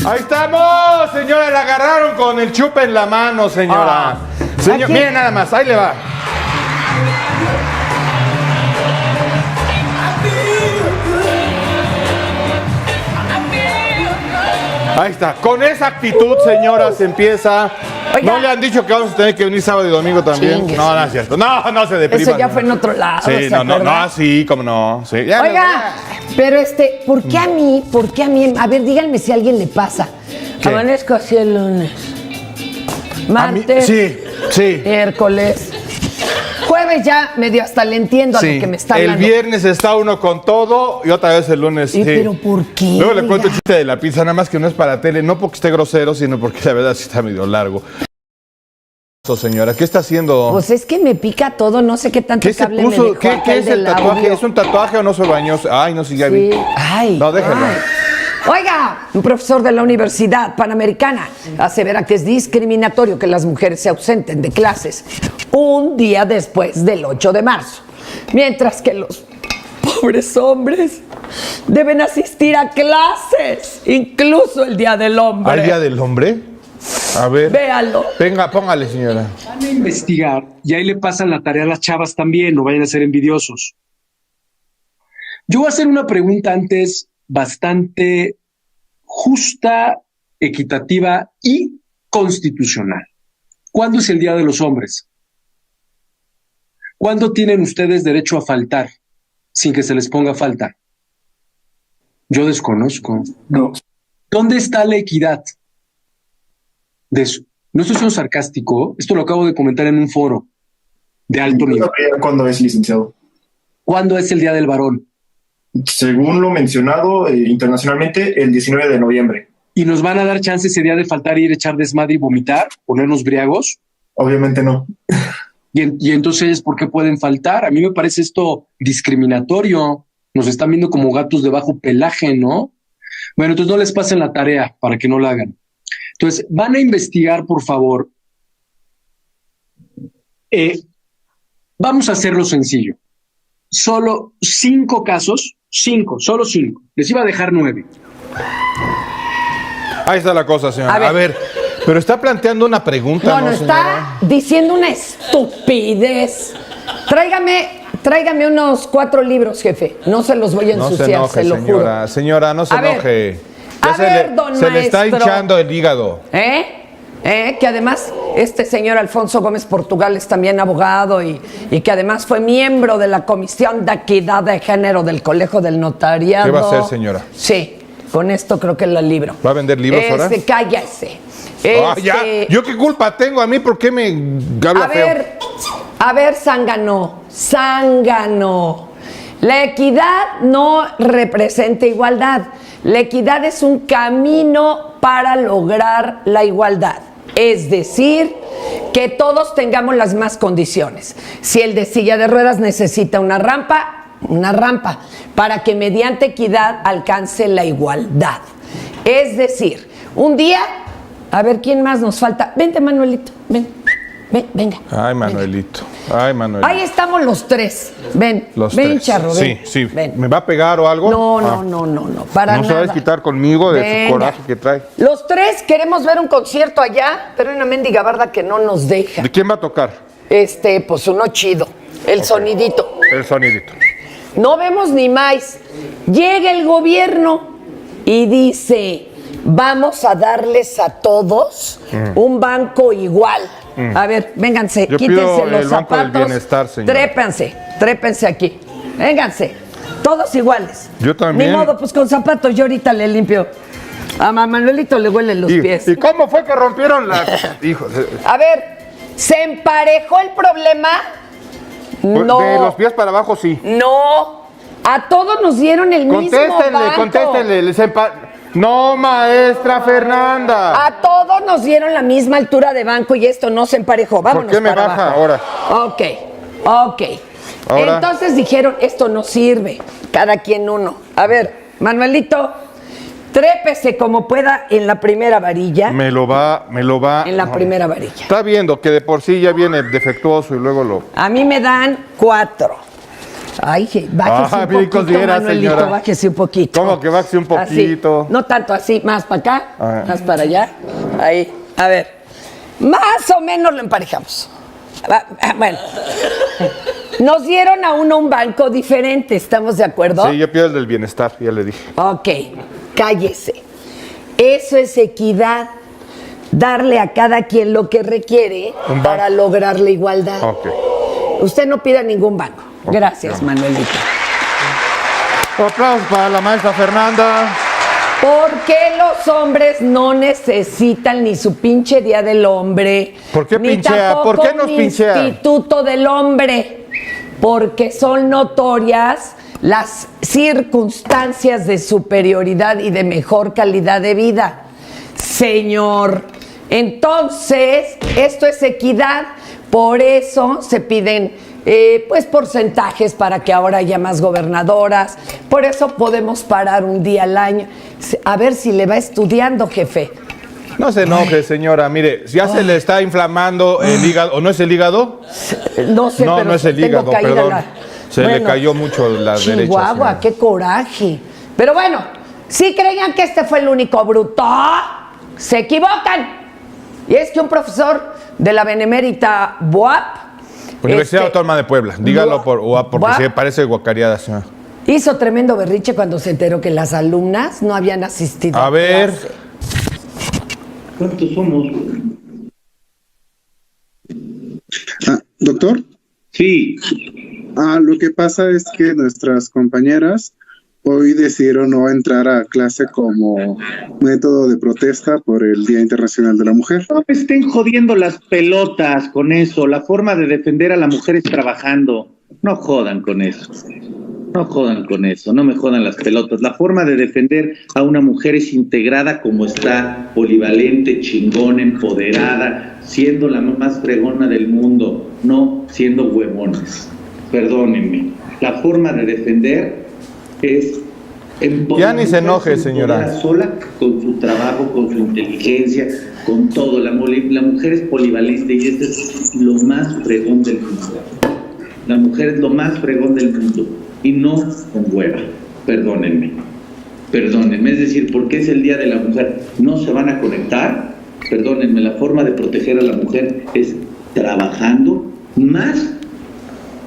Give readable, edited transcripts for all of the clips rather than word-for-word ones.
Ahí estamos, señora, la agarraron con el chupe en la mano, señora. Señor, miren nada más, ahí le va. Ahí está, con esa actitud, señora, se empieza. Oiga. ¿No le han dicho que vamos a tener que venir sábado y domingo también? Chingues. No, no es cierto. No se deprima. Eso ya fue en otro lado. Sí, no, sí, cómo no. Sí. Ya, oiga, pero ¿por qué a mí? ¿Por qué a mí? A ver, díganme si a alguien le pasa. ¿Qué? Amanezco así el lunes. Martes. Sí. Miércoles. Jueves ya medio hasta le entiendo a lo que me está hablando. El viernes está uno con todo y otra vez el lunes. Sí. ¿Pero por qué? Luego le cuento el chiste de la pizza, nada más que no es para tele, no porque esté grosero, sino porque la verdad sí está medio largo. Señora, ¿qué está haciendo? Pues es que me pica todo, no sé qué tanto ¿Qué se cable puso? me dejó ¿Qué es el tatuaje? audio. ¿Es un tatuaje o no se bañó? Ay, no sé, ya vi. Ay. No, déjalo. Ay. Oiga, un profesor de la Universidad Panamericana asevera que es discriminatorio que las mujeres se ausenten de clases un día después del 8 de marzo, mientras que los pobres hombres deben asistir a clases, incluso el Día del Hombre. ¿Al Día del Hombre? A ver. Véalo. Venga, póngale, señora. Van a investigar y ahí le pasan la tarea a las chavas también, no vayan a ser envidiosos. Yo voy a hacer una pregunta antes bastante justa, equitativa y constitucional. ¿Cuándo es el Día de los Hombres? ¿Cuándo tienen ustedes derecho a faltar sin que se les ponga falta? Yo desconozco. No. ¿Dónde está la equidad de eso? No estoy siendo sarcástico, esto lo acabo de comentar en un foro de alto nivel. ¿Cuándo es, licenciado? ¿Cuándo es el Día del Varón? Según lo mencionado internacionalmente, el 19 de noviembre. ¿Y nos van a dar chance ese día de faltar, ir a echar desmadre y vomitar, ponernos briagos? Obviamente no. Y entonces, ¿por qué pueden faltar? A mí me parece esto discriminatorio. Nos están viendo como gatos de bajo pelaje, ¿no? Bueno, entonces no les pasen la tarea para que no la hagan. Entonces, van a investigar, por favor. Vamos a hacerlo sencillo. Solo 5 casos, solo 5. Les iba a dejar 9. Ahí está la cosa, señora. A ver, pero está planteando una pregunta, No, está diciendo una estupidez. Tráigame unos 4 libros, jefe. No se los voy a ensuciar, se enoje, se lo señora. juro. Señora, no se enoje. Don le está hinchando el hígado. Que además este señor Alfonso Gómez Portugal es también abogado y que además fue miembro de la Comisión de Equidad de Género del Colegio del Notariado. ¿Qué va a hacer, señora? Sí, con esto creo que la libro. ¿Va a vender libros ahora? Cállese. Ya. ¿Yo qué culpa tengo? ¿A mí por qué me habla feo? A ver, zángano. La equidad no representa igualdad. La equidad es un camino para lograr la igualdad. Es decir, que todos tengamos las mismas condiciones. Si el de silla de ruedas necesita una rampa, para que mediante equidad alcance la igualdad. Es decir, un día, a ver quién más nos falta. Vente, Manuelito, venga. Ay, Manuelito. Ahí estamos los 3. Ven, Charro, ven. Sí. Ven. ¿Me va a pegar o algo? No, para nada. ¿No se va a quitar conmigo de su coraje que trae? Los 3 queremos ver un concierto allá, pero hay una mendiga barda que no nos deja. ¿De quién va a tocar? Pues uno chido. El sonidito. El sonidito. No vemos ni más. Llega el gobierno y dice, vamos a darles a todos un banco igual. A ver, vénganse, Yo quítense pido los el Banco del zapatos. Bienestar, señor. Trépense aquí. Vénganse, todos iguales. Yo también. Ni modo, pues con zapatos yo ahorita le limpio. A Manuelito le huelen los pies. ¿Y cómo fue que rompieron las... Hijos? A ver, ¿se emparejó el problema? No. De los pies para abajo, sí. No. A todos nos dieron el mismo banco. Contéstenle. No, maestra Fernanda. A todos nos dieron la misma altura de banco y esto no se emparejó. Vámonos. ¿Por qué me para baja abajo. ahora? Ok. Ahora. Entonces dijeron, esto no sirve. Cada quien uno. A ver, Manuelito, trépese como pueda en la primera varilla. Me lo va. En la primera varilla. Está viendo que de por sí ya viene defectuoso y luego lo... A mí me dan 4. Ay, bájese un bien poquito, considera, Manuelito, señora. bájese un poquito. ¿Cómo que bájese un poquito? Así. No tanto así, más para acá, Ah. más para allá. Ahí, a ver. Más o menos lo emparejamos. Bueno. Nos dieron a uno un banco diferente, ¿estamos de acuerdo? Sí, yo pido el del bienestar, ya le dije. Ok, cállese. Eso es equidad. Darle a cada quien lo que requiere Un banco. para lograr la igualdad. Ok. Usted no pida ningún banco. Gracias, Manuelito. Aplausos para la maestra Fernanda. ¿Por qué los hombres no necesitan ni su pinche Día del Hombre? ¿Por qué ni pinchea? tampoco ¿Por qué nos un pinchea? Instituto del Hombre? Porque son notorias las circunstancias de superioridad y de mejor calidad de vida. Señor, entonces, esto es equidad. Por eso se piden pues porcentajes para que ahora haya más gobernadoras. Por eso podemos parar un día al año. A ver si le va estudiando, jefe. No se enoje, señora. Mire, ya se le está inflamando el hígado. ¿O no es el hígado? No sé, No, pero no es el tengo hígado, caída perdón. la- Se le cayó mucho la derecha, Chihuahua, señora. qué coraje. Pero bueno, si creían que este fue el único bruto, se equivocan. Y es que un profesor de la benemérita BUAP Universidad Autónoma de Puebla. Dígalo por UAP, porque BUAP sí parece guacareada, señora. hizo tremendo berriche cuando se enteró que las alumnas no habían asistido. A ver. clase. ¿Cuántos somos? Doctor, Sí, lo que pasa es que nuestras compañeras hoy decidieron no entrar a clase como método de protesta por el Día Internacional de la Mujer. no me estén jodiendo las pelotas con eso. La forma de defender a la mujer es trabajando. No jodan con eso. No jodan con eso. No me jodan las pelotas. La forma de defender a una mujer es integrada como está, polivalente, chingona, empoderada, siendo la más fregona del mundo, no siendo huevones. Perdónenme. La forma de defender es Ya ni se enoje, señora. sola con su trabajo, con su inteligencia, con todo. La mujer es polivalente y este es lo más fregón del mundo. La mujer es lo más fregón del mundo y no con hueva. Perdónenme. Perdónenme. Es decir, porque es el Día de la Mujer, ¿no se van a conectar? Perdónenme, la forma de proteger a la mujer es trabajando más,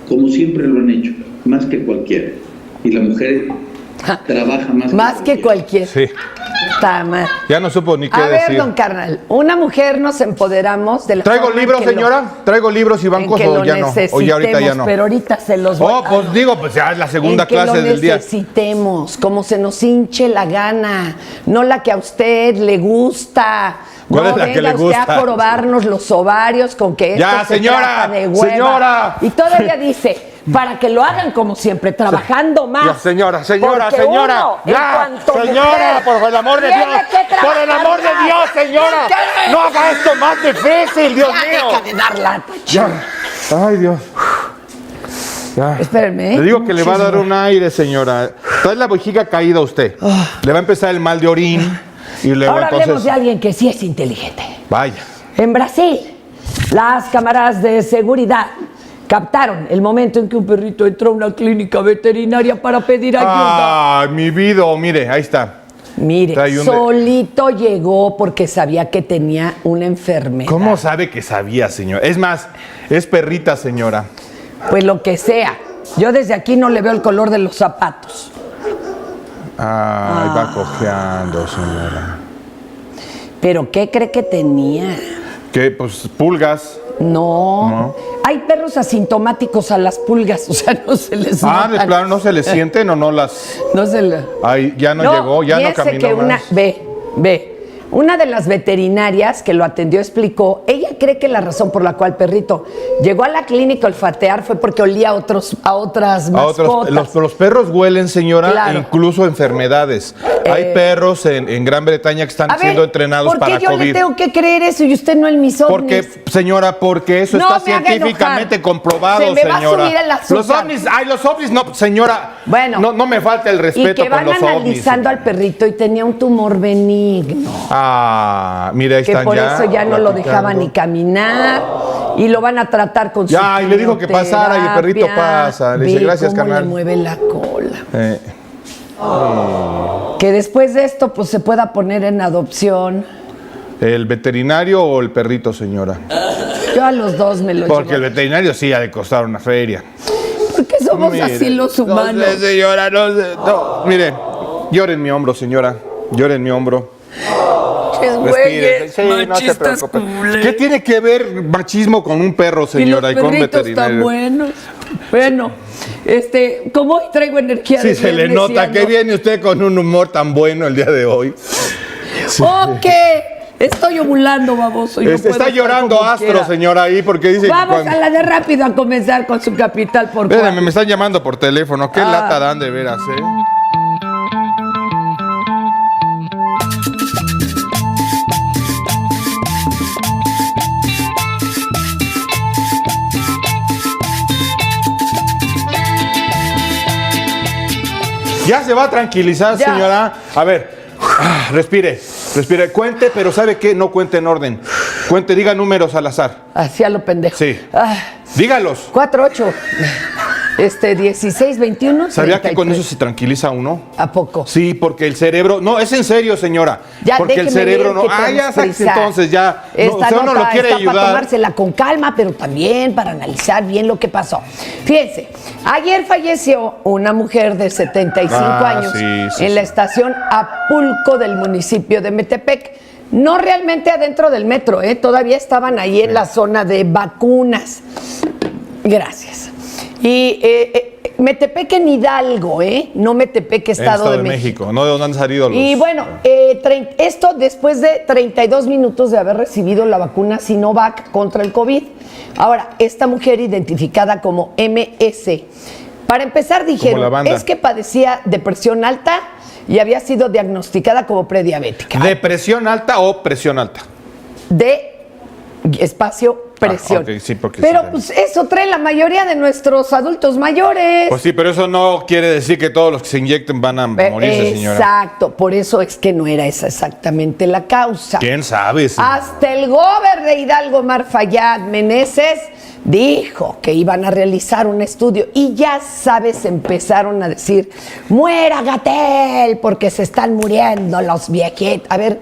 como siempre lo han hecho, más que cualquiera. Y la mujer trabaja Más que cualquier. Sí. Está mal. Ya no supo ni qué A ver, decir. don carnal, una mujer nos empoderamos de la ¿Traigo forma en libros, que lo- señora? ¿Traigo libros y en bancos que o lo ya no? O ya ahorita ya necesitemos, no. pero ahorita se los voy Oh, pues digo, pues ya es la segunda en que clase lo del día. necesitemos, como se nos hinche la gana, no la que a usted le gusta. ¿Cuál no es la que venga le usted gusta? a jorobarnos los ovarios con que esto Ya, se señora, trata de hueva. señora. Y todavía dice, para que lo hagan como siempre, trabajando más. Ya, señora, señora, Porque señora. uno, en Ya, cuanto señora, mujer, por el amor de tiene Dios. que trabajar Por el amor de más. Dios, señora. ¿Qué? No haga esto más difícil, Dios Ya mío. deja de dar lata, Ya. Ay, Dios. Ya. Espérenme, ¿eh? Le digo que le va a dar Muchísimo. un aire, señora. Trae la vejiga caída a usted. Le va a empezar el mal de orín. Y luego Ahora hablemos entonces. de alguien que sí es inteligente. Vaya. En Brasil, las cámaras de seguridad captaron el momento en que un perrito entró a una clínica veterinaria para pedir ayuda. Ah, mi vida, mire, ahí está. Mire, trae un de- solito llegó porque sabía que tenía una enfermedad. ¿Cómo sabe que sabía, señor? Es más, es perrita, señora. Pues lo que sea. Yo desde aquí no le veo el color de los zapatos. Ay, va cojeando, señora. ¿Pero qué cree que tenía? ¿Qué? Pues pulgas. No. Hay perros asintomáticos a las pulgas, o sea, no se les Ah, de notan. plano, ¿no se le sienten o no las...? No se le... Ay, ya no llegó, ya no fíjese caminó que más. Ve. Una de las veterinarias que lo atendió explicó, ella cree que la razón por la cual el perrito llegó a la clínica a olfatear fue porque olía a otras A mascotas. otros, los perros huelen, señora, Claro. incluso enfermedades. Hay perros en Gran Bretaña que están A ver, siendo entrenados ¿por qué para yo COVID. le tengo que creer eso y usted no en mis ovnis? Porque, señora, porque eso No está me haga científicamente enojar. comprobado, Se me va a señora. subir el azúcar. Los ovnis, no, señora. Bueno. No me falta el Y respeto que con van los ovnis. analizando al perrito y tenía un tumor benigno. Ah, mira, ahí Que están por ya. eso ya no lo platicando. dejaba ni caminar. Y lo van a tratar con su Ya, y le dijo que pasara y el perrito pasa. Le dice, Ve gracias, cómo carnal. le mueve la cola. Que después de esto, pues se pueda poner en adopción. ¿El veterinario o el perrito, señora? Yo a los dos me lo Porque el llevo. veterinario sí ha de costar una feria. Porque somos Mire, así los humanos. No sé, señora, no sé. No, mire, llore en mi hombro, señora. Llore en mi hombro. Respire. Sí, no se preocupe. ¿Qué tiene que ver machismo con un perro, señora, y, con un perritos veterinario? tan buenos. Bueno, como hoy traigo energía de Sí, se le viernes, nota ya que no. viene usted con un humor tan bueno el día de hoy. Sí. Ok, estoy ovulando, baboso. Yo Está puedo estar llorando como Astro, quiera. señora, ahí, porque dice Vamos que a la de rápido a comenzar con su capital por Espérame, cuatro. me están llamando por teléfono. Qué lata dan de veras, ¿eh? Ya se va a tranquilizar, Ya. señora. A ver, respire. Cuente, pero ¿sabe qué? No cuente en orden. Cuente, diga números al azar. Hacia lo pendejo. Sí. Ah, Dígalos. 4, 8. 16, 21. ¿Sabía que con 33. eso se tranquiliza uno? ¿A poco? Sí, porque el cerebro... No, es en serio, señora. Ya, porque el déjeme cerebro leer no... que Ah, ya tenemos sabes, prisa. entonces ya... Esta usted no nota lo quiere está para ayudar. tomársela con calma, pero también para analizar bien lo que pasó. Fíjense, ayer falleció una mujer de 75 años en la estación Apulco del municipio de Metepec. No realmente adentro del metro, todavía estaban ahí en la zona de vacunas. Gracias. Y Metepec en Hidalgo, no Metepec, Estado de México. No de donde han salido los... Y bueno, esto después de 32 minutos de haber recibido la vacuna Sinovac contra el COVID. Ahora, esta mujer identificada como MS, para empezar la dijeron, banda. es que padecía depresión alta y había sido diagnosticada como prediabética. ¿Depresión alta o presión alta? De espacio presión. ok, sí, porque pero sí, pues eso trae la mayoría de nuestros adultos mayores. Pues sí, pero eso no quiere decir que todos los que se inyecten van a morirse, señora. Exacto, por eso es que no era esa exactamente la causa. ¿Quién sabe? Hasta el gobernador de Hidalgo, Mar Fayad Meneses, dijo que iban a realizar un estudio y ya sabes, empezaron a decir, muera Gatell porque se están muriendo los viejitos. A ver,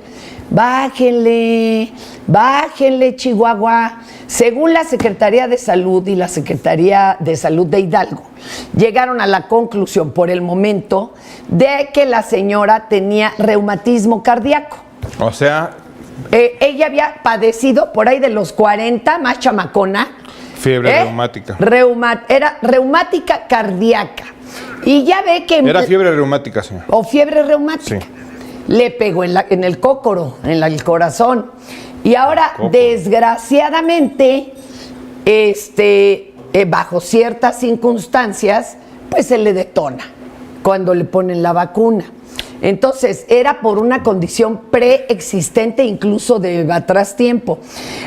bájenle, Chihuahua. Según la Secretaría de Salud y la Secretaría de Salud de Hidalgo, llegaron a la conclusión por el momento de que la señora tenía reumatismo cardíaco. O sea, Ella había padecido por ahí de los 40, más chamacona. fiebre reumática. Era reumática cardíaca. Y ya ve que... Era fiebre reumática, señor. O fiebre reumática. Sí. Le pegó en el cócoro, en el corazón. Y ahora, desgraciadamente, bajo ciertas circunstancias, pues se le detona cuando le ponen la vacuna. Entonces, era por una condición preexistente, incluso de atrás tiempo.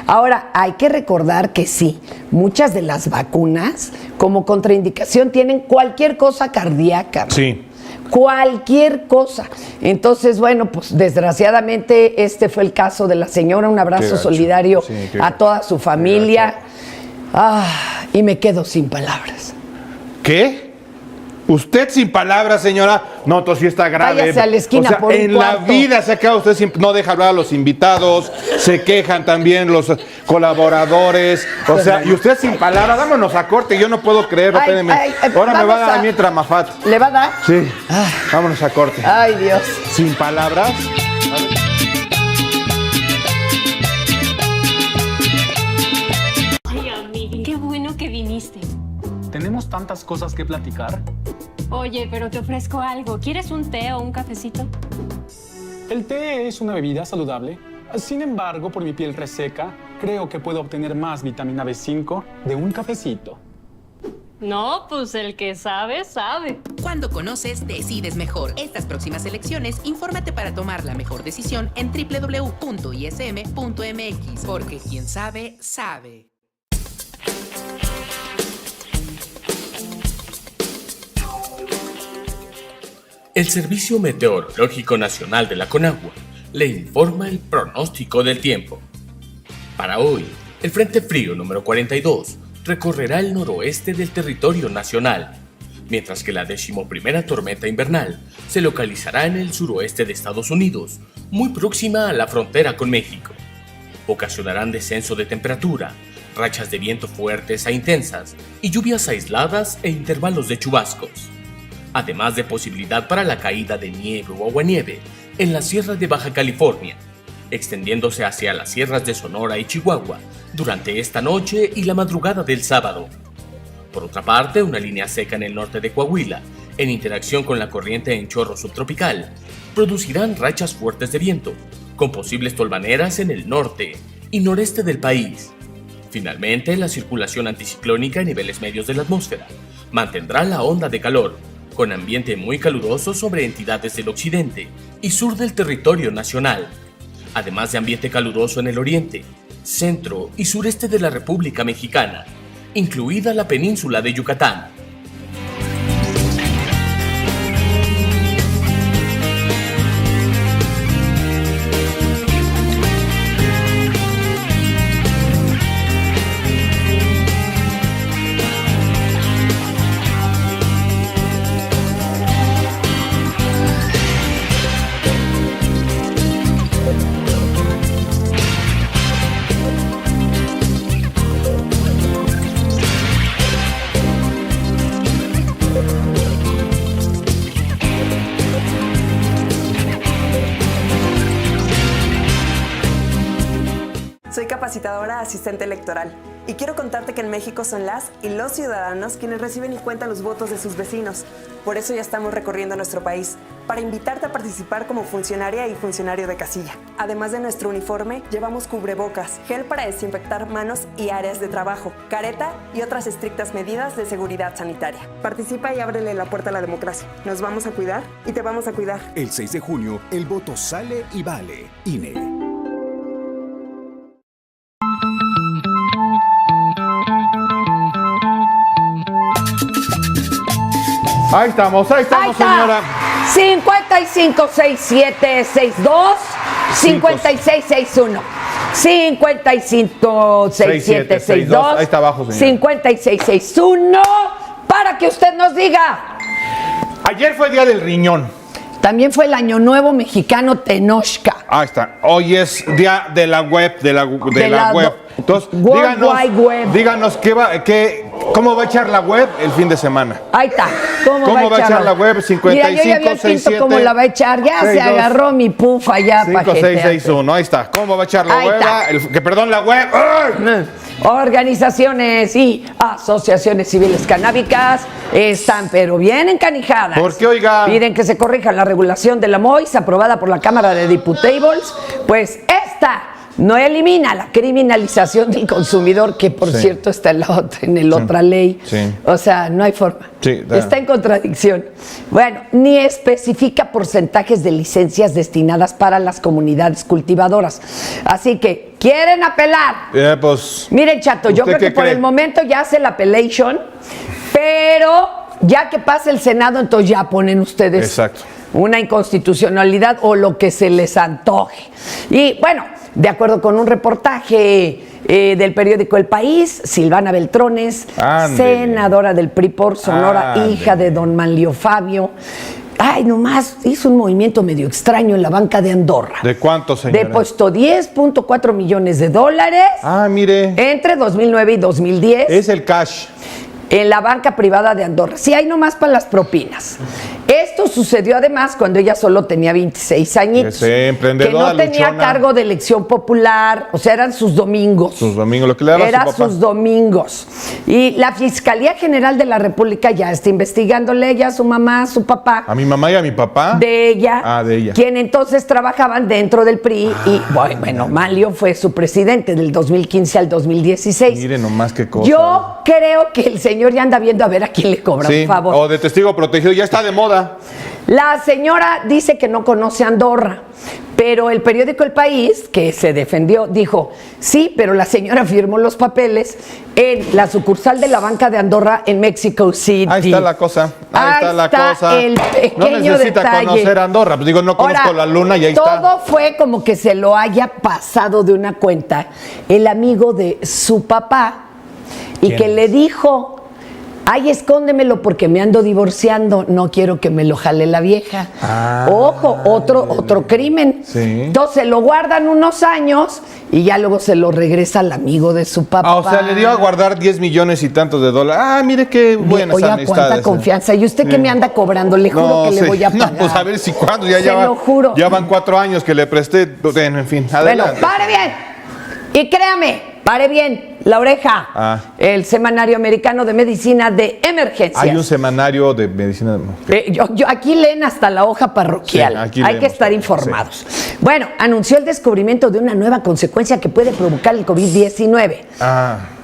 Ahora, hay que recordar que sí, muchas de las vacunas, como contraindicación, tienen cualquier cosa cardíaca. Sí. Cualquier cosa. Entonces, bueno, pues desgraciadamente este fue el caso de la señora. Un abrazo solidario a toda su familia. Y me quedo sin palabras. ¿Qué? ¿Usted sin palabras, señora? No, entonces sí está grave. Váyase a la esquina por un en cuarto. la vida se acaba usted sin, no deja hablar a los invitados, se quejan también los colaboradores, o sea, y usted sin palabras, vámonos a corte, yo no puedo creerlo, espérenme. Ahora me va a dar a mí Tramafat. ¿Le va a dar? Sí, vámonos a corte. Ay, Dios. Sin palabras. Ay, Ami, qué bueno que viniste. Tenemos tantas cosas que platicar. Oye, pero te ofrezco algo. ¿Quieres un té o un cafecito? El té es una bebida saludable. Sin embargo, por mi piel reseca, creo que puedo obtener más vitamina B5 de un cafecito. No, pues el que sabe, sabe. Cuando conoces, decides mejor. Estas próximas elecciones, infórmate para tomar la mejor decisión en www.ism.mx, porque quien sabe, sabe. El Servicio Meteorológico Nacional de la Conagua le informa el pronóstico del tiempo. Para hoy, El Frente Frío número 42 recorrerá el noroeste del territorio nacional, mientras que la 11ª tormenta invernal se localizará en el suroeste de Estados Unidos, muy próxima a la frontera con México. Ocasionarán descenso de temperatura, rachas de viento fuertes e intensas y lluvias aisladas e intervalos de chubascos, además de posibilidad para la caída de nieve o aguanieve en la Sierra de Baja California, extendiéndose hacia las sierras de Sonora y Chihuahua durante esta noche y la madrugada del sábado. Por otra parte, una línea seca en el norte de Coahuila, en interacción con la corriente en chorro subtropical, producirán rachas fuertes de viento, con posibles tolvaneras en el norte y noreste del país. Finalmente, la circulación anticiclónica a niveles medios de la atmósfera mantendrá la onda de calor, con ambiente muy caluroso sobre entidades del occidente y sur del territorio nacional, además de ambiente caluroso en el oriente, centro y sureste de la República Mexicana, incluida la península de Yucatán. Soy capacitadora asistente electoral y quiero contarte que en México son las y los ciudadanos quienes reciben y cuentan los votos de sus vecinos. Por eso ya estamos recorriendo nuestro país, para invitarte a participar como funcionaria y funcionario de casilla. Además de nuestro uniforme, llevamos cubrebocas, gel para desinfectar manos y áreas de trabajo, careta y otras estrictas medidas de seguridad sanitaria. Participa y ábrele la puerta a la democracia. Nos vamos a cuidar y te vamos a cuidar. El 6 de junio, el voto sale y vale. INE. Ahí estamos, señora. 556762 5661. 556762 ahí está abajo, señora. 5661 para que usted nos diga. Ayer fue Día del Riñón. También fue el Año Nuevo Mexicano Tenochca. Ahí está. Hoy es Día de la Web, de la web. Entonces, díganos cómo va a echar la web el fin de semana. Ahí está. ¿Cómo va a echar la web? 5567. ¿Cómo la va a echar? Ya 6, se agarró mi pufa ya. 5661. Ahí está. ¿Cómo va a echar la web? La web. ¡Ay! Organizaciones y asociaciones civiles canábicas están pero bien encanijadas. ¿Por qué, oiga? Piden que se corrija la regulación de la MOIS aprobada por la Cámara de Diputables, pues esta no elimina la criminalización del consumidor, que por cierto está en la otra ley. Sí. O sea, no hay forma. Sí, está en contradicción. Bueno, ni especifica porcentajes de licencias destinadas para las comunidades cultivadoras. Así que, ¿quieren apelar? Pues, miren, Chato, yo creo que por el momento ya hace la apellation, pero ya que pase el Senado, entonces ya ponen ustedes una inconstitucionalidad o lo que se les antoje. Y bueno, de acuerdo con un reportaje del periódico El País, Silvana Beltrones, senadora del PRI por Sonora, hija de don Manlio Fabio, nomás hizo un movimiento medio extraño en la banca de Andorra. ¿De cuánto, señora? Depositó $10.4 millones. Mire. Entre 2009 y 2010. Es el cash. En la banca privada de Andorra. Sí, hay nomás para las propinas. Esto sucedió además cuando ella solo tenía 26 añitos. Que no tenía cargo de elección popular, o sea, eran sus domingos. Sus domingos, lo que le daba Era su papá. sus domingos. Y la Fiscalía General de la República ya está investigándole ella, a su mamá, a su papá. ¿A mi mamá y a mi papá? De ella. De ella. Quien entonces trabajaban dentro del PRI. Y bueno, Manlio fue su presidente del 2015 al 2016. Mire nomás qué cosa. Yo creo que el señor ya anda viendo a ver a quién le cobra, por favor. O de testigo protegido, ya está de moda. La señora dice que no conoce Andorra, pero el periódico El País, que se defendió, dijo, sí, pero la señora firmó los papeles en la sucursal de la Banca de Andorra en Mexico City. Ahí está la cosa. Ahí está la cosa. El pequeño no necesita detalle. conocer Andorra. Pues digo, no conozco Ahora, la luna y ahí todo está. Todo fue como que se lo haya pasado de una cuenta el amigo de su papá y que le dijo, ay, escóndemelo porque me ando divorciando, no quiero que me lo jale la vieja. Ojo, otro crimen. Sí. Entonces lo guardan unos años y ya luego se lo regresa al amigo de su papá. O sea, le dio a guardar 10 millones y tantos de dólares. Ah, mire qué buenas Oiga, amistades. cuánta confianza. ¿Y usted qué me anda cobrando? Le juro que le voy a pagar. No, pues a ver si cuándo. Ya, Se lo juro. Ya van 4 años que le presté. Bueno, en fin, adelante. Bueno, pare bien. Y créame, pare bien la oreja. El Semanario Americano de Medicina de Emergencias. Hay un semanario de medicina. Yo aquí leen hasta la hoja parroquial. Sí, aquí hay leemos. que estar informados. Sí. Bueno, anunció el descubrimiento de una nueva consecuencia que puede provocar el COVID-19.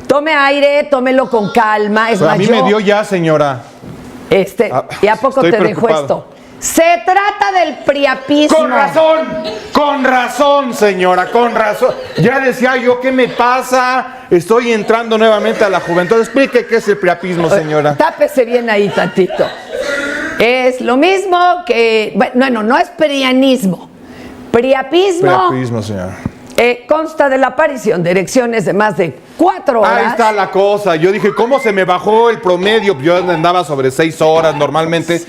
Tome aire, tómelo con calma. Es Pero más, a mí me dio ya, señora. ¿Y a poco te dejo esto? Se trata del priapismo. Con razón, señora, con razón. Ya decía yo, ¿qué me pasa? Estoy entrando nuevamente a la juventud. Explique qué es el priapismo, señora. Tápese bien ahí, tantito. Es lo mismo que... Bueno, no es prianismo. Priapismo, señora. Consta de la aparición de erecciones de más de 4 horas. Ahí está la cosa. Yo dije, ¿cómo se me bajó el promedio? Yo andaba sobre 6 horas normalmente.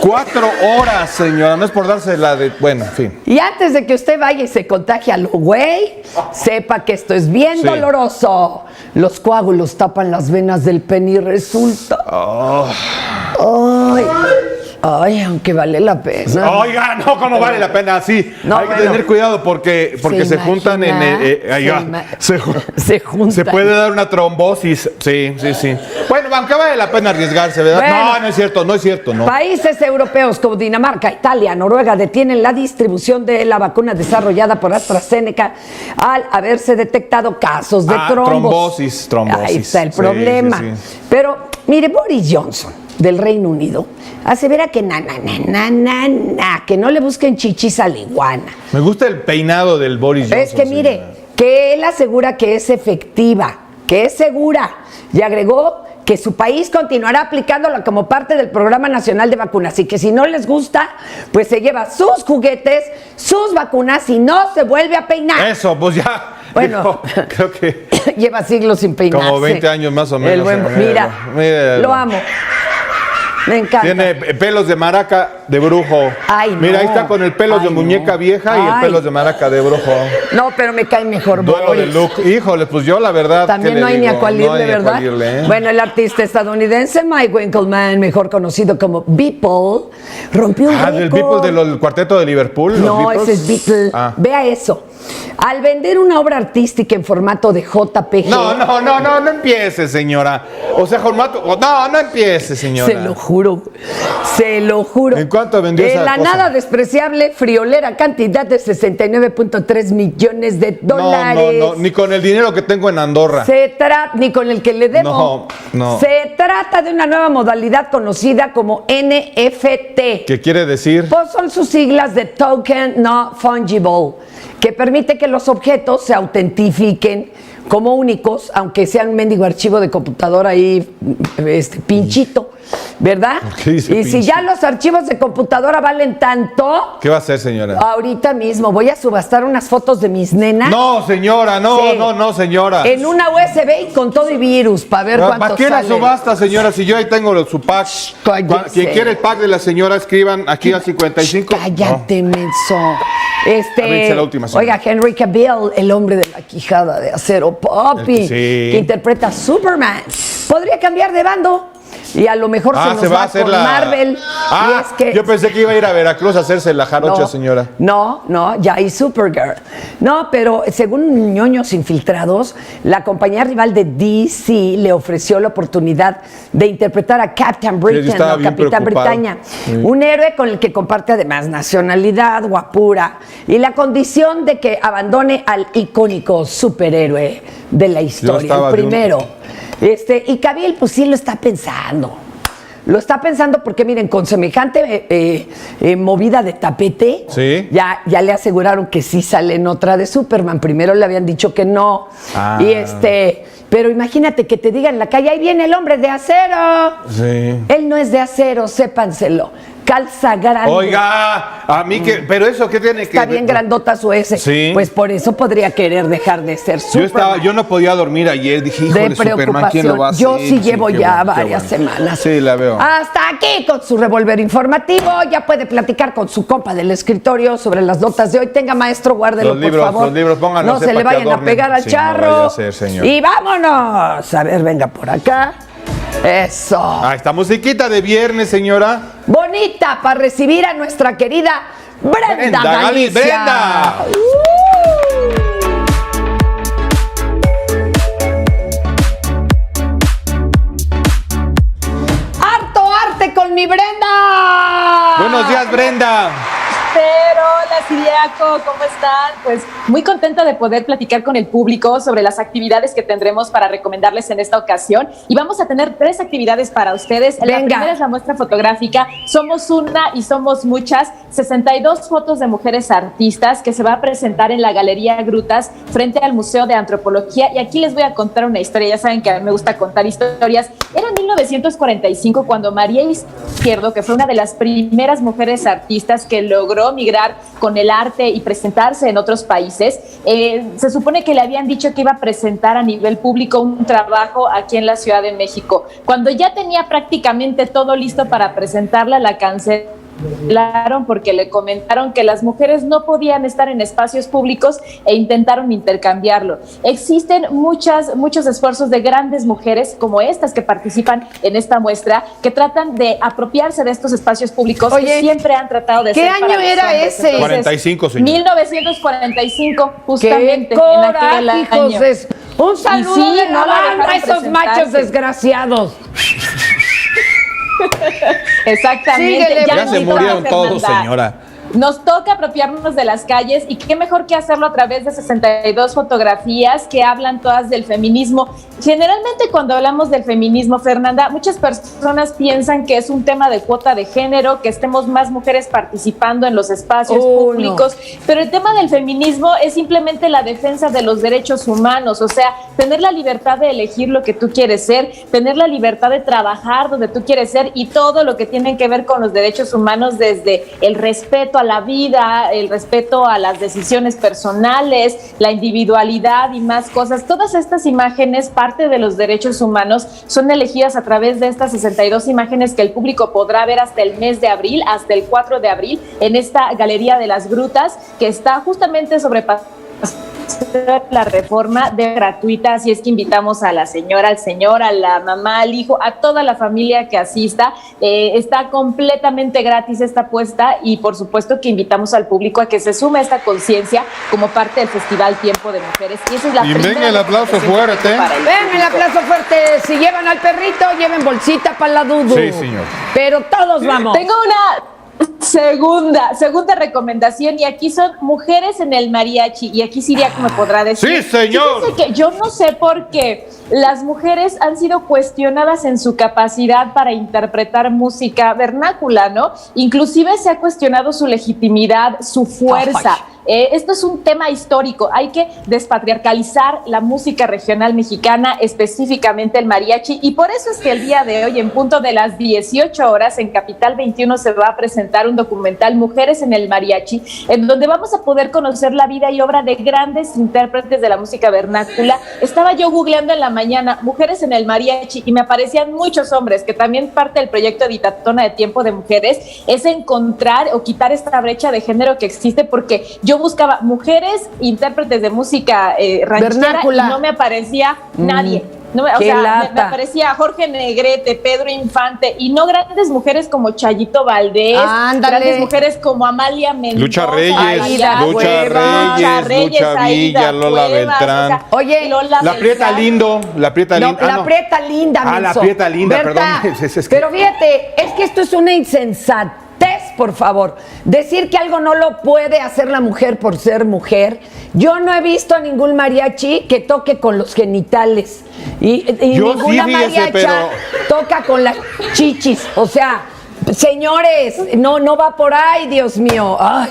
4 horas, señora. No es por dársela de... Bueno, en fin. Y antes de que usted vaya y se contagie a lo güey, sepa que esto es bien doloroso. Los coágulos tapan las venas del pene y resulta... Ay, aunque vale la pena. Oiga, no, ¿cómo vale la pena? Sí, no, hay que tener cuidado porque se juntan se juntan. Se puede dar una trombosis. Sí. Bueno, aunque vale la pena arriesgarse, ¿verdad? Bueno, no es cierto. No. Países europeos como Dinamarca, Italia, Noruega detienen la distribución de la vacuna desarrollada por AstraZeneca al haberse detectado casos de trombosis. Ahí está el problema. Sí. Pero, mire, Boris Johnson, del Reino Unido, asevera que que no le busquen chichis a la iguana. Me gusta el peinado del Boris Johnson. Es que mire, que él asegura que es efectiva, que es segura, y agregó que su país continuará aplicándola como parte del Programa Nacional de Vacunas y que si no les gusta, pues se lleva sus juguetes, sus vacunas y no se vuelve a peinar. Eso, pues ya. Bueno, creo que lleva siglos sin peinarse. Como 20 años más o menos. Mira, lo amo. Me encanta. Tiene pelos de maraca de brujo. Ay, no. Mira, ahí está con el pelo de muñeca vieja y el pelos de maraca de brujo. No, pero me cae mejor Duelo de look. Híjole, pues yo la verdad. También no hay ni a cuál irle, ¿verdad? Bueno, el artista estadounidense Mike Winkelmann, mejor conocido como Beeple, rompió un récord. ¿Del Beeple del cuarteto de Liverpool? No, ese es Beeple. Vea eso. Al vender una obra artística en formato de JPG. No empiece, señora. O sea, formato. No empiece, señora. Se lo juro. ¿En cuánto vendió esa cosa? En la nada despreciable, friolera cantidad de $69.3 millones. No, ni con el dinero que tengo en Andorra. Ni con el que le debo. No. Se trata de una nueva modalidad conocida como NFT. ¿Qué quiere decir? Pues son sus siglas de Token Not Fungible, que permite que los objetos se autentifiquen como únicos, aunque sea un mendigo archivo de computadora ahí, pinchito, ¿verdad? ¿Qué dice y si ya los archivos de computadora valen tanto... ¿Qué va a hacer, señora? Ahorita mismo voy a subastar unas fotos de mis nenas. No, señora, no, señora. En una USB y con todo y virus, para ver cuánto ¿Para qué sale? la subasta, señora? Si yo ahí tengo su pack. Quien quiere el pack de la señora, escriban aquí a 55. Cállate, menso. La última, oiga, Henry Cavill, el hombre de la quijada de acero, papi, que interpreta a Superman, podría cambiar de bando. Y a lo mejor se nos va con Marvel. Y es que... Yo pensé que iba a ir a Veracruz a hacerse la jarocha, señora. No, ya hay Supergirl. No, pero según ñoños infiltrados, la compañía rival de DC le ofreció la oportunidad de interpretar a Captain Britain, o Capitán Britannia, un héroe con el que comparte además nacionalidad, guapura y la condición de que abandone al icónico superhéroe de la historia, el primero. Y Cavill, pues sí lo está pensando. Lo está pensando porque, miren, con semejante movida de tapete, ¿sí? ya le aseguraron que sí sale en otra de Superman. Primero le habían dicho que no. Ah. Pero imagínate que te digan en la calle, ahí viene el hombre de acero. Sí. Él no es de acero, sépanselo. Calza grande. Oiga, a mí que, pero eso qué tiene que Está bien grandota su S. Sí. Pues por eso podría querer dejar de ser Superman. Yo no podía dormir ayer, dije, híjole, Superman, ¿quién lo va a hacer? Yo sí llevo ya varias bueno. semanas. Sí, la veo. Hasta aquí con su revólver informativo. Ya puede platicar con su compa del escritorio sobre las notas de hoy. Tenga, maestro, guárdelo, por favor. Los libros, pónganlos. No se le vayan a pegar al charro. No vaya a ser, señor. Y vámonos. A ver, venga por acá. Eso. Ah, esta musiquita de viernes, señora. Bonita para recibir a nuestra querida Brenda Galicia. ¡Brenda! ¡Harto arte con mi Brenda! Buenos días, Brenda. Hola, Siriaco, ¿cómo están? Pues muy contenta de poder platicar con el público sobre las actividades que tendremos para recomendarles en esta ocasión. Y vamos a tener 3 actividades para ustedes. La primera es la muestra fotográfica Somos una y somos muchas, 62 fotos de mujeres artistas que se va a presentar en la Galería Grutas frente al Museo de Antropología. Y aquí les voy a contar una historia, ya saben que a mí me gusta contar historias. Era en 1945 cuando María Izquierdo, que fue una de las primeras mujeres artistas que logró migrar con el arte y presentarse en otros países, se supone que le habían dicho que iba a presentar a nivel público un trabajo aquí en la Ciudad de México. Cuando ya tenía prácticamente todo listo para presentarla, la cancelaron porque le comentaron que las mujeres no podían estar en espacios públicos e intentaron intercambiarlo. Existen muchos esfuerzos de grandes mujeres como estas que participan en esta muestra, que tratan de apropiarse de estos espacios públicos. Oye, que siempre han tratado de ¿qué ser año para los era hombres. ese? 45, señor. 1945, justamente. ¡Qué en aquel coraje, año. José! Un saludo Y sí, de la no la banda a dejaron esos machos presentarse. desgraciados. Exactamente. Síguele, Ya nos se toca, murieron todos, Fernanda. señora. Nos toca apropiarnos de las calles y qué mejor que hacerlo a través de 62 fotografías que hablan todas del feminismo. Generalmente cuando hablamos del feminismo, Fernanda, muchas personas piensan que es un tema de cuota de género, que estemos más mujeres participando en los espacios públicos, pero el tema del feminismo es simplemente la defensa de los derechos humanos, o sea, tener la libertad de elegir lo que tú quieres ser, tener la libertad de trabajar donde tú quieres ser y todo lo que tiene que ver con los derechos humanos, desde el respeto a la vida, el respeto a las decisiones personales, la individualidad y más cosas. Todas estas imágenes, parte de los derechos humanos, son elegidas a través de estas 62 imágenes que el público podrá ver hasta el mes de abril, hasta el 4 de abril, en esta Galería de las Grutas, que está justamente sobrepasando la Reforma, de gratuita, así es que invitamos a la señora, al señor, a la mamá, al hijo, a toda la familia que asista. Está completamente gratis esta puesta y por supuesto que invitamos al público a que se sume a esta conciencia como parte del Festival Tiempo de Mujeres. Y esa es la primera. Venga el aplauso fuerte. Venga el aplauso fuerte. Si llevan al perrito, lleven bolsita para la dudu. Sí, señor. Pero todos vamos. Tengo una segunda recomendación y aquí son mujeres en el mariachi y aquí Siriaco me podrá decir. ¡Sí, señor! Fíjense que yo no sé por qué las mujeres han sido cuestionadas en su capacidad para interpretar música vernácula, ¿no? Inclusive se ha cuestionado su legitimidad, su fuerza. Esto es un tema histórico. Hay que despatriarcalizar la música regional mexicana, específicamente el mariachi, y por eso es que el día de hoy, en punto de las 18 horas, en Capital 21 se va a presentar un documental, Mujeres en el Mariachi, en donde vamos a poder conocer la vida y obra de grandes intérpretes de la música vernácula. Estaba yo googleando en la mañana Mujeres en el Mariachi y me aparecían muchos hombres, que también parte del proyecto Editatona de Tiempo de Mujeres es encontrar o quitar esta brecha de género que existe, porque yo buscaba mujeres intérpretes de música ranchera vernácula y no me aparecía nadie. No, o sea, me aparecía Jorge Negrete, Pedro Infante, y no grandes mujeres como Chayito Valdés, grandes mujeres como Amalia Mendoza, Lucha Reyes, Lucha Villa, Lola Beltrán. O sea, oye, la Prieta Lindo, la Prieta Linda. La Prieta Linda, la Prieta Linda, Berta, perdón. Pero fíjate, es que esto es una insensatez por favor. Decir que algo no lo puede hacer la mujer por ser mujer. Yo no he visto a ningún mariachi que toque con los genitales. Y Yo ninguna sí, fíjese, mariacha toca con las chichis. O sea, señores, no va por ahí, Dios mío. Ay.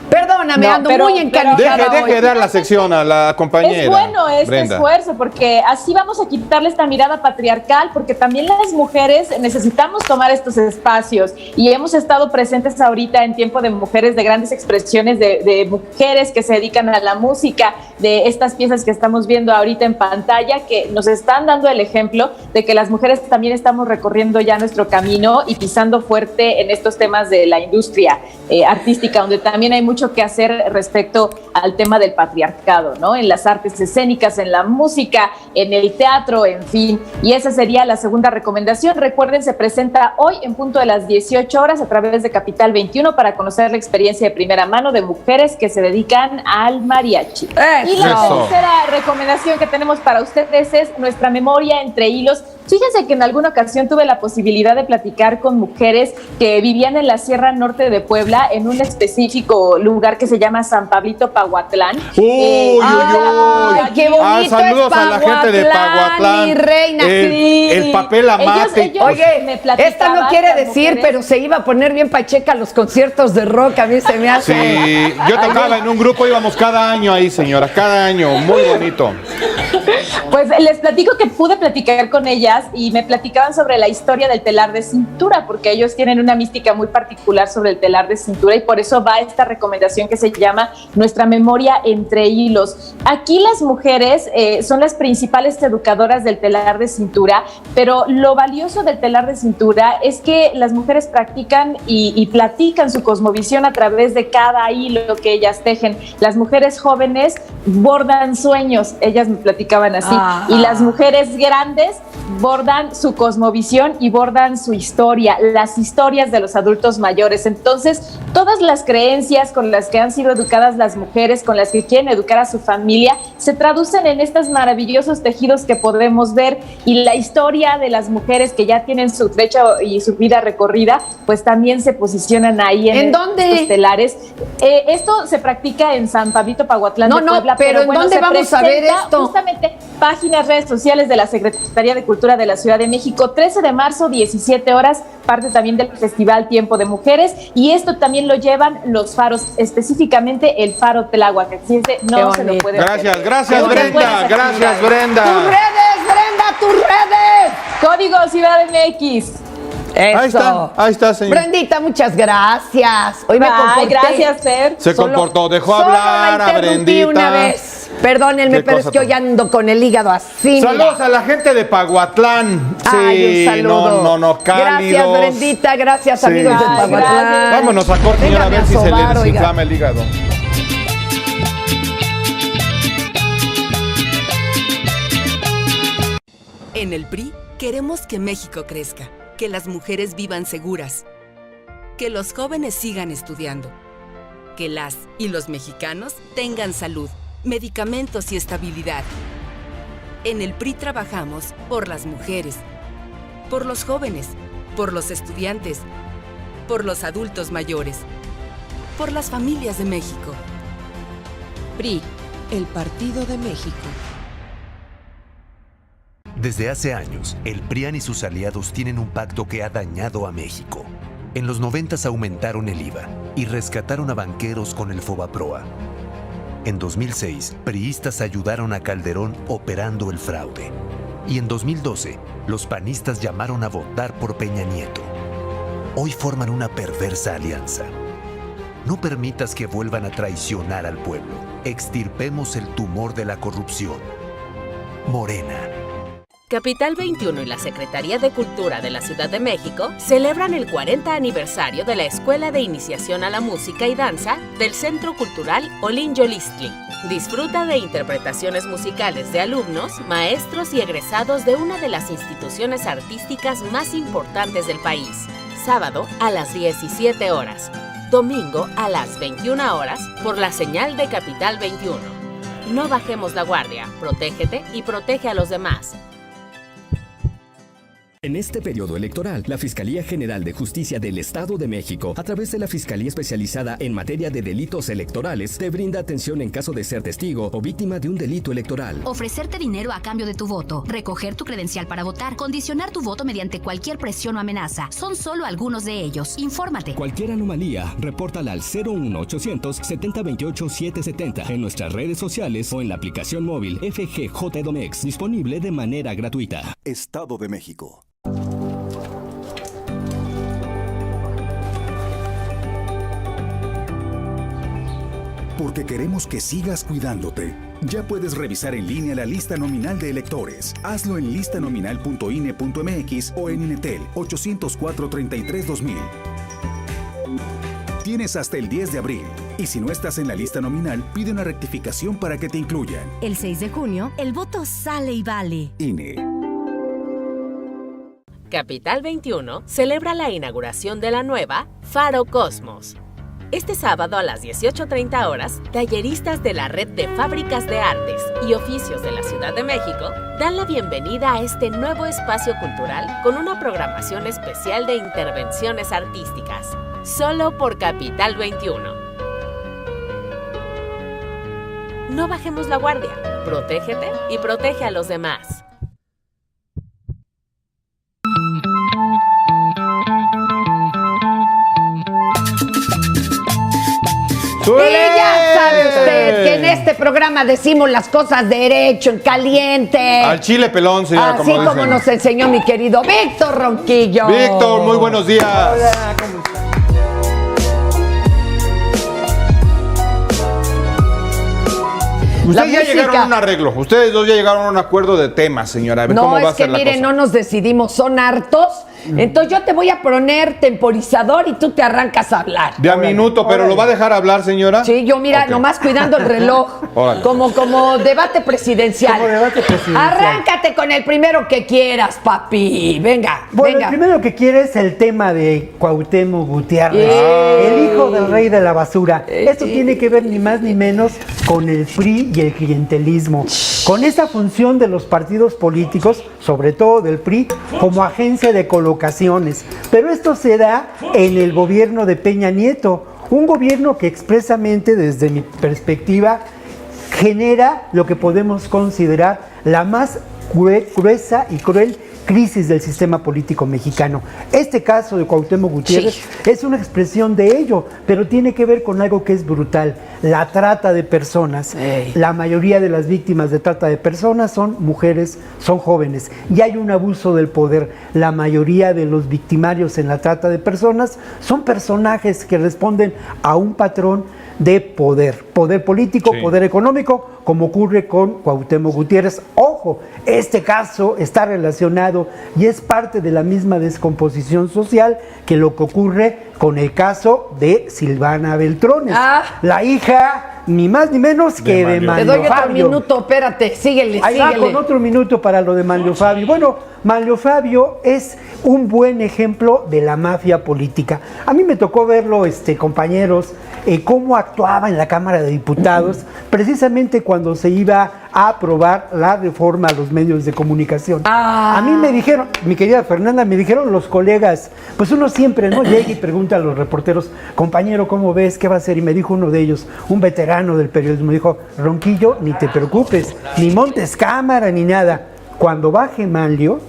Perdóname, ando muy encanijada. Deje de dar la sección a la compañera. Es bueno este Brenda. esfuerzo, porque así vamos a quitarle esta mirada patriarcal, porque también las mujeres necesitamos tomar estos espacios y hemos estado presentes ahorita en Tiempo de Mujeres, de grandes expresiones de mujeres que se dedican a la música, de estas piezas que estamos viendo ahorita en pantalla, que nos están dando el ejemplo de que las mujeres también estamos recorriendo ya nuestro camino y pisando fuerte en estos temas de la industria artística, donde también hay mucho que hacer respecto al tema del patriarcado, ¿no? En las artes escénicas, en la música, en el teatro, en fin. Y esa sería la segunda recomendación. Recuerden, se presenta hoy en punto de las 18 horas a través de Capital 21 para conocer la experiencia de primera mano de mujeres que se dedican al mariachi. Y la tercera recomendación que tenemos para ustedes es nuestra memoria entre hilos. Fíjense que en alguna ocasión tuve la posibilidad de platicar con mujeres que vivían en la Sierra Norte de Puebla, en un específico lugar que se llama San Pablito Pahuatlán. ¡Qué bonito! Saludos es a la gente de Pahuatlán. Mi reina. El papel amate. Oye, esta no quiere decir, mujeres, pero se iba a poner bien pacheca los conciertos de rock, a mí se me hace. Sí, yo tocaba en un grupo, íbamos cada año ahí, señora, cada año, muy bonito. Pues les platico que pude platicar con ellas y me platicaban sobre la historia del telar de cintura, porque ellos tienen una mística muy particular sobre el telar de cintura y por eso va esta recomendación que se llama Nuestra Memoria entre Hilos. Aquí las mujeres son las principales educadoras del telar de cintura, pero lo valioso del telar de cintura es que las mujeres practican y platican su cosmovisión a través de cada hilo que ellas tejen. Las mujeres jóvenes bordan sueños, ellas me platicaban así, y las mujeres grandes bordan su cosmovisión y bordan su historia, las historias de los adultos mayores. Entonces, todas las creencias con las que han sido educadas las mujeres, con las que quieren educar a su familia, se traducen en estos maravillosos tejidos que podemos ver, y la historia de las mujeres que ya tienen su trecho y su vida recorrida, pues también se posicionan ahí en estos telares. Esto se practica en San Pablito Pahuatlán de Puebla, pero ¿en dónde vamos a ver esto? Justamente páginas, redes sociales de la Secretaría de Cultura de la Ciudad de México, 13 de marzo, 17 horas, parte también del Festival Tiempo de Mujeres, y esto también lo llevan los faros, específicamente el Faro Tláhuac, así es, no se lo puede perder. Gracias Brenda, gracias Brenda. ¡Tus redes, Brenda, tus redes! Código Ciudad MX. Eso. Ahí está, señor. Brendita, muchas gracias. Hoy me comporté. Gracias, Fer. Se comportó, dejó hablar a Brendita. Una vez. Perdónenme, pero es que hoy ando con el hígado así. Saludos a la gente de Pahuatlán. Ay, un saludo. No, cálidos. Gracias, Brendita, gracias, amigos de Pahuatlán. Vámonos a corte, señora, a ver si se le desinflama el hígado. En el PRI queremos que México crezca, que las mujeres vivan seguras, que los jóvenes sigan estudiando, que las y los mexicanos tengan salud, medicamentos y estabilidad. En el PRI trabajamos por las mujeres, por los jóvenes, por los estudiantes, por los adultos mayores, por las familias de México. PRI, el Partido de México. Desde hace años, el PRIAN y sus aliados tienen un pacto que ha dañado a México. En los 90s aumentaron el IVA y rescataron a banqueros con el Fobaproa. En 2006, priistas ayudaron a Calderón operando el fraude. Y en 2012, los panistas llamaron a votar por Peña Nieto. Hoy forman una perversa alianza. No permitas que vuelvan a traicionar al pueblo. Extirpemos el tumor de la corrupción. Morena. Capital 21 y la Secretaría de Cultura de la Ciudad de México celebran el 40 aniversario de la Escuela de Iniciación a la Música y Danza del Centro Cultural Olin Yolistli. Disfruta de interpretaciones musicales de alumnos, maestros y egresados de una de las instituciones artísticas más importantes del país. Sábado a las 17 horas. Domingo a las 21 horas por la señal de Capital 21. No bajemos la guardia, protégete y protege a los demás. En este periodo electoral, la Fiscalía General de Justicia del Estado de México, a través de la Fiscalía Especializada en Materia de Delitos Electorales, te brinda atención en caso de ser testigo o víctima de un delito electoral. Ofrecerte dinero a cambio de tu voto, recoger tu credencial para votar, condicionar tu voto mediante cualquier presión o amenaza. Son solo algunos de ellos. Infórmate. Cualquier anomalía, repórtala al 01800 7028 770 en nuestras redes sociales o en la aplicación móvil FGJ Edomex, disponible de manera gratuita. Estado de México. Porque queremos que sigas cuidándote. Ya puedes revisar en línea la lista nominal de electores. Hazlo en listanominal.ine.mx o en Inetel 804-33-2000. Tienes hasta el 10 de abril. Y si no estás en la lista nominal, pide una rectificación para que te incluyan. El 6 de junio, el voto sale y vale. INE. Capital 21 celebra la inauguración de la nueva Faro Cosmos. Este sábado a las 18:30 horas, talleristas de la Red de Fábricas de Artes y Oficios de la Ciudad de México dan la bienvenida a este nuevo espacio cultural con una programación especial de intervenciones artísticas, solo por Capital 21. No bajemos la guardia, protégete y protege a los demás. Y ya sabe usted que en este programa decimos las cosas derecho, en caliente. Al chile pelón, señora, así como nos enseñó mi querido Víctor Ronquillo. Víctor, muy buenos días. Hola, ¿cómo estás? Ustedes ya llegaron a un arreglo. Ustedes dos ya llegaron a un acuerdo de temas, señora. A ver cómo va a ser la cosa. No, es que mire, no nos decidimos, son hartos. Entonces yo te voy a poner temporizador y tú te arrancas a hablar. De a minuto, pero ¿lo va a dejar hablar, señora? Sí, yo mira, nomás cuidando el reloj. Como debate presidencial. Como debate presidencial. Arráncate con el primero que quieras, papi. Venga, bueno, venga. El primero que quieres es el tema de Cuauhtémoc Gutiérrez, el hijo del rey de la basura. Esto tiene que ver ni más ni menos con el PRI y el clientelismo. Con esa función de los partidos políticos, sobre todo del PRI, como agencia de colocaciones. Pero esto se da en el gobierno de Peña Nieto, un gobierno que expresamente, desde mi perspectiva, genera lo que podemos considerar la más gruesa y cruel crisis del sistema político mexicano. Este caso de Cuauhtémoc Gutiérrez es una expresión de ello, pero tiene que ver con algo que es brutal, la trata de personas. La mayoría de las víctimas de trata de personas son mujeres, son jóvenes, y hay un abuso del poder. La mayoría de los victimarios en la trata de personas son personajes que responden a un patrón de poder político, poder económico, como ocurre con Cuauhtémoc Gutiérrez. Ojo, este caso está relacionado y es parte de la misma descomposición social que lo que ocurre con el caso de Silvana Beltrones, la hija ni más ni menos que de Manlio Fabio. Te doy otro minuto, espérate, síguele. Ahí va con otro minuto para lo de Manlio Fabio. Bueno, Manlio Fabio es un buen ejemplo de la mafia política. A mí me tocó verlo, compañeros, cómo actuaba en la Cámara de Diputados, precisamente cuando se iba a aprobar la reforma a los medios de comunicación. A mí me dijeron, mi querida Fernanda, me dijeron los colegas, pues uno siempre, ¿no? Llega y pregunta a los reporteros, compañero, ¿cómo ves? ¿Qué va a hacer? Y me dijo uno de ellos, un veterano del periodismo, me dijo, Ronquillo, ni te preocupes, ni montes cámara, ni nada. Cuando baje Manlio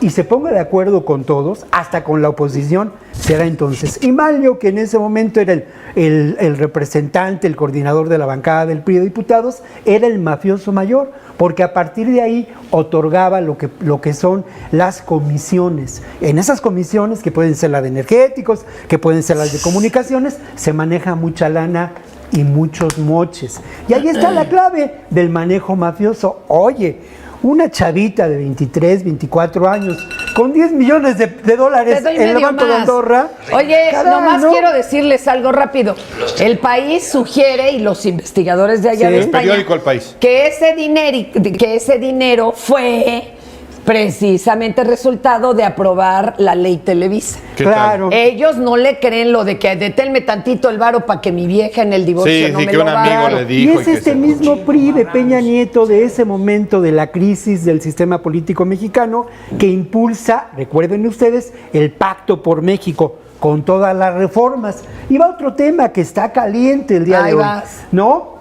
y se ponga de acuerdo con todos, hasta con la oposición, será entonces. Y Manlio, que en ese momento era el representante, el coordinador de la bancada del PRI de diputados, era el mafioso mayor, porque a partir de ahí otorgaba lo que son las comisiones. En esas comisiones, que pueden ser las de energéticos, que pueden ser las de comunicaciones, se maneja mucha lana y muchos moches. Y ahí está la clave del manejo mafioso. Oye, una chavita de 23, 24 años con 10 millones de dólares en el Banco de Andorra. Oye, nomás quiero decirles algo rápido. El País sugiere, y los investigadores de allá de España, el periódico El País, que ese dinero fue Precisamente resultado de aprobar la ley Televisa. Claro. Ellos no le creen lo de que deténme tantito el varo para que mi vieja en el divorcio no me que lo un amigo vaya. le dijo. Y es este mismo PRI de Peña Nieto de ese momento de la crisis del sistema político mexicano que impulsa, recuerden ustedes, el Pacto por México con todas las reformas. Y va otro tema que está caliente el día de hoy. ¿No?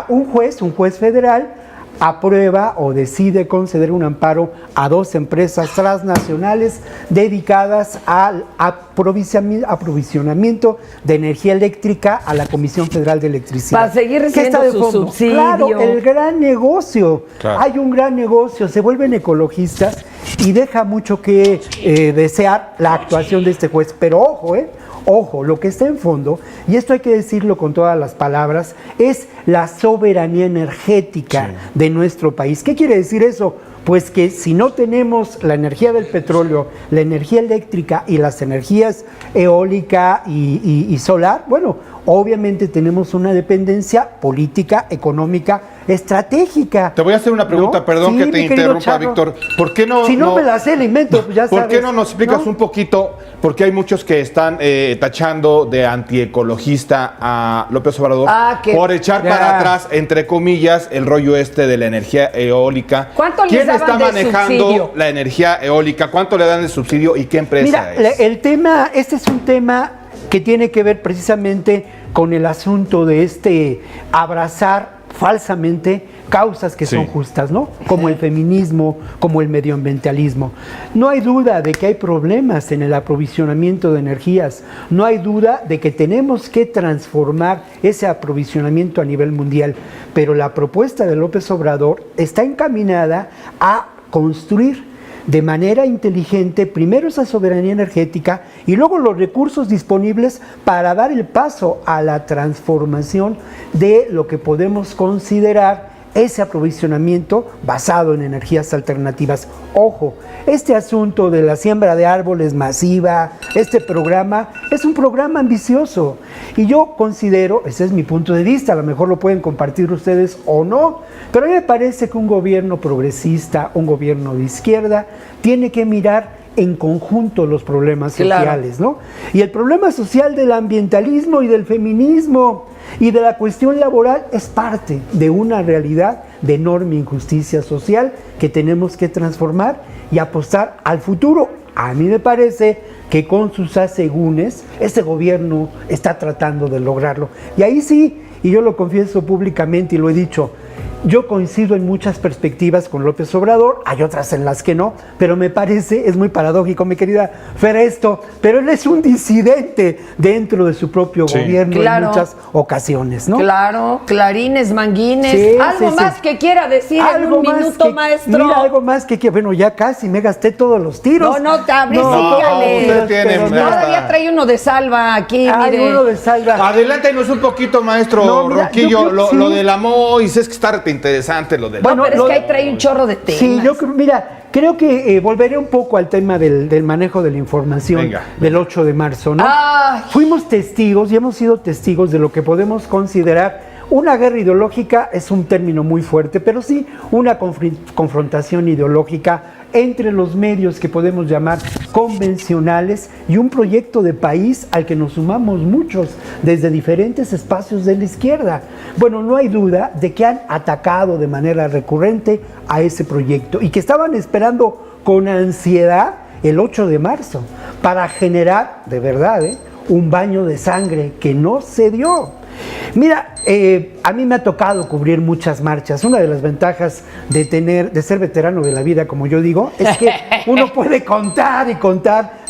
Un juez federal aprueba o decide conceder un amparo a 2 empresas transnacionales dedicadas al aprovisionamiento de energía eléctrica a la Comisión Federal de Electricidad. Para seguir recibiendo su subsidio. Claro, el gran negocio. Claro. Hay un gran negocio, se vuelven ecologistas y deja mucho que desear la actuación de este juez. Pero ojo, lo que está en fondo, y esto hay que decirlo con todas las palabras, es la soberanía energética de nuestro país. ¿Qué quiere decir eso? Pues que si no tenemos la energía del petróleo, la energía eléctrica y las energías eólica y solar, bueno, obviamente tenemos una dependencia política, económica, estratégica. Te voy a hacer una pregunta, perdón que te interrumpa, Víctor. ¿Por qué no? Si no me la sé, la invento, pues ya sabes. ¿Por qué no nos explicas un poquito? Porque hay muchos que están tachando de antiecologista a López Obrador por echar para atrás, entre comillas, el rollo de la energía eólica. ¿Cuánto les ¿Quién daban está de manejando subsidio? la energía eólica? ¿Cuánto le dan de subsidio y qué empresa es? El tema, este es un tema que tiene que ver precisamente con el asunto de abrazar falsamente causas que son justas, ¿no? Como el feminismo, como el medioambientalismo. No hay duda de que hay problemas en el aprovisionamiento de energías, no hay duda de que tenemos que transformar ese aprovisionamiento a nivel mundial, pero la propuesta de López Obrador está encaminada a construir de manera inteligente primero esa soberanía energética y luego los recursos disponibles para dar el paso a la transformación de lo que podemos considerar ese aprovisionamiento basado en energías alternativas. Ojo, este asunto de la siembra de árboles masiva, este programa es un programa ambicioso y yo considero, ese es mi punto de vista, a lo mejor lo pueden compartir ustedes o no, pero a mí me parece que un gobierno progresista, un gobierno de izquierda, tiene que mirar en conjunto los problemas sociales, ¿no? Y el problema social del ambientalismo y del feminismo y de la cuestión laboral es parte de una realidad de enorme injusticia social que tenemos que transformar y apostar al futuro. A mí me parece que con sus asegúnes este gobierno está tratando de lograrlo. Y ahí sí, y yo lo confieso públicamente y lo he dicho, yo coincido en muchas perspectivas con López Obrador, hay otras en las que no, pero me parece, es muy paradójico, mi querida Fer, pero él es un disidente dentro de su propio gobierno en muchas ocasiones, ¿no? Claro, clarines, manguines, algo más que quiera decir en un minuto, maestro. Mira, algo más que quiera, bueno, ya casi me gasté todos los tiros. No, sígale. Todavía trae uno de salva aquí, mire. Uno de salva. Adelántenos un poquito, maestro Ronquillo, lo del Amois, es que está interesante lo del Bueno, pero es que ahí trae un chorro de temas. Sí, yo creo que volveré un poco al tema del manejo de la información del 8 de marzo, ¿no? Fuimos testigos y hemos sido testigos de lo que podemos considerar una guerra ideológica, es un término muy fuerte, pero sí una confrontación ideológica entre los medios que podemos llamar convencionales y un proyecto de país al que nos sumamos muchos desde diferentes espacios de la izquierda. Bueno, no hay duda de que han atacado de manera recurrente a ese proyecto y que estaban esperando con ansiedad el 8 de marzo para generar, de verdad, un baño de sangre que no se dio. Mira, a mí me ha tocado cubrir muchas marchas. Una de las ventajas de ser veterano de la vida, como yo digo, es que uno puede contar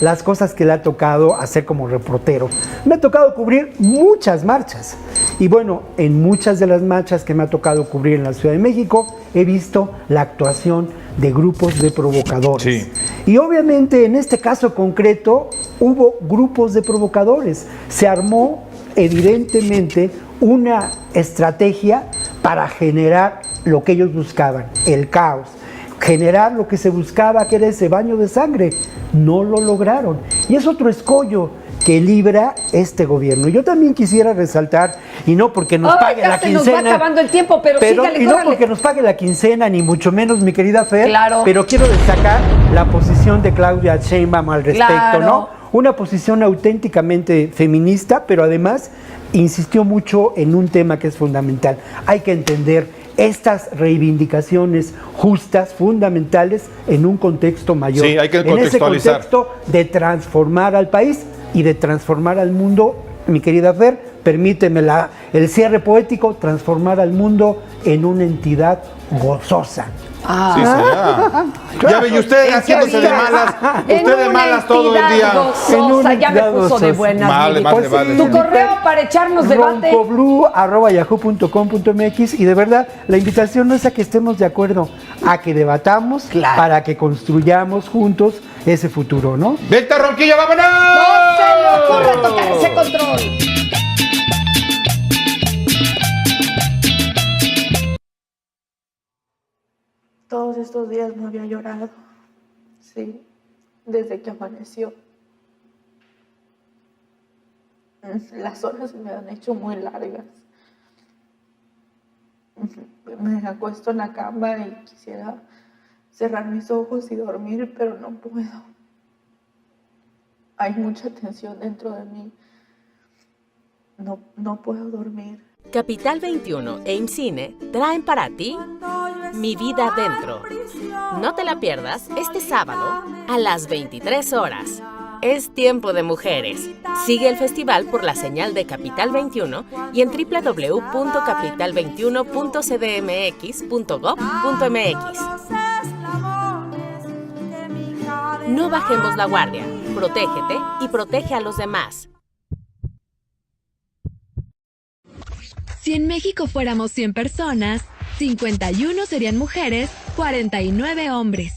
las cosas que le ha tocado hacer como reportero. Me ha tocado cubrir muchas marchas. Y bueno, en muchas de las marchas que me ha tocado cubrir en la Ciudad de México, he visto la actuación de grupos de provocadores. Sí. Y obviamente en este caso concreto hubo grupos de provocadores. Se armó evidentemente una estrategia para generar lo que ellos buscaban, el caos, generar lo que se buscaba, que era ese baño de sangre. No lo lograron. Y es otro escollo que libra este gobierno. Yo también quisiera resaltar, y no porque nos pague la quincena. Se nos va acabando el tiempo, pero sígale, y no porque nos pague la quincena, ni mucho menos, mi querida Fer. Claro. Pero quiero destacar la posición de Claudia Sheinbaum al respecto, claro, ¿no? Una posición auténticamente feminista, pero además insistió mucho en un tema que es fundamental. Hay que entender estas reivindicaciones justas, fundamentales, en un contexto mayor. Sí, hay que contextualizar. En ese contexto de transformar al país y de transformar al mundo, mi querida Fer, permíteme el cierre poético, transformar al mundo en una entidad gozosa. Sí, ya ve, y usted haciéndose de malas, usted de malas todo el día. Gozosa, ya me puso de buenas. Vale. Tu correo para echarnos debate. roncoblu@yahoo.com.mx, y de verdad, la invitación no es a que estemos de acuerdo, a que debatamos para que construyamos juntos ese futuro, ¿no? ¡Vente, Ronquillo, vámonos! ¡No se le ocurra tocar ese control! Todos estos días no había llorado, sí, desde que amaneció. Las horas se me han hecho muy largas. Me acuesto en la cama y quisiera cerrar mis ojos y dormir, pero no puedo. Hay mucha tensión dentro de mí. No puedo dormir. Capital 21 e IMCINE traen para ti Mi Vida Dentro. No te la pierdas este sábado a las 23 horas. Es tiempo de mujeres. Sigue el festival por la señal de Capital 21 y en www.capital21.cdmx.gov.mx. No bajemos la guardia. Protégete y protege a los demás. Si en México fuéramos 100 personas, 51 serían mujeres, 49 hombres.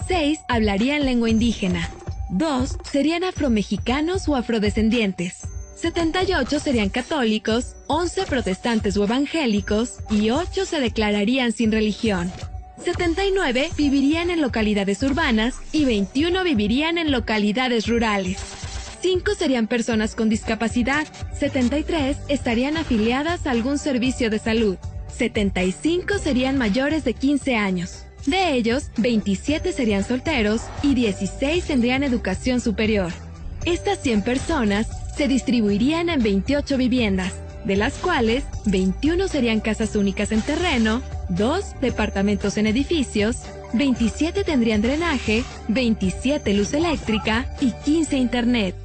6 hablarían lengua indígena. 2 serían afromexicanos o afrodescendientes. 78 serían católicos, 11 protestantes o evangélicos y 8 se declararían sin religión. 79 vivirían en localidades urbanas y 21 vivirían en localidades rurales. 5 serían personas con discapacidad, 73 estarían afiliadas a algún servicio de salud, 75 serían mayores de 15 años. De ellos, 27 serían solteros y 16 tendrían educación superior. Estas 100 personas se distribuirían en 28 viviendas, de las cuales 21 serían casas únicas en terreno, 2 departamentos en edificios, 27 tendrían drenaje, 27 luz eléctrica y 15 internet.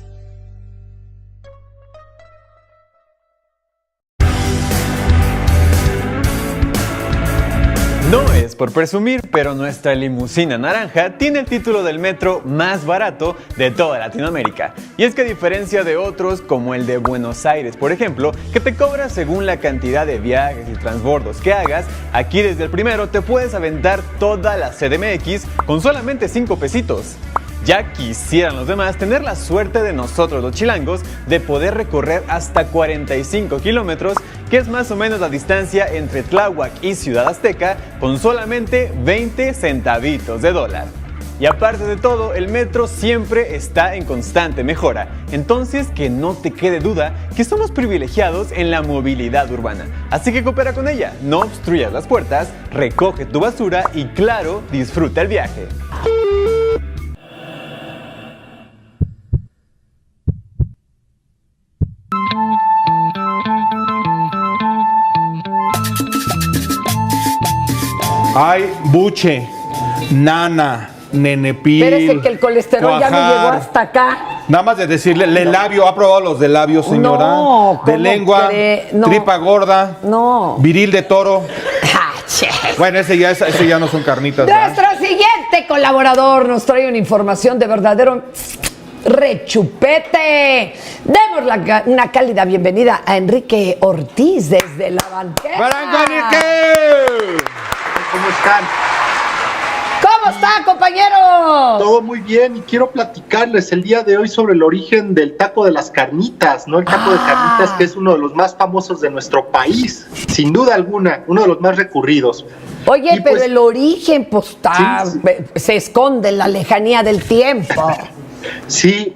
No es por presumir, pero nuestra limusina naranja tiene el título del metro más barato de toda Latinoamérica. Y es que a diferencia de otros, como el de Buenos Aires, por ejemplo, que te cobra según la cantidad de viajes y transbordos que hagas, aquí desde el primero te puedes aventar toda la CDMX con solamente 5 pesitos. Ya quisieran los demás tener la suerte de nosotros los chilangos de poder recorrer hasta 45 kilómetros, que es más o menos la distancia entre Tláhuac y Ciudad Azteca, con solamente 20 centavitos de dólar. Y aparte de todo, el metro siempre está en constante mejora, entonces que no te quede duda que somos privilegiados en la movilidad urbana. Así que coopera con ella, no obstruyas las puertas, recoge tu basura y claro, disfruta el viaje. Hay buche, nana, nenepil. Espérese que el colesterol cuajar. ya me llegó hasta acá. Nada más de decirle, el labio, ¿ha probado los de labio, señora? No, de lengua, no. tripa gorda, no. Viril de toro. Bueno, ese ya no son carnitas. Nuestro siguiente colaborador nos trae una información de verdadero rechupete. Demos una cálida bienvenida a Enrique Ortiz desde la banqueta. ¡Bravo, Enrique! ¿Cómo están? ¿Cómo está, compañero? Todo muy bien, y quiero platicarles el día de hoy sobre el origen del taco de las carnitas, ¿no? El taco de carnitas, que es uno de los más famosos de nuestro país, sin duda alguna, uno de los más recurridos. Oye, y pero pues, el origen, pues está, sí. Se esconde en la lejanía del tiempo. Sí,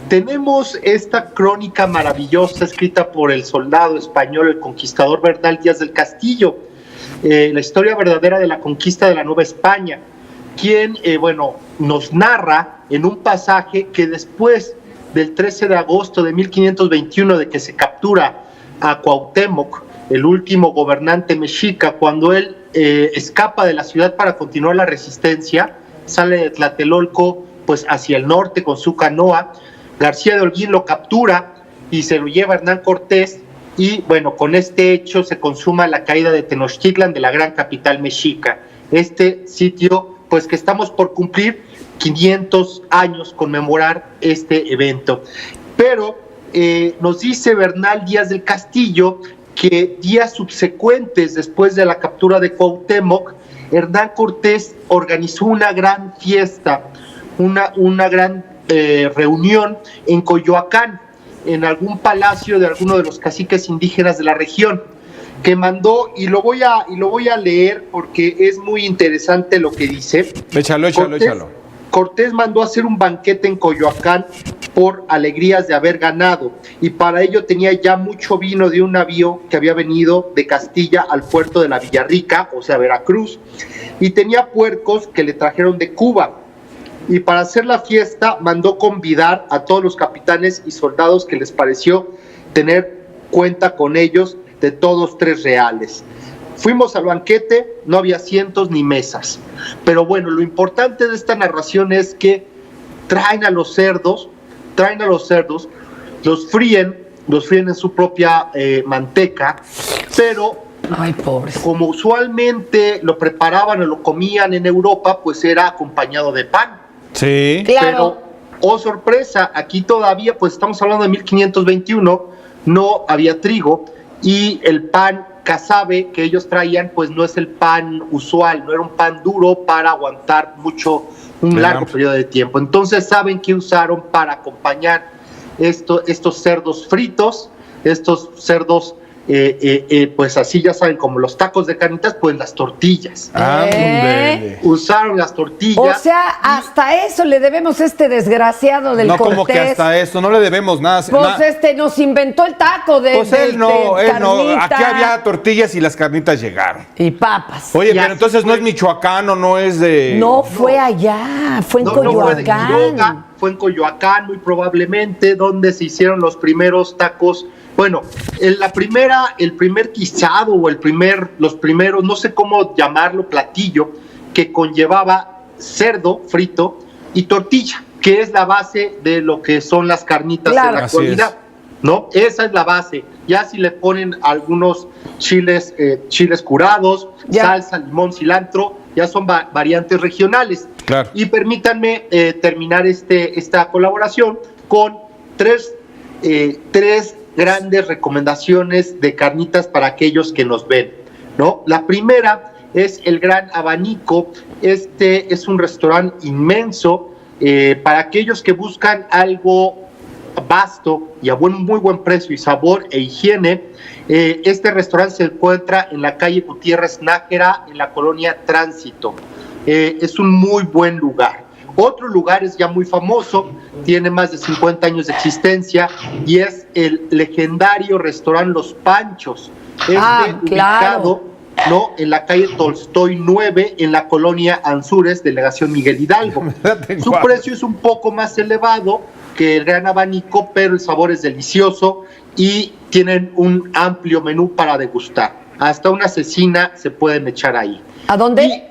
tenemos esta crónica maravillosa escrita por el soldado español, el conquistador Bernal Díaz del Castillo, la historia verdadera de la conquista de la Nueva España, quien, nos narra en un pasaje que después del 13 de agosto de 1521, de que se captura a Cuauhtémoc, el último gobernante mexica, cuando él escapa de la ciudad para continuar la resistencia, sale de Tlatelolco pues hacia el norte con su canoa, García de Holguín lo captura y se lo lleva Hernán Cortés, y bueno, con este hecho se consuma la caída de Tenochtitlan, de la gran capital mexica. Este sitio, pues que estamos por cumplir 500 años, conmemorar este evento. Pero nos dice Bernal Díaz del Castillo que días subsecuentes, después de la captura de Cuauhtémoc, Hernán Cortés organizó una gran fiesta, una gran reunión en Coyoacán, en algún palacio de alguno de los caciques indígenas de la región, que mandó, y lo voy a leer porque es muy interesante lo que dice. Échalo. Cortés mandó hacer un banquete en Coyoacán por alegrías de haber ganado, y para ello tenía ya mucho vino de un navío que había venido de Castilla al puerto de la Villarrica, o sea, Veracruz, y tenía puercos que le trajeron de Cuba. Y para hacer la fiesta mandó convidar a todos los capitanes y soldados que les pareció tener cuenta con ellos, de todos 3 reales. Fuimos al banquete, no había asientos ni mesas, pero bueno, lo importante de esta narración es que traen a los cerdos, los fríen en su propia manteca, pero como usualmente lo preparaban o lo comían en Europa, pues era acompañado de pan. Sí, claro. Pero, oh sorpresa, aquí todavía, pues estamos hablando de 1521, no había trigo, y el pan casabe que ellos traían, pues no es el pan usual, no era un pan duro para aguantar un largo periodo de tiempo. Entonces, ¿saben qué usaron para acompañar estos cerdos fritos? Estos cerdos, pues así ya saben, como los tacos de carnitas, pues las tortillas. Usaron las tortillas. O sea, hasta eso le debemos a este desgraciado del Cortés. No, como que hasta eso, no le debemos nada. Pues nos inventó el taco de él no. Aquí había tortillas y las carnitas llegaron. Y papas. Oye, pero entonces no es michoacano, no es de... No, fue allá, fue en Coyoacán. Fue en Coyoacán, muy probablemente, donde se hicieron los primeros tacos. Bueno, el primer guisado o los primeros, no sé cómo llamarlo, platillo, que conllevaba cerdo frito y tortilla, que es la base de lo que son las carnitas en la actualidad, ¿no? Esa es la base. Ya si le ponen algunos chiles curados, salsa, limón, cilantro, ya son variantes regionales. Claro. Y permítanme terminar esta colaboración con tres grandes recomendaciones de carnitas para aquellos que nos ven, ¿no? La primera es el Gran Abanico. Este es un restaurante inmenso para aquellos que buscan algo vasto y a muy buen precio y sabor e higiene. Este restaurante se encuentra en la calle Gutiérrez Nájera, en la colonia Tránsito. Es un muy buen lugar. Otro lugar es ya muy famoso, tiene más de 50 años de existencia, y es el legendario restaurante Los Panchos. Ubicado, ¿no?, en la calle Tolstoy 9, en la colonia Anzures, delegación Miguel Hidalgo. Su precio es un poco más elevado que el Gran Abanico, pero el sabor es delicioso y tienen un amplio menú para degustar. Hasta una cecina se pueden echar ahí. ¿A dónde?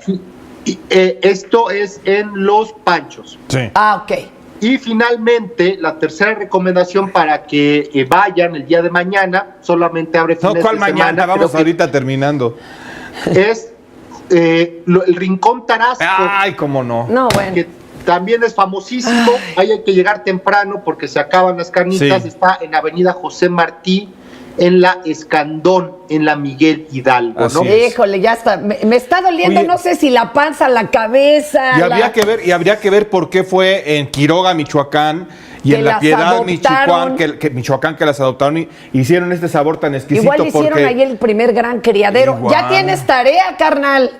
Esto es en Los Panchos. Sí. Ok. Y finalmente, la tercera recomendación para que vayan el día de mañana, solamente abre fines de semana. ¿Cuál mañana? Vamos ahorita terminando. Es el Rincón Tarasco. Ay, cómo no. No, bueno. Que también es famosísimo. Ahí hay que llegar temprano porque se acaban las carnitas. Sí. Está en Avenida José Martí, en la Escandón, en la Miguel Hidalgo, ¿no? Híjole, ya está. Me está doliendo. Oye, no sé si la panza, la cabeza. Y habría que ver por qué fue en Quiroga, Michoacán, y en La Piedad, Michoacán, que las adoptaron y hicieron este sabor tan exquisito. Igual hicieron ahí el primer gran criadero. Igual. Ya tienes tarea, carnal.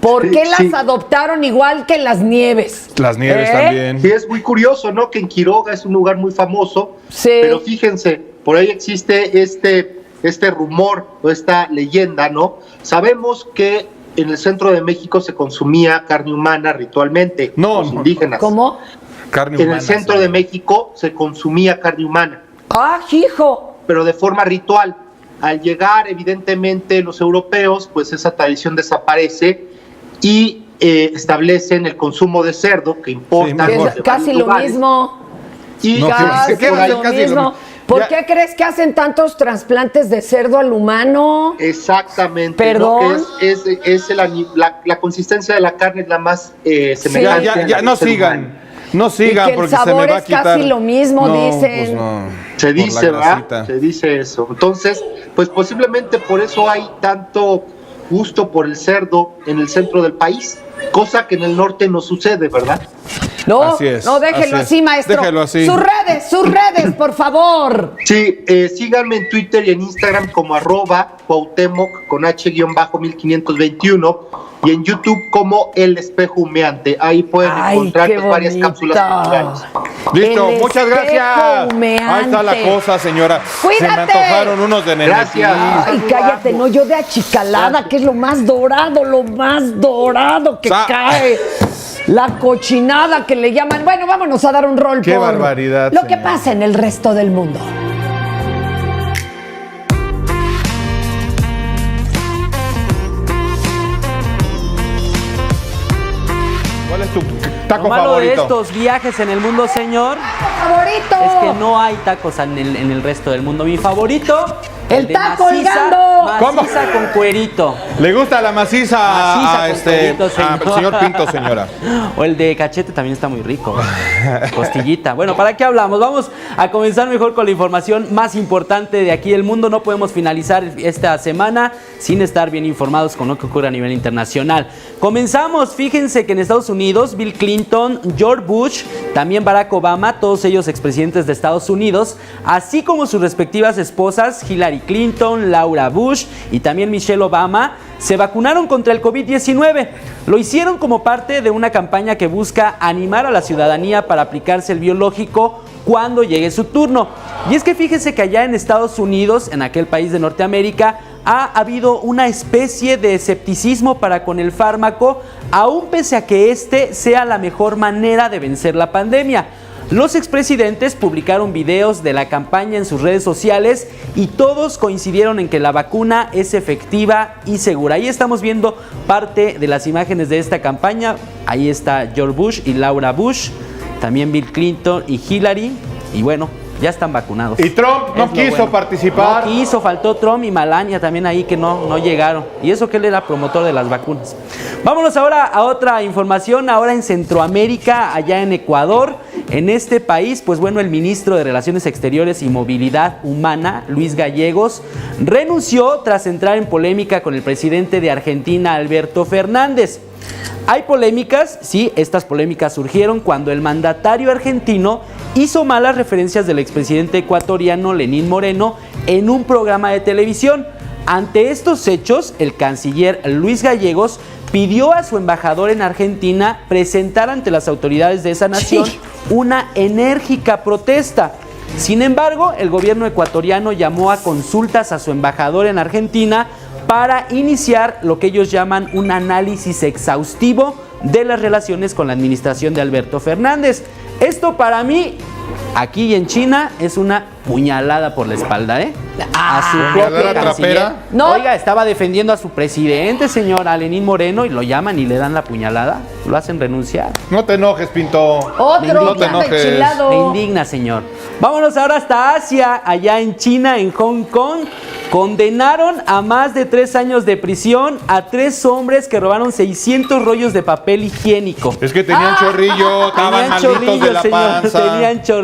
¿Por qué las adoptaron igual que las nieves? Las nieves también. Sí, es muy curioso, ¿no? Que en Quiroga es un lugar muy famoso, pero fíjense, por ahí existe este rumor o esta leyenda, ¿no? Sabemos que en el centro de México se consumía carne humana ritualmente, los indígenas. ¿Cómo? Carne en humana, el centro de México se consumía carne humana. ¡Ah, hijo! Pero de forma ritual. Al llegar, evidentemente, los europeos, pues esa tradición desaparece y establecen el consumo de cerdo que importan. Es casi lo mismo. Y casi lo mismo. ¿Por qué crees que hacen tantos trasplantes de cerdo al humano? Exactamente. Perdón. ¿No? La consistencia de la carne es la más semejante. Ya no sigan. No sigan porque se me va a quitar. Casi lo mismo, dicen. Pues no. Se dice, ¿verdad? Se dice eso. Entonces, pues posiblemente por eso hay tanto gusto por el cerdo en el centro del país, cosa que en el norte no sucede, ¿verdad? No, así es, no, déjelo así, maestro. Déjelo así. Sus redes, por favor. Sí, síganme en Twitter y en Instagram como @Cuauhtémoc con H-1521 y en YouTube como El Espejo Humeante. Ahí pueden encontrar varias cápsulas culturales. Listo, muchas gracias. Ahí está la cosa, señora. Cuídate. Se me antojaron unos de Nenepil. Gracias. Ay, cállate, no, yo de achicalada, que es lo más dorado que cae. La cochinada que le llaman. Bueno, vámonos a dar un rol Qué por barbaridad, lo que pasa en el resto del mundo. ¿Cuál es tu taco Lo malo favorito? de estos viajes en el mundo, señor, favorito es que no hay tacos en el resto del mundo. Mi favorito, el de taco maciza con cuerito. ¿Le gusta la maciza a cuerito, señor Pinto, señora? O el de cachete también está muy rico. Costillita. Bueno, ¿para qué hablamos? Vamos a comenzar mejor con la información más importante de aquí del mundo. No podemos finalizar esta semana sin estar bien informados con lo que ocurre a nivel internacional. Comenzamos, fíjense que en Estados Unidos, Bill Clinton, George Bush, también Barack Obama, todos ellos expresidentes de Estados Unidos, así como sus respectivas esposas, Hillary Clinton, Laura Bush y también Michelle Obama, se vacunaron contra el COVID-19. Lo hicieron como parte de una campaña que busca animar a la ciudadanía para aplicarse el biológico cuando llegue su turno. Y es que fíjense que allá en Estados Unidos, en aquel país de Norteamérica, ha habido una especie de escepticismo para con el fármaco, aún pese a que este sea la mejor manera de vencer la pandemia. Los expresidentes publicaron videos de la campaña en sus redes sociales y todos coincidieron en que la vacuna es efectiva y segura. Ahí estamos viendo parte de las imágenes de esta campaña. Ahí está George Bush y Laura Bush, también Bill Clinton y Hillary, y bueno, ya están vacunados. Y Trump no quiso participar. No quiso, faltó Trump y Melania también ahí que no llegaron. Y eso que él era promotor de las vacunas. Vámonos ahora a otra información, ahora en Centroamérica, allá en Ecuador. En este país, pues bueno, el ministro de Relaciones Exteriores y Movilidad Humana, Luis Gallegos, renunció tras entrar en polémica con el presidente de Argentina, Alberto Fernández. Hay polémicas, sí, estas polémicas surgieron cuando el mandatario argentino hizo malas referencias del expresidente ecuatoriano Lenín Moreno en un programa de televisión. Ante estos hechos, el canciller Luis Gallegos pidió a su embajador en Argentina presentar ante las autoridades de esa nación una enérgica protesta. Sin embargo, el gobierno ecuatoriano llamó a consultas a su embajador en Argentina para iniciar lo que ellos llaman un análisis exhaustivo de las relaciones con la administración de Alberto Fernández. Esto para mí, aquí en China, es una puñalada por la espalda, ¿eh? A su propio canciller. No. Oiga, estaba defendiendo a su presidente, señor Lenín Moreno, y lo llaman y le dan la puñalada. Lo hacen renunciar. No te enojes, Pinto. No te enojes. Me indigna, señor. Vámonos ahora hasta Asia, allá en China, en Hong Kong. Condenaron a más de 3 años de prisión a 3 hombres que robaron 600 rollos de papel higiénico. Es que tenían chorrillo, estaban malitos de la panza.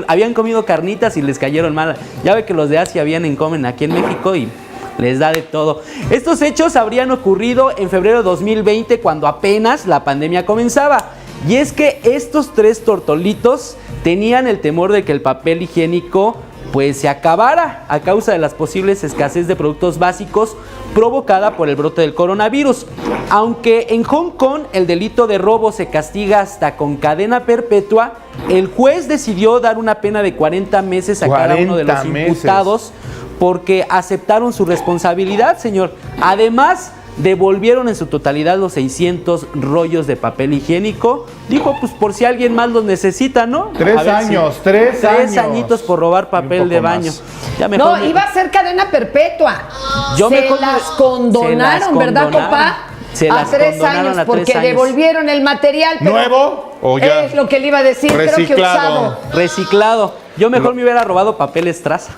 Habían comido carnitas y les cayeron mal. Ya ve que los de Asia comen aquí en México y les da de todo. Estos hechos habrían ocurrido en febrero de 2020, cuando apenas la pandemia comenzaba. Y es que estos 3 tortolitos tenían el temor de que el papel higiénico pues se acabara a causa de las posibles escasez de productos básicos provocada por el brote del coronavirus. Aunque en Hong Kong el delito de robo se castiga hasta con cadena perpetua, el juez decidió dar una pena de 40 meses a cada uno de los imputados porque aceptaron su responsabilidad, señor. Además, devolvieron en su totalidad los 600 rollos de papel higiénico. Dijo, pues por si alguien más los necesita, ¿no? 3 años, 3 años. 3 añitos por robar papel de baño. Ya mejor no, iba a ser cadena perpetua. Yo se las condonaron, ¿verdad, compa? A 3 años, porque devolvieron el material. Pero ¿nuevo o ya? Es lo que le iba a decir, creo que usado. Reciclado. Yo mejor me hubiera robado papel Estraza.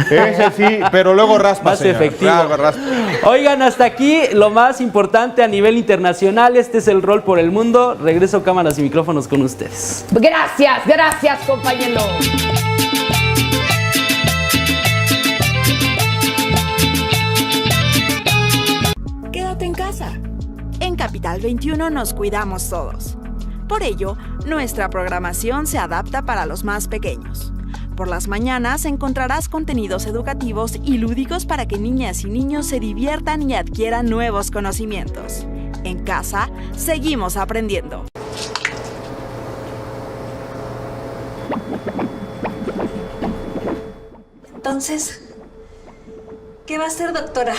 Ese sí, pero luego raspa, más señor. efectivo. Raspa. Oigan, hasta aquí lo más importante a nivel internacional. Este es el Rol por el Mundo. Regreso cámaras y micrófonos con ustedes. Gracias, compañero. Quédate en casa. En Capital 21 nos cuidamos todos. Por ello, nuestra programación se adapta para los más pequeños. Por las mañanas encontrarás contenidos educativos y lúdicos para que niñas y niños se diviertan y adquieran nuevos conocimientos. En casa, seguimos aprendiendo. Entonces, ¿qué va a ser, doctora?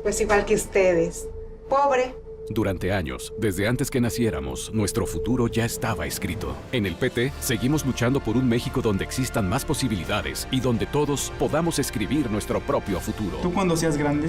Pues igual que ustedes, pobre. Durante años, desde antes que naciéramos, nuestro futuro ya estaba escrito. En el PT, seguimos luchando por un México donde existan más posibilidades y donde todos podamos escribir nuestro propio futuro. Tú cuando seas grande,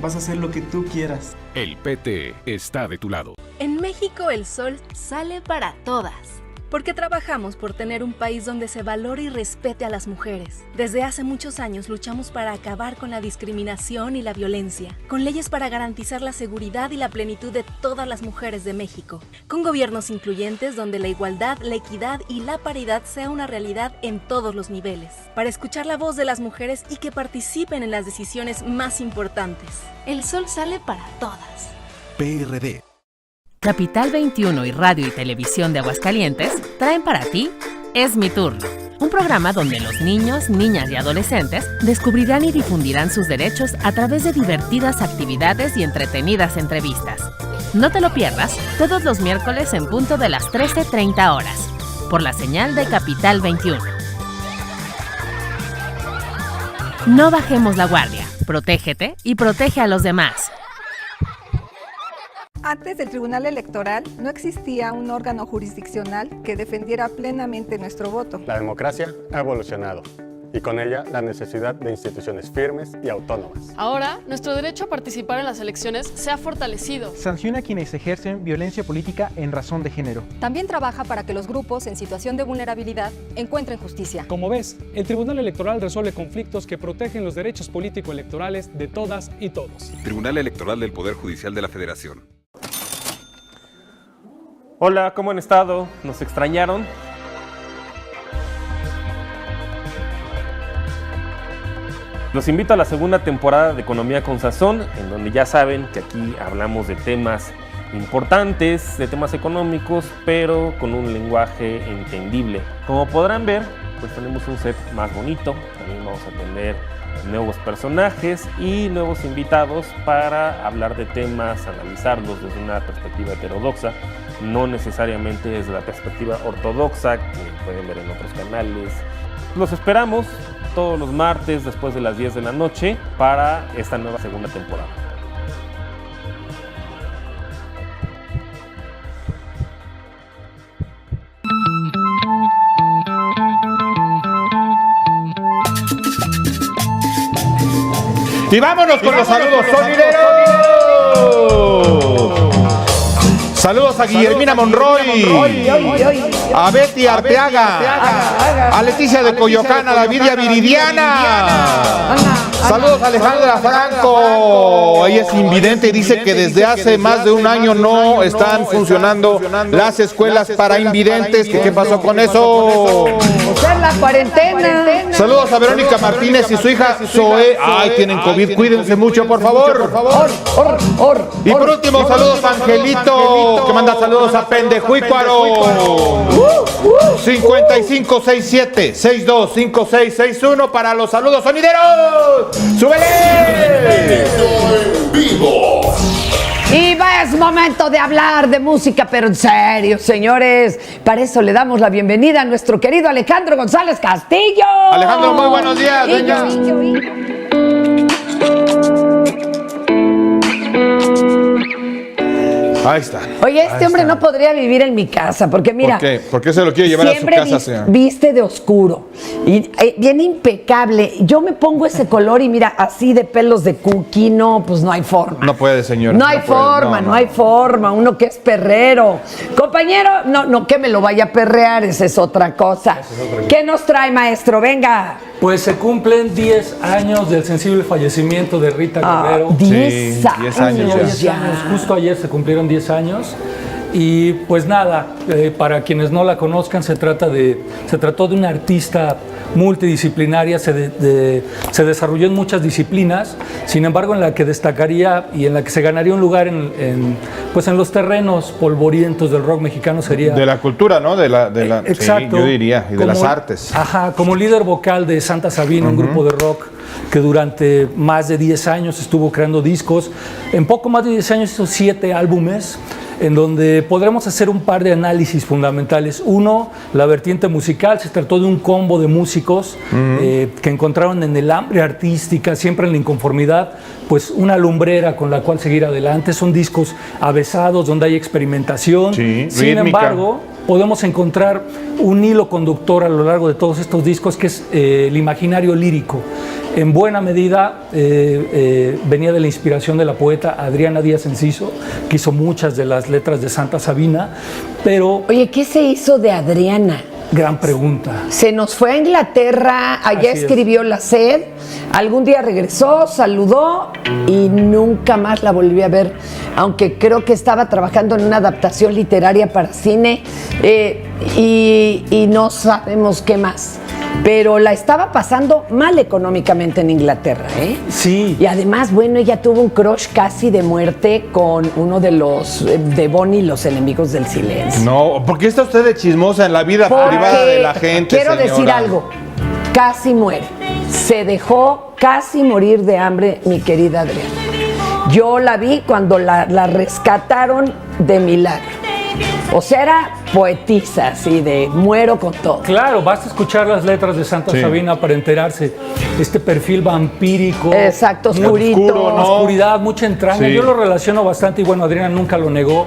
vas a hacer lo que tú quieras. El PT está de tu lado. En México el sol sale para todas. Porque trabajamos por tener un país donde se valore y respete a las mujeres. Desde hace muchos años luchamos para acabar con la discriminación y la violencia, con leyes para garantizar la seguridad y la plenitud de todas las mujeres de México, con gobiernos incluyentes donde la igualdad, la equidad y la paridad sea una realidad en todos los niveles, para escuchar la voz de las mujeres y que participen en las decisiones más importantes. El sol sale para todas. PRD. Capital 21 y Radio y Televisión de Aguascalientes traen para ti Es mi turno, un programa donde los niños, niñas y adolescentes descubrirán y difundirán sus derechos a través de divertidas actividades y entretenidas entrevistas. No te lo pierdas todos los miércoles en punto de las 13:30 horas, por la señal de Capital 21. No bajemos la guardia, protégete y protege a los demás. Antes del Tribunal Electoral no existía un órgano jurisdiccional que defendiera plenamente nuestro voto. La democracia ha evolucionado y con ella la necesidad de instituciones firmes y autónomas. Ahora, nuestro derecho a participar en las elecciones se ha fortalecido. Sanciona a quienes ejercen violencia política en razón de género. También trabaja para que los grupos en situación de vulnerabilidad encuentren justicia. Como ves, el Tribunal Electoral resuelve conflictos que protegen los derechos político-electorales de todas y todos. Tribunal Electoral del Poder Judicial de la Federación. Hola, ¿cómo han estado? ¿Nos extrañaron? Los invito a la segunda temporada de Economía con Sazón, en donde ya saben que aquí hablamos de temas importantes, de temas económicos, pero con un lenguaje entendible. Como podrán ver, pues tenemos un set más bonito, también vamos a tener nuevos personajes y nuevos invitados para hablar de temas, analizarlos desde una perspectiva heterodoxa, no necesariamente desde la perspectiva ortodoxa que pueden ver en otros canales. Los esperamos todos los martes después de las 10 de la noche para esta nueva segunda temporada. Y vámonos con los saludos sonideros. Saludos a Guillermina Monroy, a Betty Arteaga, a Leticia de Coyoacán, a Davidia Viridiana. Saludos a Alejandra Franco. Ella es invidente y dice que desde hace más de un año no están funcionando las escuelas para invidentes. ¿Qué pasó con eso? la cuarentena. Saludos a Verónica Martínez y su hija Zoe. Ay, tienen COVID, cuídense mucho, por favor. Y por último, saludos a Angelito, que manda saludos a Pendejuícuaro. 5567-625661 para los saludos sonideros. ¡Súbele! Y es momento de hablar de música, pero en serio, señores. Para eso le damos la bienvenida a nuestro querido Alejandro González Castillo. Alejandro, muy buenos días. Venga. Ahí está. Oye, este hombre no podría vivir en mi casa, porque mira... ¿Por qué? ¿Por qué se lo quiere llevar a su casa? Siempre viste de oscuro, y bien impecable. Yo me pongo ese color y mira, así de pelos de cookie, no, pues no hay forma. No puede, señora. No hay forma, no hay forma. Uno que es perrero. Compañero, no que me lo vaya a perrear, esa es otra cosa. ¿Qué nos trae, maestro? Venga. Pues se cumplen 10 años del sensible fallecimiento de Rita Guerrero. 10 años. 10 años. Justo ayer se cumplieron 10 años. Y pues nada, para quienes no la conozcan, se trató de una artista multidisciplinaria, se desarrolló en muchas disciplinas, sin embargo en la que destacaría y en la que se ganaría un lugar en los terrenos polvorientos del rock mexicano sería... De la cultura, ¿no? Exacto. Sí, yo diría, y de las artes. Ajá, como líder vocal de Santa Sabina, un grupo de rock que durante más de 10 años estuvo creando discos. En poco más de 10 años hizo 7 álbumes, en donde podremos hacer un par de análisis fundamentales. Uno, la vertiente musical. Se trató de un combo de músicos que encontraron en el hambre artística, siempre en la inconformidad, pues una lumbrera con la cual seguir adelante. Son discos avesados, donde hay experimentación. Sí, sin embargo, podemos encontrar un hilo conductor a lo largo de todos estos discos, que es el imaginario lírico. En buena medida venía de la inspiración de la poeta Adriana Díaz Enciso, que hizo muchas de las letras de Santa Sabina, pero... Oye, ¿qué se hizo de Adriana? Gran pregunta. Se nos fue a Inglaterra, allá escribió La Sed, algún día regresó, saludó y nunca más la volví a ver, aunque creo que estaba trabajando en una adaptación literaria para cine y no sabemos qué más. Pero la estaba pasando mal económicamente en Inglaterra, ¿eh? Sí. Y además, bueno, ella tuvo un crush casi de muerte con uno de los de Bonnie, los enemigos del silencio. No, ¿por qué está usted de chismosa en la vida privada de la gente, quiero señora? decir algo, casi muere. Se dejó casi morir de hambre mi querida Adriana. Yo la vi cuando la rescataron de milagro. O sea, era poetisa, así de muero con todo. Claro, basta escuchar las letras de Santa Sabina para enterarse. Este perfil vampírico. Exacto, oscurito. Oscuro, ¿no? Oscuridad, mucha entraña. Sí. Yo lo relaciono bastante y bueno, Adriana nunca lo negó.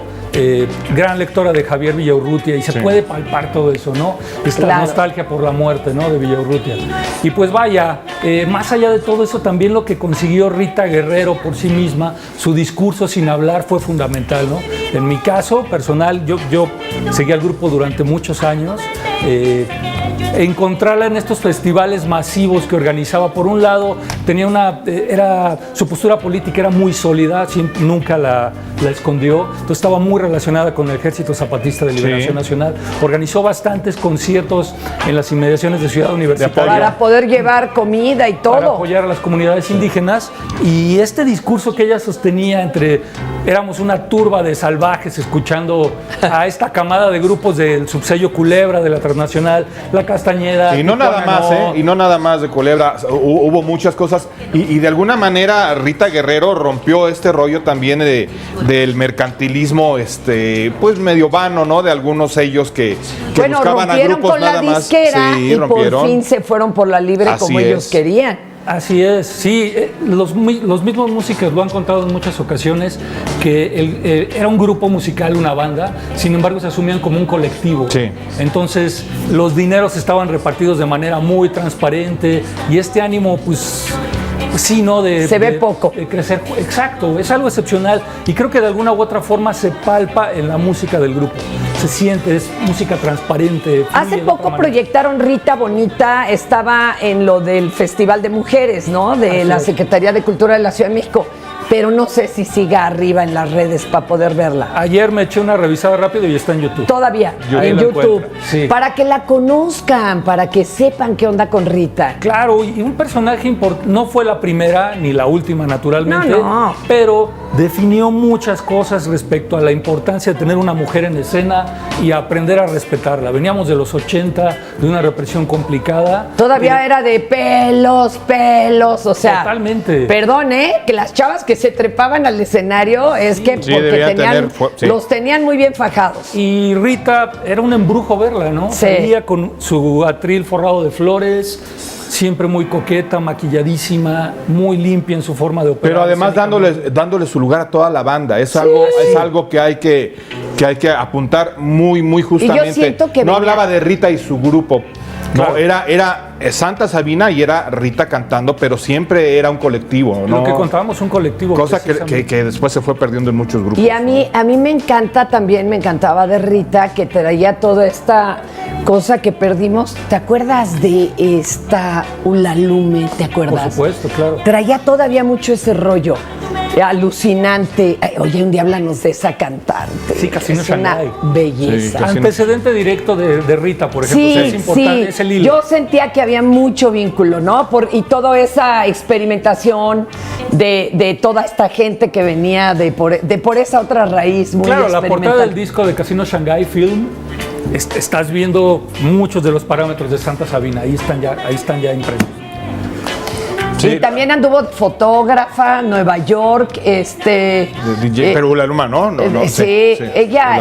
Gran lectora de Javier Villaurrutia y se puede palpar todo eso, ¿no? Esta nostalgia por la muerte, ¿no? De Villaurrutia. Y pues vaya, más allá de todo eso, también lo que consiguió Rita Guerrero por sí misma, su discurso sin hablar fue fundamental, ¿no? En mi caso personal, yo seguí al grupo durante muchos años. Encontrarla en estos festivales masivos que organizaba, por un lado tenía su postura política era muy sólida, nunca la escondió, entonces estaba muy relacionada con el Ejército Zapatista de Liberación Nacional, organizó bastantes conciertos en las inmediaciones de Ciudad Universitaria para poder llevar comida y todo, para apoyar a las comunidades indígenas, y este discurso que ella sostenía éramos una turba de salvajes escuchando a esta camada de grupos del subsello Culebra, de la Transnacional, La Castañeda. Y no nada más, y no nada más de Culebra, hubo muchas cosas y de alguna manera Rita Guerrero rompió este rollo también del mercantilismo, pues medio vano, ¿no? De algunos sellos que buscaban a grupos con nada la más. Disquera, y rompieron. Por fin se fueron por la libre como ellos querían. Así es, sí, los mismos músicos lo han contado en muchas ocasiones, que era un grupo musical, una banda, sin embargo se asumían como un colectivo. Sí. Entonces los dineros estaban repartidos de manera muy transparente y este ánimo, pues sí, ¿no? Se ve poco. De crecer, exacto, es algo excepcional y creo que de alguna u otra forma se palpa en la música del grupo. Se siente, es música transparente. Hace poco proyectaron Rita Bonita, estaba en lo del Festival de Mujeres, ¿no? De la Secretaría de Cultura de la Ciudad de México. pero no sé si siga arriba en las redes para poder verla. Ayer me eché una revisada rápido y está en YouTube. Todavía, en YouTube. Sí. Para que la conozcan, para que sepan qué onda con Rita. Claro, y un personaje importante, no fue la primera ni la última naturalmente, No. pero definió muchas cosas respecto a la importancia de tener una mujer en escena y aprender a respetarla. Veníamos de los 80, de una represión complicada. Todavía era de pelos, o sea. Totalmente. Perdón, que las chavas que se trepaban al escenario es que Sí, porque debía tener los tenían muy bien fajados. Y Rita, era un embrujo verla, ¿no? Sí. Salía con su atril forrado de flores, siempre muy coqueta, maquilladísima, muy limpia en su forma de operar. Pero además dándole su lugar a toda la banda. Es algo que hay que apuntar muy justamente. Y yo siento que no hablaba de Rita y su grupo. Claro. No, era Santa Sabina y era Rita cantando, pero siempre era un colectivo, ¿no? Lo que contábamos, un colectivo. Cosa que después se fue perdiendo en muchos grupos. Y a mí me encantaba de Rita, que traía toda esta cosa que perdimos. ¿Te acuerdas de esta Ulalume? ¿Te acuerdas? Por supuesto, claro. Traía todavía mucho ese rollo alucinante. Ay, oye, un día háblanos de esa cantante. Sí, Casino es una Shanghái. belleza. Sí, Antecedente directo de Rita, por ejemplo. Sí, o sea, es importante, es el hilo. Yo sentía que había mucho vínculo, ¿no? Y toda esa experimentación de toda esta gente que venía de por esa otra raíz muy Claro, la portada experimental. del disco de Casino Shanghái Film, estás viendo muchos de los parámetros de Santa Sabina. Ahí están ya impresos. Y también anduvo fotógrafa, Nueva York, De DJ, pero Ulaluma, ¿no? Sí, ella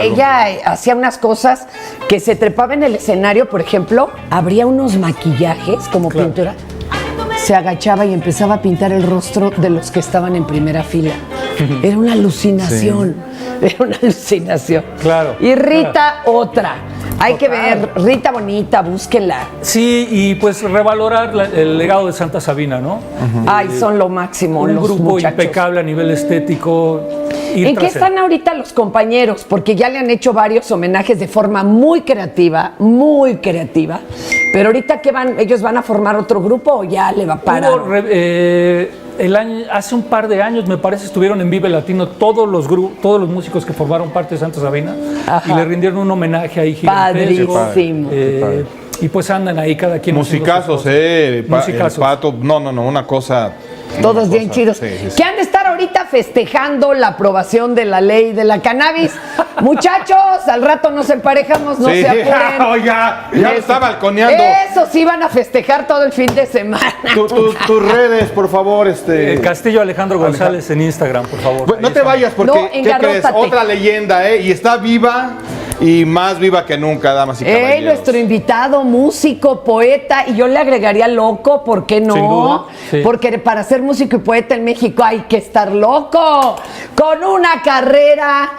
hacía unas cosas que se trepaba en el escenario, por ejemplo, abría unos maquillajes como pintura, se agachaba y empezaba a pintar el rostro de los que estaban en primera fila. Era una alucinación, era una alucinación. Claro. Y Rita, otra. Hay que ver, Rita bonita, búsquenla. Sí, y pues revalorar el legado de Santa Sabina, ¿no? Ay, son lo máximo, Un los grupo muchachos. impecable a nivel estético. ¿En qué están ahorita los compañeros? Porque ya le han hecho varios homenajes de forma muy creativa. Pero ahorita, ¿qué van? ¿Ellos van a formar otro grupo o ya le va a parar? Hace un par de años, me parece, estuvieron en Vive Latino todos los músicos que formaron parte de Santa Sabina. Ajá. Y le rindieron un homenaje ahí gigantesco. Padrísimo. Y pues andan ahí cada quien. Musicazos, Musicazos. El Pato, no, una cosa. Todos bien chidos. Sí. Que han de estar ahorita festejando la aprobación de la ley de la cannabis. Muchachos, al rato nos emparejamos, no se apuren. Oiga, ya lo está balconeando. Eso sí van a festejar todo el fin de semana. Tus redes, por favor. Castillo Alejandro González en Instagram, por favor. Pues, no te vayas porque, No, ¿qué crees? Otra leyenda, y está viva y más viva que nunca, damas y caballeros. Nuestro invitado, músico, poeta, y yo le agregaría loco, ¿por qué no? Sin duda, sí. Porque para ser músico y poeta en México hay que estar loco, con una carrera,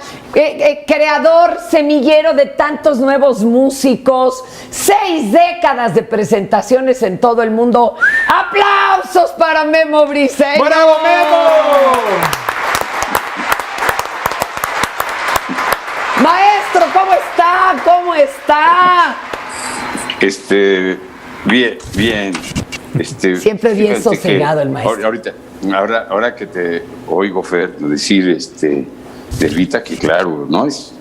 creador, semillero de tantos nuevos músicos, 6 décadas de presentaciones en todo el mundo. ¡Aplausos para Memo Briseño! ¡Bravo, Memo! Maestro, ¿cómo está? Bien. Siempre bien fíjate sosegado que el maestro. Ahora que te oigo, Fer, decir de Rita, que claro, ¿no? Es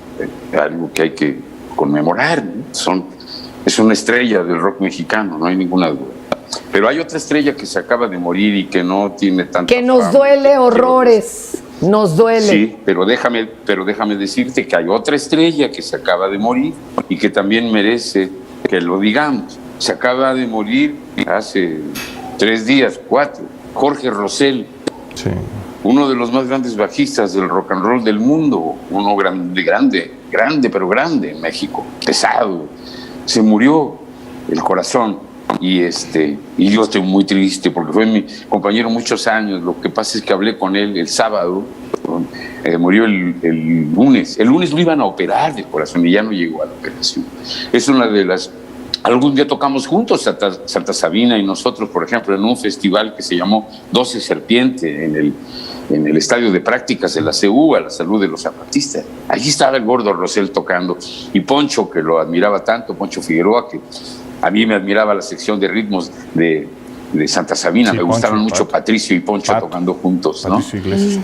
algo que hay que conmemorar, ¿no? Es una estrella del rock mexicano, no hay ninguna duda. Pero hay otra estrella que se acaba de morir y que no tiene tanta Que nos fama. duele horrores, nos duele. Sí, pero déjame decirte que hay otra estrella que se acaba de morir y que también merece que lo digamos. Se acaba de morir hace 3 días, 4, Jorge Rosell, uno de los más grandes bajistas del rock and roll del mundo, uno grande en México, pesado. Se murió el corazón y yo estoy muy triste porque fue mi compañero muchos años. Lo que pasa es que hablé con él el sábado, murió el lunes. El lunes lo iban a operar del corazón y ya no llegó a la operación. Es una de las... Algún día tocamos juntos Santa Sabina y nosotros, por ejemplo, en un festival que se llamó 12 Serpiente en el estadio de prácticas de la CU, a la salud de los zapatistas. Allí estaba el gordo Rosell tocando y Poncho, que lo admiraba tanto, Poncho Figueroa, que a mí me admiraba la sección de ritmos de Santa Sabina. Sí, Me gustaban Poncho, mucho Patricio y Poncho tocando juntos, ¿no?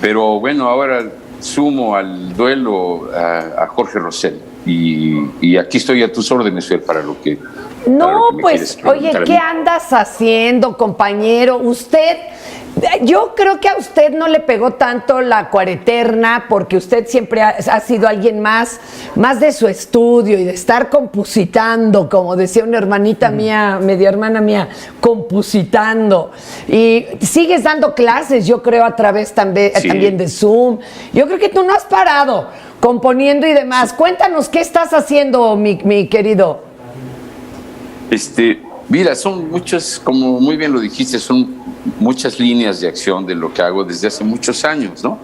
Pero bueno, ahora sumo al duelo a Jorge Rosell. Y aquí estoy a tus órdenes, Fer, para lo que... No, pues, oye, ¿qué andas haciendo, compañero? Yo creo que a usted no le pegó tanto la cuareterna porque usted siempre ha sido alguien más de su estudio y de estar compositando, como decía una hermanita mía, media hermana mía, compositando. Y sigues dando clases, yo creo, a través también de Zoom. Yo creo que tú no has parado componiendo y demás. Cuéntanos, ¿qué estás haciendo, mi querido? Mira, son muchas, como muy bien lo dijiste, son muchas líneas de acción de lo que hago desde hace muchos años, ¿no?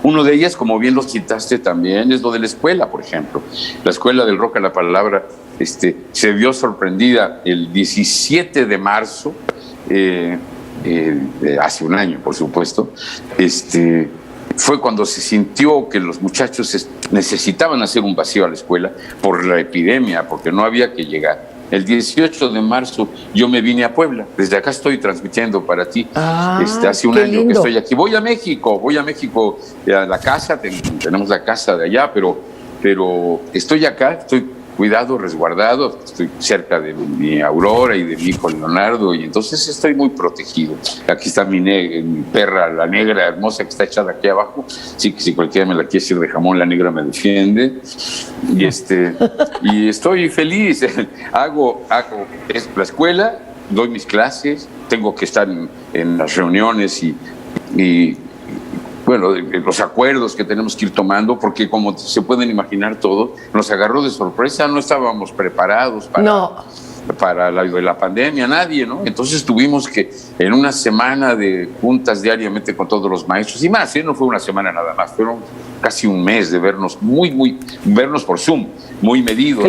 Uno de ellas, como bien lo citaste también, es lo de la escuela, por ejemplo. La Escuela del Rock a la Palabra se vio sorprendida el 17 de marzo, hace un año, por supuesto. Fue cuando se sintió que los muchachos necesitaban hacer un vacío a la escuela por la epidemia, porque no había que llegar. El 18 de marzo yo me vine a Puebla. Desde acá estoy transmitiendo para ti. Hace un año que estoy aquí. Voy a México a la casa, tenemos la casa de allá, pero estoy acá, estoy cuidado, resguardado, estoy cerca de mi Aurora y de mi hijo Leonardo, y entonces estoy muy protegido. Aquí está mi perra, la negra hermosa, que está echada aquí abajo. Sí, que si cualquiera me la quiere decir de jamón, la negra me defiende. Y estoy feliz. Hago la escuela, doy mis clases, tengo que estar en las reuniones y bueno, los acuerdos que tenemos que ir tomando, porque como se pueden imaginar todo, nos agarró de sorpresa, no estábamos preparados para la pandemia, nadie, ¿no? Entonces tuvimos que, en una semana de juntas diariamente con todos los maestros, y más, no fue una semana nada más, fueron casi un mes de vernos vernos por Zoom, muy medidos,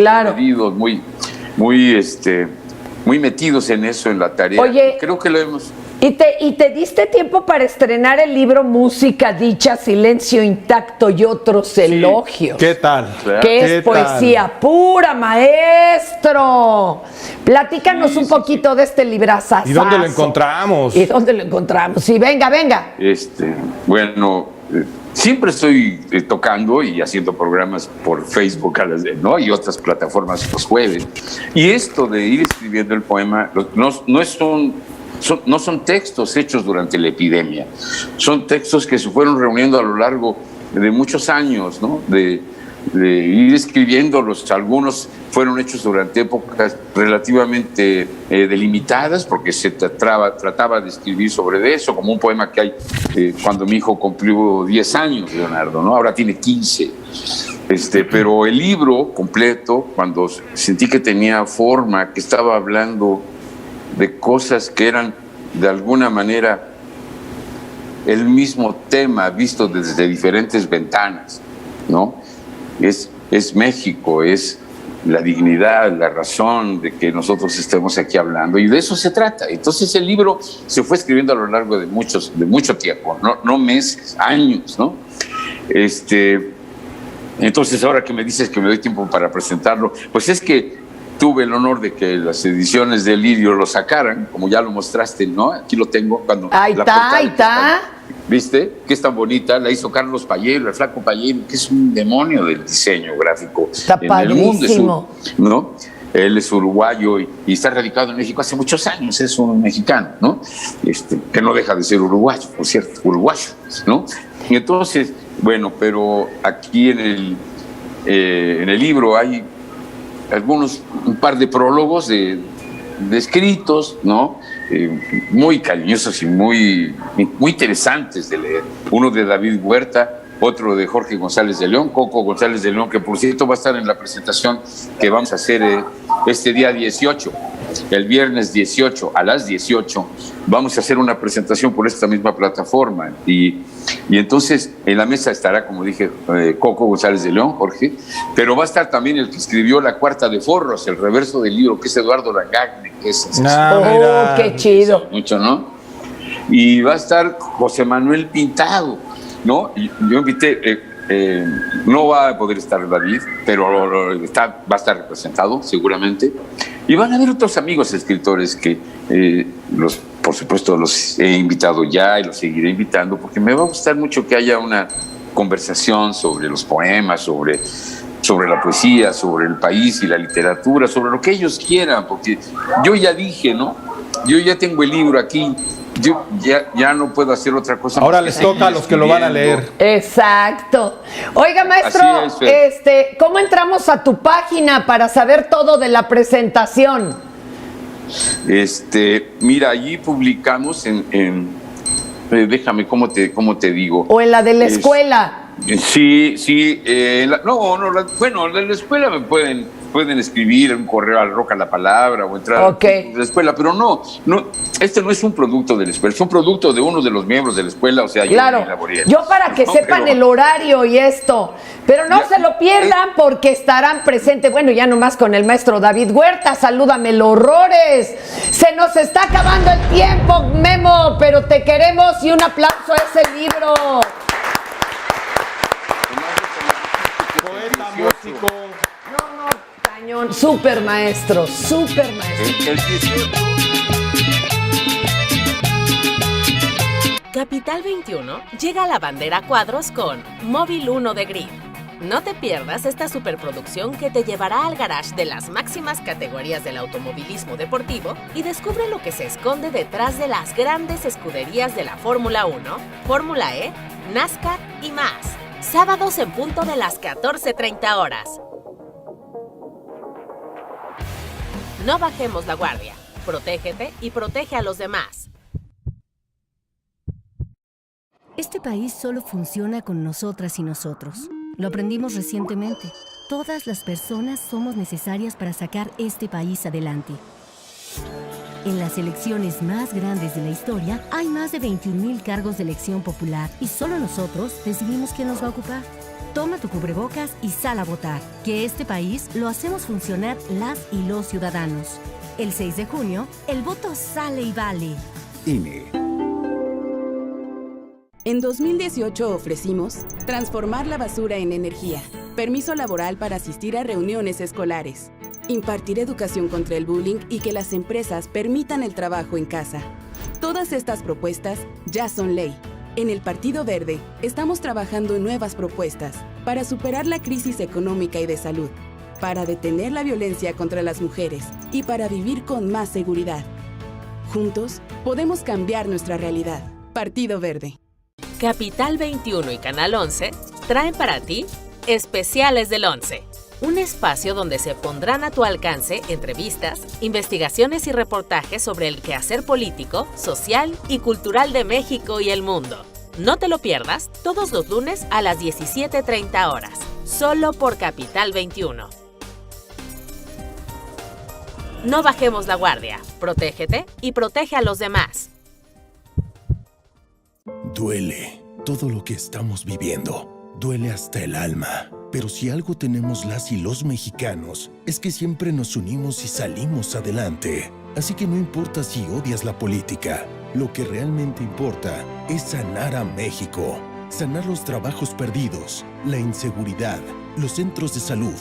muy metidos en eso, en la tarea. Oye, creo que lo hemos... ¿Y te diste tiempo para estrenar el libro Música Dicha, Silencio Intacto y Otros Elogios? ¿Qué tal? Que es poesía pura, maestro. Platícanos un poquito de este librazazo. ¿Y dónde lo encontramos? Sí, venga. Bueno, siempre estoy tocando y haciendo programas por Facebook, ¿no? Y otras plataformas los jueves. Y esto de ir escribiendo el poema no son textos hechos durante la epidemia, son textos que se fueron reuniendo a lo largo de muchos años, ¿no? De ir escribiéndolos. Algunos fueron hechos durante épocas relativamente delimitadas, porque se trataba de escribir sobre eso, como un poema que hay cuando mi hijo cumplió 10 años, Leonardo, ¿no? Ahora tiene 15. Pero el libro completo, cuando sentí que tenía forma, que estaba hablando de cosas que eran de alguna manera el mismo tema visto desde diferentes ventanas, ¿no? Es México, es la dignidad, la razón de que nosotros estemos aquí hablando, y de eso se trata. Entonces el libro se fue escribiendo a lo largo de mucho tiempo, no meses, años, ¿no? Entonces ahora que me dices que me doy tiempo para presentarlo, pues es que tuve el honor de que las ediciones de Lirio lo sacaran, como ya lo mostraste, ¿no? Aquí lo tengo. Ahí está. ¿Viste? Que es tan bonita. La hizo Carlos Payero, el flaco Payero, que es un demonio del diseño gráfico en el mundo. ¿No? Él es uruguayo y está radicado en México hace muchos años, es un mexicano, ¿no? Que no deja de ser uruguayo, por cierto, uruguayo, ¿no? Y entonces, bueno, pero aquí en el libro hay un par de prólogos de escritos, ¿no? Muy cariñosos y muy interesantes de leer. Uno de David Huerta, otro de Jorge González de León, Coco González de León, que por cierto va a estar en la presentación que vamos a hacer este día 18, el viernes 18 a las 18, vamos a hacer una presentación por esta misma plataforma. Y entonces en la mesa estará, como dije, Coco González de León, Jorge, pero va a estar también el que escribió La Cuarta de Forros, el reverso del libro, que es Eduardo Langagne, que es... ¡qué chido! Mucho, ¿no? Y va a estar José Manuel Pintado, ¿no? Y yo invité, No va a poder estar David, pero va a estar representado seguramente. Y van a haber otros amigos escritores que, por supuesto, los he invitado ya y los seguiré invitando, porque me va a gustar mucho que haya una conversación sobre los poemas, sobre la poesía, sobre el país y la literatura, sobre lo que ellos quieran, porque yo ya dije, ¿no? Yo ya tengo el libro aquí. Yo ya no puedo hacer otra cosa. Ahora les toca a los que lo van a leer. Exacto. Oiga, maestro, ¿cómo entramos a tu página para saber todo de la presentación? Mira, allí publicamos déjame, ¿cómo te digo? O en la de la escuela. Sí. Bueno, de la escuela me pueden escribir un correo al Roca la Palabra o entrar a la escuela, pero no, este no es un producto de la escuela, es un producto de uno de los miembros de la escuela, o sea, claro, yo para que sepan el horario y esto, pero no se lo pierdan porque estarán presentes, bueno, ya nomás con el maestro David Huerta, salúdame los horrores, se nos está acabando el tiempo, Memo, pero te queremos y un aplauso a ese libro. Poeta, músico. Cañón, súper maestro. Capital 21 llega a la bandera a cuadros con Móvil 1 de Grid. No te pierdas esta superproducción que te llevará al garage de las máximas categorías del automovilismo deportivo y descubre lo que se esconde detrás de las grandes escuderías de la Fórmula 1, Fórmula E, NASCAR y más. Sábados en punto de las 14:30 horas. No bajemos la guardia. Protégete y protege a los demás. Este país solo funciona con nosotras y nosotros. Lo aprendimos recientemente. Todas las personas somos necesarias para sacar este país adelante. En las elecciones más grandes de la historia, hay más de 21,000 cargos de elección popular y solo nosotros decidimos quién nos va a ocupar. Toma tu cubrebocas y sal a votar, que este país lo hacemos funcionar las y los ciudadanos. El 6 de junio, el voto sale y vale. INE. En 2018 ofrecimos transformar la basura en energía, permiso laboral para asistir a reuniones escolares, impartir educación contra el bullying y que las empresas permitan el trabajo en casa. Todas estas propuestas ya son ley. En el Partido Verde estamos trabajando en nuevas propuestas para superar la crisis económica y de salud, para detener la violencia contra las mujeres y para vivir con más seguridad. Juntos podemos cambiar nuestra realidad. Partido Verde. Capital 21 y Canal 11 traen para ti Especiales del 11, un espacio donde se pondrán a tu alcance entrevistas, investigaciones y reportajes sobre el quehacer político, social y cultural de México y el mundo. No te lo pierdas todos los lunes a las 17:30 horas, solo por Capital 21. No bajemos la guardia, protégete y protege a los demás. Duele todo lo que estamos viviendo. Duele hasta el alma. Pero si algo tenemos las y los mexicanos, es que siempre nos unimos y salimos adelante. Así que no importa si odias la política, lo que realmente importa es sanar a México. Sanar los trabajos perdidos, la inseguridad, los centros de salud.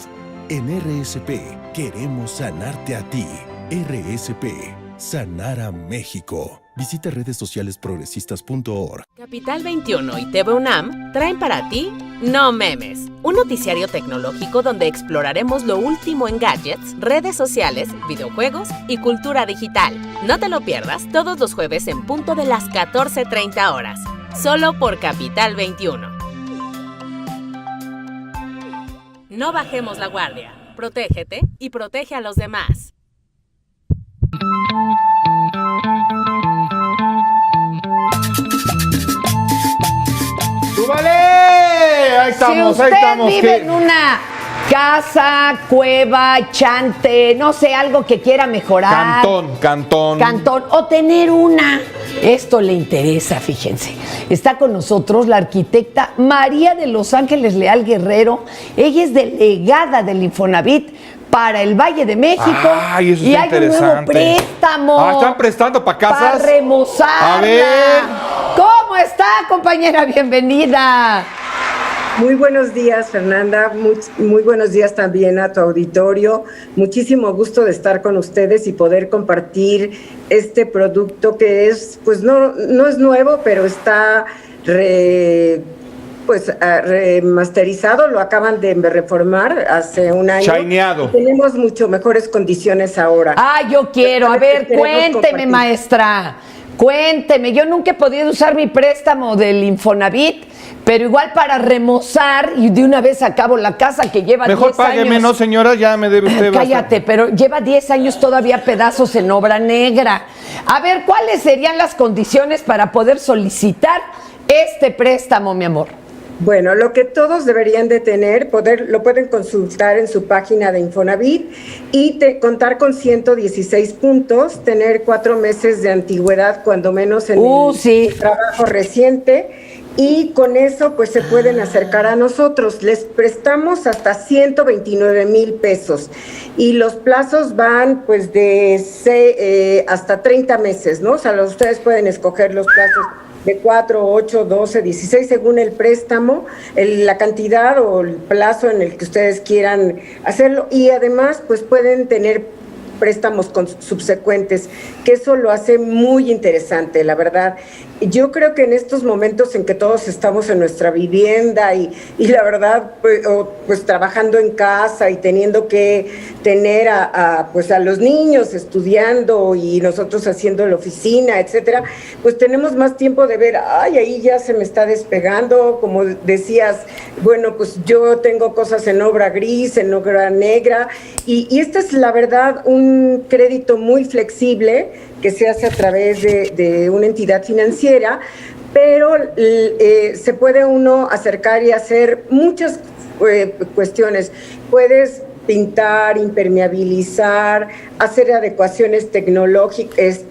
En RSP queremos sanarte a ti. RSP, sanar a México. Visita redessocialesprogresistas.org. Capital 21 y TV UNAM traen para ti No Memes, un noticiario tecnológico donde exploraremos lo último en gadgets, redes sociales, videojuegos y cultura digital. No te lo pierdas todos los jueves en punto de las 14:30 horas, solo por Capital 21. No bajemos la guardia, protégete y protege a los demás. ¡Súbale! Ahí estamos, si usted vive en una casa, cueva, chante, no sé, algo que quiera mejorar. Cantón. O tener una. Esto le interesa, fíjense. Está con nosotros la arquitecta María de Los Ángeles Leal Guerrero. Ella es delegada del Infonavit para el Valle de México. Ay, eso y está hay un nuevo préstamo. ¿Están prestando para casas? Para remozarla. A ver. ¿Cómo está, compañera? Bienvenida. Muy buenos días, Fernanda. Muy buenos días también a tu auditorio. Muchísimo gusto de estar con ustedes y poder compartir este producto que es, pues no es nuevo, pero está remasterizado, lo acaban de reformar hace un año. Shineado. Tenemos mucho mejores condiciones ahora. Ah, yo quiero. A ver, cuénteme, maestra. Cuénteme. Yo nunca he podido usar mi préstamo del Infonavit, pero igual para remozar y de una vez acabo la casa que lleva 10 años. Mejor págueme, ¿no, señora? Ya me debe usted Cállate, pero lleva 10 años todavía pedazos en obra negra. A ver, ¿cuáles serían las condiciones para poder solicitar este préstamo, mi amor? Bueno, lo que todos deberían de tener, lo pueden consultar en su página de Infonavit y contar con 116 puntos, tener 4 meses de antigüedad cuando menos en el trabajo reciente. Y con eso pues se pueden acercar a nosotros. Les prestamos hasta 129,000 pesos y los plazos van pues de hasta 30 meses, ¿no? O sea, ustedes pueden escoger los plazos de 4, 8, 12, 16 según el préstamo, la cantidad o el plazo en el que ustedes quieran hacerlo, y además pues pueden tener préstamos subsecuentes, que eso lo hace muy interesante, la verdad. Yo creo que en estos momentos en que todos estamos en nuestra vivienda y la verdad, pues trabajando en casa y teniendo que tener a los niños estudiando y nosotros haciendo la oficina, etcétera, pues tenemos más tiempo de ver, ahí ya se me está despegando, como decías, bueno, pues yo tengo cosas en obra gris, en obra negra, y esta es la verdad un crédito muy flexible que se hace a través de una entidad financiera, pero se puede uno acercar y hacer muchas cuestiones. Puedes pintar, impermeabilizar, hacer adecuaciones tecnológicas,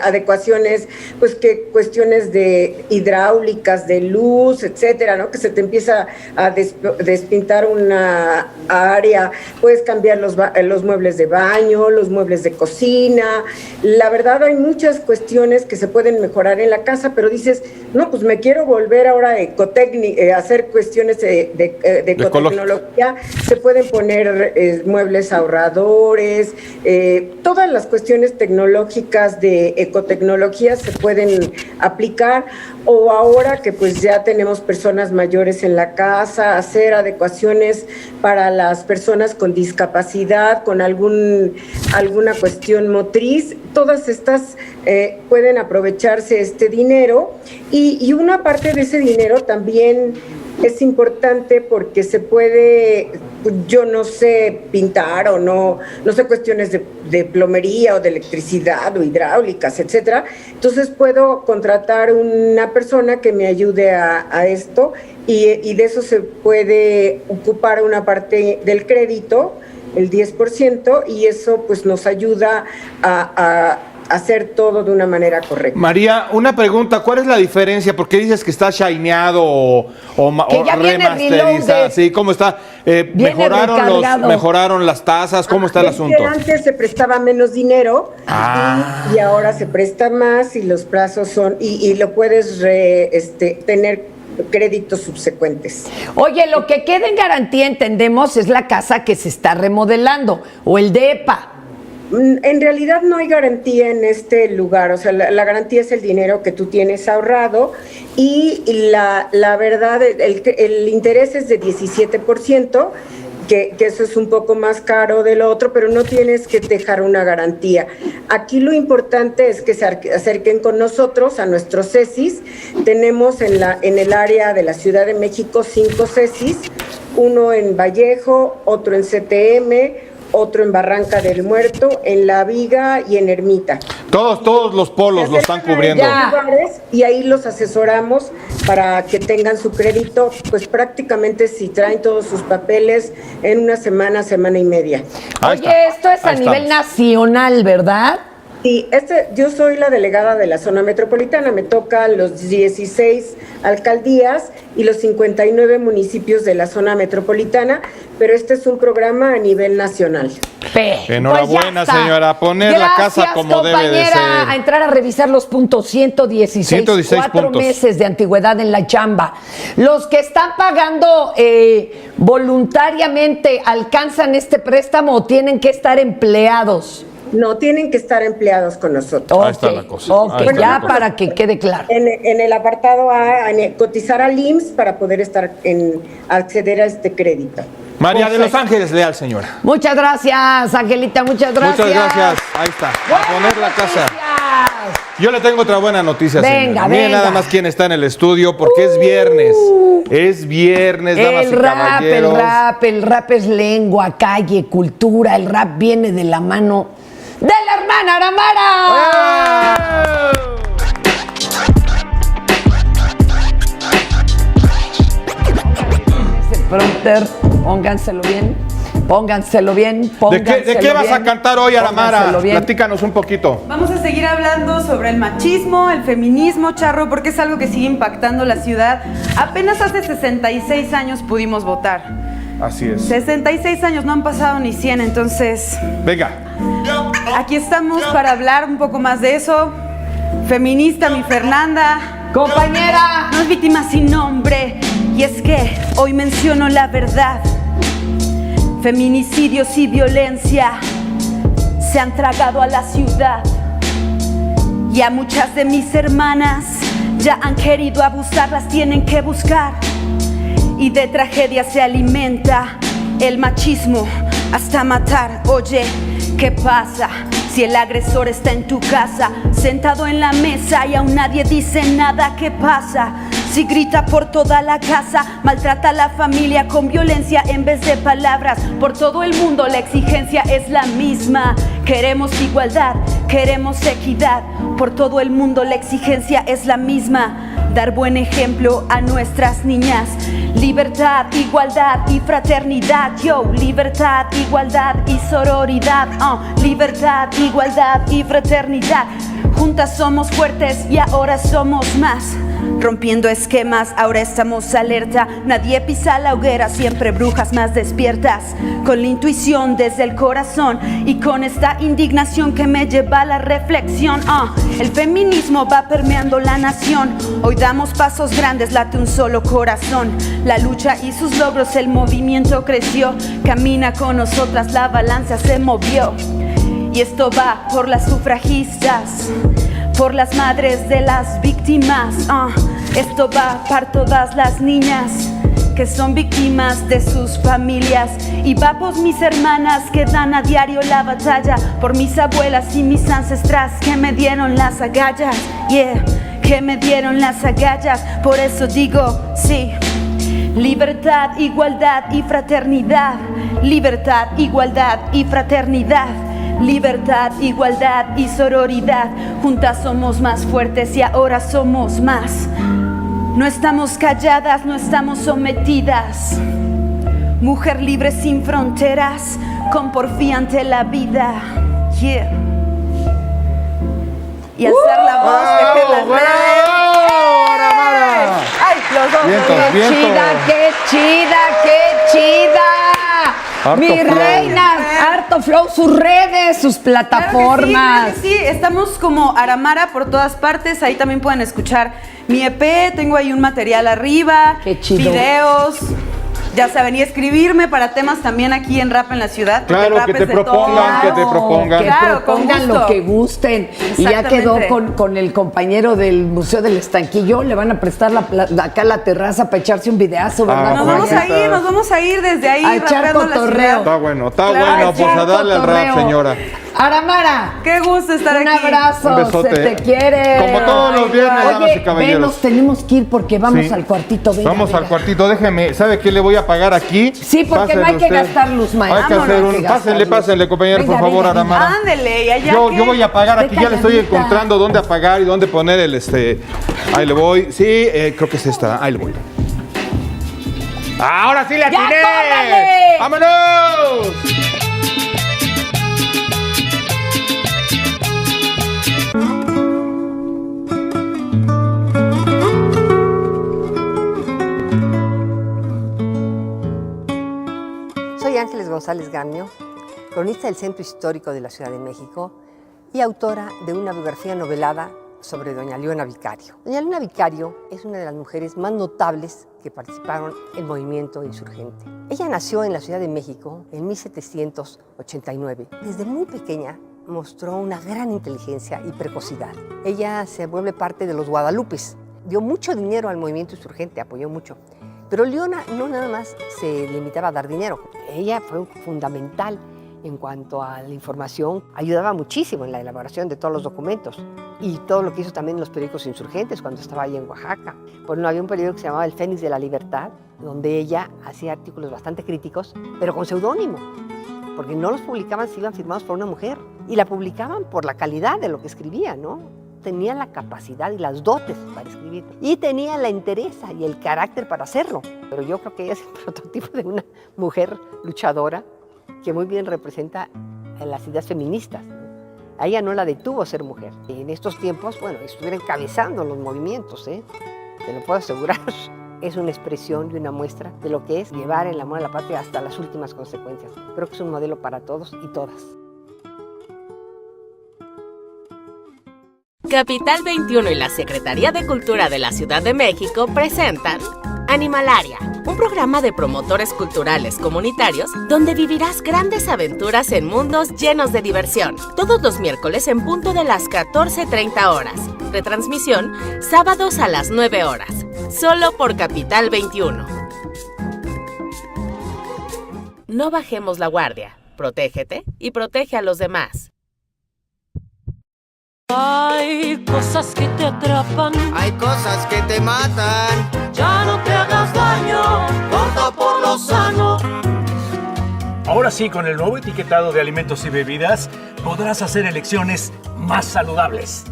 adecuaciones, pues que cuestiones de hidráulicas, de luz, etcétera, ¿no? Que se te empieza a despintar una área, puedes cambiar los muebles de baño, los muebles de cocina. La verdad hay muchas cuestiones que se pueden mejorar en la casa, pero dices, no, pues me quiero volver ahora a hacer cuestiones de ecotecnología. Se pueden poner muebles ahorradores, todas las cuestiones tecnológicas de ecotecnología se pueden aplicar, o ahora que pues ya tenemos personas mayores en la casa, hacer adecuaciones para las personas con discapacidad, con alguna cuestión motriz. Todas estas pueden aprovecharse este dinero, y una parte de ese dinero también es importante porque se puede, yo no sé pintar o no sé cuestiones de plomería o de electricidad o hidráulicas, etcétera. Entonces puedo contratar una persona que me ayude a esto, y de eso se puede ocupar una parte del crédito, el 10%, y eso pues nos ayuda a hacer todo de una manera correcta. María, una pregunta, ¿cuál es la diferencia? Porque dices que está shineado o remasterizado, ¿sí? ¿Cómo está? ¿Mejoraron las tasas? ¿Cómo está el asunto? Antes se prestaba menos dinero y ahora se presta más, y los plazos son, y lo puedes tener créditos subsecuentes. Oye, lo que queda en garantía, entendemos, es la casa que se está remodelando o el DEPA. En realidad no hay garantía en este lugar, o sea, la garantía es el dinero que tú tienes ahorrado, y la verdad, el interés es de 17%, que eso es un poco más caro de lo otro, pero no tienes que dejar una garantía. Aquí lo importante es que se acerquen con nosotros a nuestros CECIS. Tenemos en el área de la Ciudad de México 5 CECIS, uno en Vallejo, otro en CTM, otro en Barranca del Muerto, en La Viga y en Ermita. Todos los polos lo están cubriendo. Y ahí los asesoramos para que tengan su crédito, pues prácticamente si traen todos sus papeles en una semana y media. Oye, esto es a nivel nacional, ¿verdad? Sí, yo soy la delegada de la zona metropolitana, me tocan los 16 alcaldías y los 59 municipios de la zona metropolitana, pero este es un programa a nivel nacional. Enhorabuena, pues señora, a poner la casa como debe de ser. A entrar a revisar los puntos, 116 4 puntos. meses de antigüedad en la chamba. Los que están pagando voluntariamente, ¿alcanzan este préstamo o tienen que estar empleados? No, tienen que estar empleados con nosotros. Ahí está la cosa. Bueno, ya para que quede claro. En el apartado A, cotizar al IMSS para poder acceder a este crédito. María de los Ángeles Leal, señora. Muchas gracias, Angelita, muchas gracias. Muchas gracias. Ahí está. A poner la casa. Yo le tengo otra buena noticia, señora. Miren nada más quién está en el estudio, porque es viernes. Es viernes, damas y caballeros. El rap es lengua, calle, cultura. El rap viene de la mano de la hermana Aramara. Ese prompter, pónganselo bien. ¿De qué vas a cantar hoy, Aramara? Platícanos un poquito. Vamos a seguir hablando sobre el machismo, el feminismo, Charro, porque es algo que sigue impactando la ciudad. Apenas hace 66 años pudimos votar. Así es. 66 años, no han pasado ni 100, entonces... Venga. Aquí estamos para hablar un poco más de eso. Feminista, mi Fernanda. Compañera. No es víctima sin nombre. Y es que hoy menciono la verdad. Feminicidios y violencia se han tragado a la ciudad. Y a muchas de mis hermanas ya han querido abusar, las tienen que buscar. Y de tragedia se alimenta el machismo hasta matar. Oye, ¿qué pasa si el agresor está en tu casa, sentado en la mesa y aún nadie dice nada? ¿Qué pasa si grita por toda la casa, maltrata a la familia con violencia en vez de palabras? Por todo el mundo la exigencia es la misma. Queremos igualdad, queremos equidad. Por todo el mundo la exigencia es la misma. Dar buen ejemplo a nuestras niñas. Libertad, igualdad y fraternidad. Yo, libertad, igualdad y sororidad. Libertad, igualdad y fraternidad. Juntas somos fuertes y ahora somos más. Rompiendo esquemas, ahora estamos alerta. Nadie pisa la hoguera, siempre brujas más despiertas. Con la intuición desde el corazón y con esta indignación que me lleva a la reflexión. El feminismo va permeando la nación. Hoy damos pasos grandes, late un solo corazón. La lucha y sus logros, el movimiento creció. Camina con nosotras, la balanza se movió. Y esto va por las sufragistas, por las madres de las víctimas. Esto va para todas las niñas que son víctimas de sus familias. Y va por mis hermanas que dan a diario la batalla, por mis abuelas y mis ancestras que me dieron las agallas. Que me dieron las agallas. Por eso digo, sí. Libertad, igualdad y fraternidad. Libertad, igualdad y fraternidad. Libertad, igualdad y sororidad. Juntas somos más fuertes y ahora somos más. No estamos calladas, no estamos sometidas. Mujer libre sin fronteras, con porfía ante la vida. Y alzar la voz, dejar las redes. ¡Ay, los dos! Vientos. ¡Qué chida! Harto Mi flow. reina, harto flow, sus redes, sus plataformas. Claro que sí, estamos como Aramara por todas partes. Ahí también pueden escuchar mi EP. Tengo ahí un material arriba. Qué chido. Videos. Ya saben, y escribirme para temas también aquí en Rap en la Ciudad. Claro, que te propongan, que te propongan. Claro, con Pongan gusto. lo que gusten. Y ya quedó con el compañero del Museo del Estanquillo. Le van a prestar acá la terraza para echarse un videazo, ¿verdad? Nos vamos a ir desde ahí a echar rapeando la cotorreo. ciudad. Está bueno, Claro, pues a darle al rap, señora. Aramara, qué gusto estar aquí. Un abrazo, Un besote. se te quiere. Como todos los viernes, damas y caballeros. Nos tenemos que ir porque vamos Sí. al cuartito. Venga, Vamos venga. al cuartito, déjeme. ¿Sabe qué le voy a pagar aquí? Sí, porque no hay que gastar luz, maestro. Hay que hacer un... Pásenle, compañero, por favor, Aramara. Ándele, y allá Yo voy a pagar aquí, ya le estoy calladita. encontrando dónde apagar y dónde poner el Ahí le voy. Sí, creo que es esta. Ahí le voy. ¡Ahora sí le ¡Ya, atiné! córrele! ¡Vámonos! González Gamio, cronista del Centro Histórico de la Ciudad de México y autora de una biografía novelada sobre doña Leona Vicario. Doña Leona Vicario es una de las mujeres más notables que participaron en el movimiento insurgente. Ella nació en la Ciudad de México en 1789. Desde muy pequeña mostró una gran inteligencia y precocidad. Ella se vuelve parte de los Guadalupes. Dio mucho dinero al movimiento insurgente, apoyó mucho. Pero Leona no nada más se limitaba a dar dinero. Ella fue fundamental en cuanto a la información, ayudaba muchísimo en la elaboración de todos los documentos y todo lo que hizo también en los periódicos insurgentes cuando estaba ahí en Oaxaca. Por ejemplo, había un periódico que se llamaba El Fénix de la Libertad, donde ella hacía artículos bastante críticos, pero con seudónimo, porque no los publicaban si iban firmados por una mujer, y la publicaban por la calidad de lo que escribía, ¿no? Tenía la capacidad y las dotes para escribir, y tenía la entereza y el carácter para hacerlo. Pero yo creo que ella es el prototipo de una mujer luchadora que muy bien representa las ideas feministas. A ella no la detuvo ser mujer. En estos tiempos, bueno, estuviera encabezando los movimientos, te lo puedo asegurar. Es una expresión y una muestra de lo que es llevar el amor a la patria hasta las últimas consecuencias. Creo que es un modelo para todos y todas. Capital 21 y la Secretaría de Cultura de la Ciudad de México presentan Animalaria, un programa de promotores culturales comunitarios donde vivirás grandes aventuras en mundos llenos de diversión. Todos los miércoles en punto de las 14:30 horas. Retransmisión sábados a las 9 horas. Solo por Capital 21. No bajemos la guardia. Protégete y protege a los demás. Hay cosas que te atrapan, hay cosas que te matan. Ya no te hagas daño, corta por lo sano. Ahora sí, con el nuevo etiquetado de alimentos y bebidas, podrás hacer elecciones más saludables.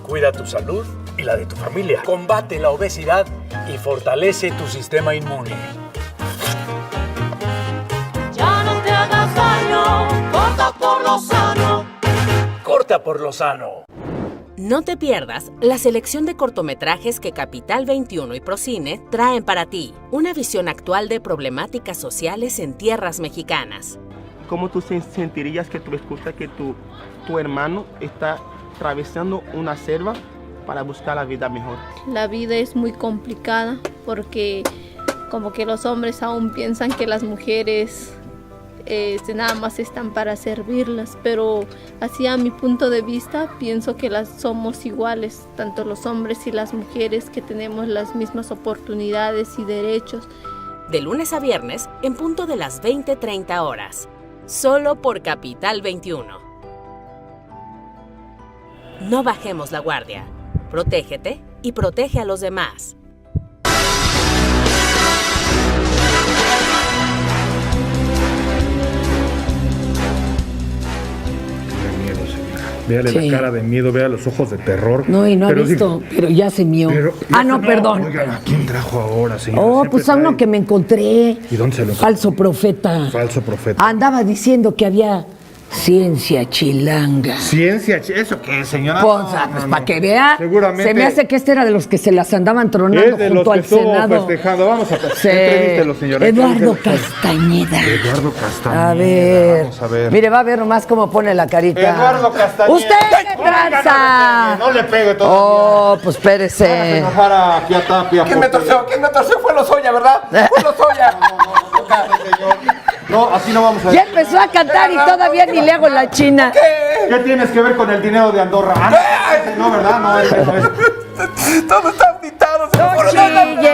Cuida tu salud y la de tu familia. Combate la obesidad y fortalece tu sistema inmune. Ya no te hagas daño, corta por lo sano. Corta por lo sano. No te pierdas la selección de cortometrajes que Capital 21 y Procine traen para ti. Una visión actual de problemáticas sociales en tierras mexicanas. ¿Cómo tú sentirías que tú escuchas que tu hermano está atravesando una selva para buscar la vida mejor? La vida es muy complicada porque como que los hombres aún piensan que las mujeres nada más están para servirlas, pero así a mi punto de vista pienso que somos iguales, tanto los hombres y las mujeres, que tenemos las mismas oportunidades y derechos. De lunes a viernes en punto de las 20:30 horas. Solo por Capital 21. No bajemos la guardia. Protégete y protege a los demás. Véale la cara de miedo, vea los ojos de terror. No, y no ha visto, pero ya se mió. No, perdón. Oiga, ¿a quién trajo ahora, señor? Oh, pues a uno que me encontré. ¿Y dónde se lo encontró? Falso profeta. Falso profeta. Andaba diciendo que había ciencia chilanga. ¿Ciencia? ¿Eso qué, señora? Pues para que vea. Seguramente. Se me hace que este era de los que se las andaban tronando junto al Senado. Festejando. Vamos a entrevístelo, señor. Eduardo Castañeda. Eduardo Castañeda. A ver. Vamos a ver. Mire, va a ver nomás cómo pone la carita. Eduardo Castañeda. ¡Usted qué tranza! No le pegue todo. Oh, pues espérese. Enojar aquí a Tapia. ¿Quién me torció? Fue Lozoya, ¿verdad? Fue Lozoya. No, así no vamos a ver. Ya empezó a cantar y todavía ni le hago la china. ¿Qué tienes que ver con el dinero de Andorra? No, ¿verdad? No, eso es. Todo está auditado.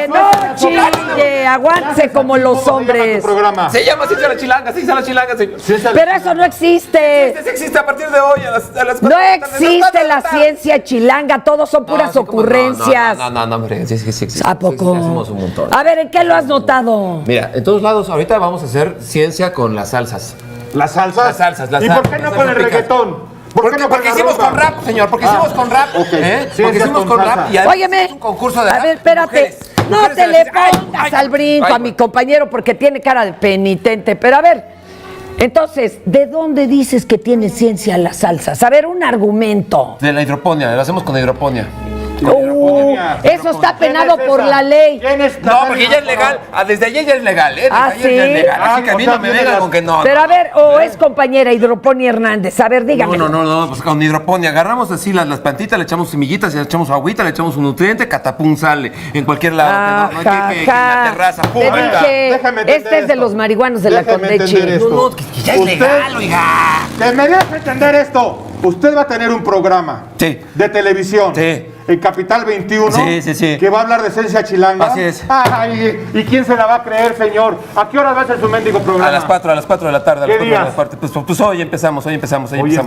No chille, aguántese como los hombres. Se llama Ciencia la Chilanga, señor. Pero eso no existe. Sí existe a partir de hoy. No existe la ciencia chilanga, todos son puras ocurrencias. No, hombre, sí existe. ¿A poco? Hacemos un montón. A ver, ¿en qué lo has notado? Mira, en todos lados ahorita vamos a hacer ciencia con las salsas. ¿Las salsas? Las salsas. ¿Y por qué no con el reggaetón? Porque hicimos con rap, señor. Porque hicimos con rap. Porque hicimos con rap. Y óyeme. Es un concurso de rap. A ver, espérate. No te le pongas al brinco a mi compañero porque tiene cara de penitente. Pero a ver, entonces, ¿de dónde dices que tiene ciencia las salsas? A ver, un argumento. De la hidroponía. Lo hacemos con hidroponía. Eso está penado por la ley. No, porque ya es legal. Desde ayer ya es legal, ¿eh? Desde ayer ya es legal. Así que a mí no me vengan con que no. Pero a ver, es compañera Hidroponía Hernández. A ver, dígame. No, pues con hidroponía agarramos así las plantitas, le echamos semillitas, le echamos agüita, le echamos un nutriente, catapum sale en cualquier lado. No hay que en la terraza. Te dije, este es de los marihuanos de la Condechi. No, que ya es legal, oiga. Que me deje entender esto. Usted va a tener un programa de televisión en Capital 21 que va a hablar de esencia chilanga. Así es. Ay, ¿y quién se la va a creer, señor? ¿A qué hora va a ser su mendigo programa? A las 4 de la tarde. ¿Qué días? Pues hoy empezamos. Oye,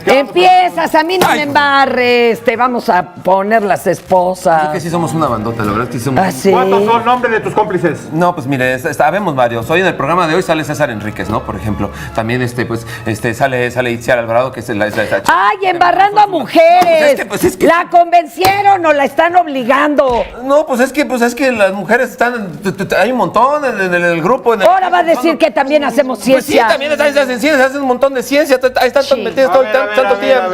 Empiezas, a mí no me embarres. Te vamos a poner las esposas. Creo que sí somos una bandota, la verdad que sí somos. ¿Cuántos son nombres de tus cómplices? No, pues mire, habemos varios. Hoy en el programa de hoy sale César Enríquez, ¿no? Por ejemplo. También sale Itziar Alvarado, que es la ¡ay, embarrando a mujeres! ¿La convencieron o la están obligando? No, pues es que las mujeres están. Hay un montón en el grupo. Ahora va a decir que también hacemos ciencia. Pues sí, también hacen ciencia, hacen un montón de ciencia. Ahí están todos metidos todo el tanto tiempo.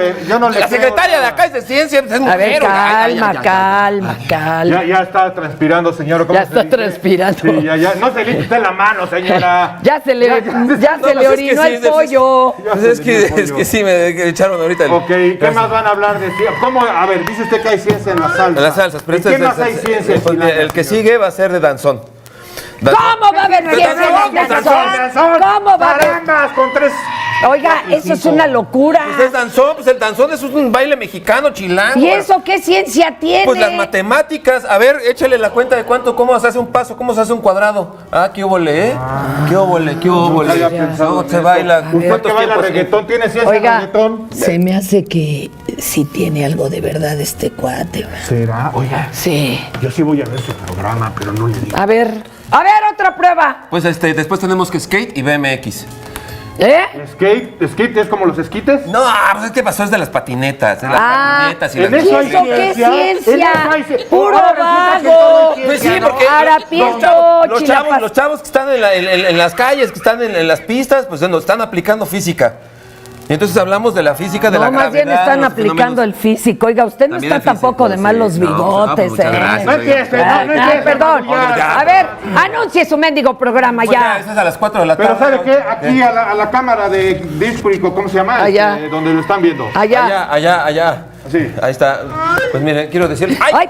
La secretaria de acá es de ciencia, es mujer. A ver, calma. Ya está transpirando, señora. Ya está transpirando. Sí, ya. No se le usted la mano, señora. Ya se le orinó el pollo. Es que sí, me echaron ahorita el... Ok, ¿qué más van a hablar de ciencia? ¿Cómo? A ver, dice usted que hay ciencia en las salsas. En las salsas, pero ¿qué más hay ciencia? El que sigue va a ser de danzón. ¿Cómo va a haber ciencia en danzón? ¿Cómo va a haber? Con 3... Oiga, eso es una locura. Pues es danzón, el danzón es un baile mexicano, chilango. ¿Y eso qué ciencia tiene? Pues las matemáticas. A ver, échale la cuenta de cómo se hace un paso, cómo se hace un cuadrado. Qué óvole, ¿eh? Qué óvole. No se baila. ¿Usted que baila reggaetón tiene ciencia en reggaetón? Se me hace que sí tiene algo de verdad este cuate. ¿Será? Oiga. Sí. Yo sí voy a ver su programa, pero no le digo. A ver, otra prueba. Pues después tenemos que skate y BMX. ¿Skate es como los esquites? No, pues ¿qué pasó? Es de las patinetas. patinetas y las ¿Eso qué ciencia? ¡Puro vago! Pues sí, porque los chavos que están en las calles, que están en las pistas, pues nos están aplicando física. Y entonces hablamos de la física de la gravedad. No, más bien están aplicando el físico. Oiga, usted no está tampoco de mal los bigotes, No empiece, no perdón. A ver, anuncie su mendigo programa ya. Eso es a las 4 de la tarde. Pero ¿sabe qué? Aquí a la cámara de Discurico, ¿cómo se llama? Allá. Donde lo están viendo. Allá. Sí. Ahí está. Pues miren, quiero decirles. ¡Ay!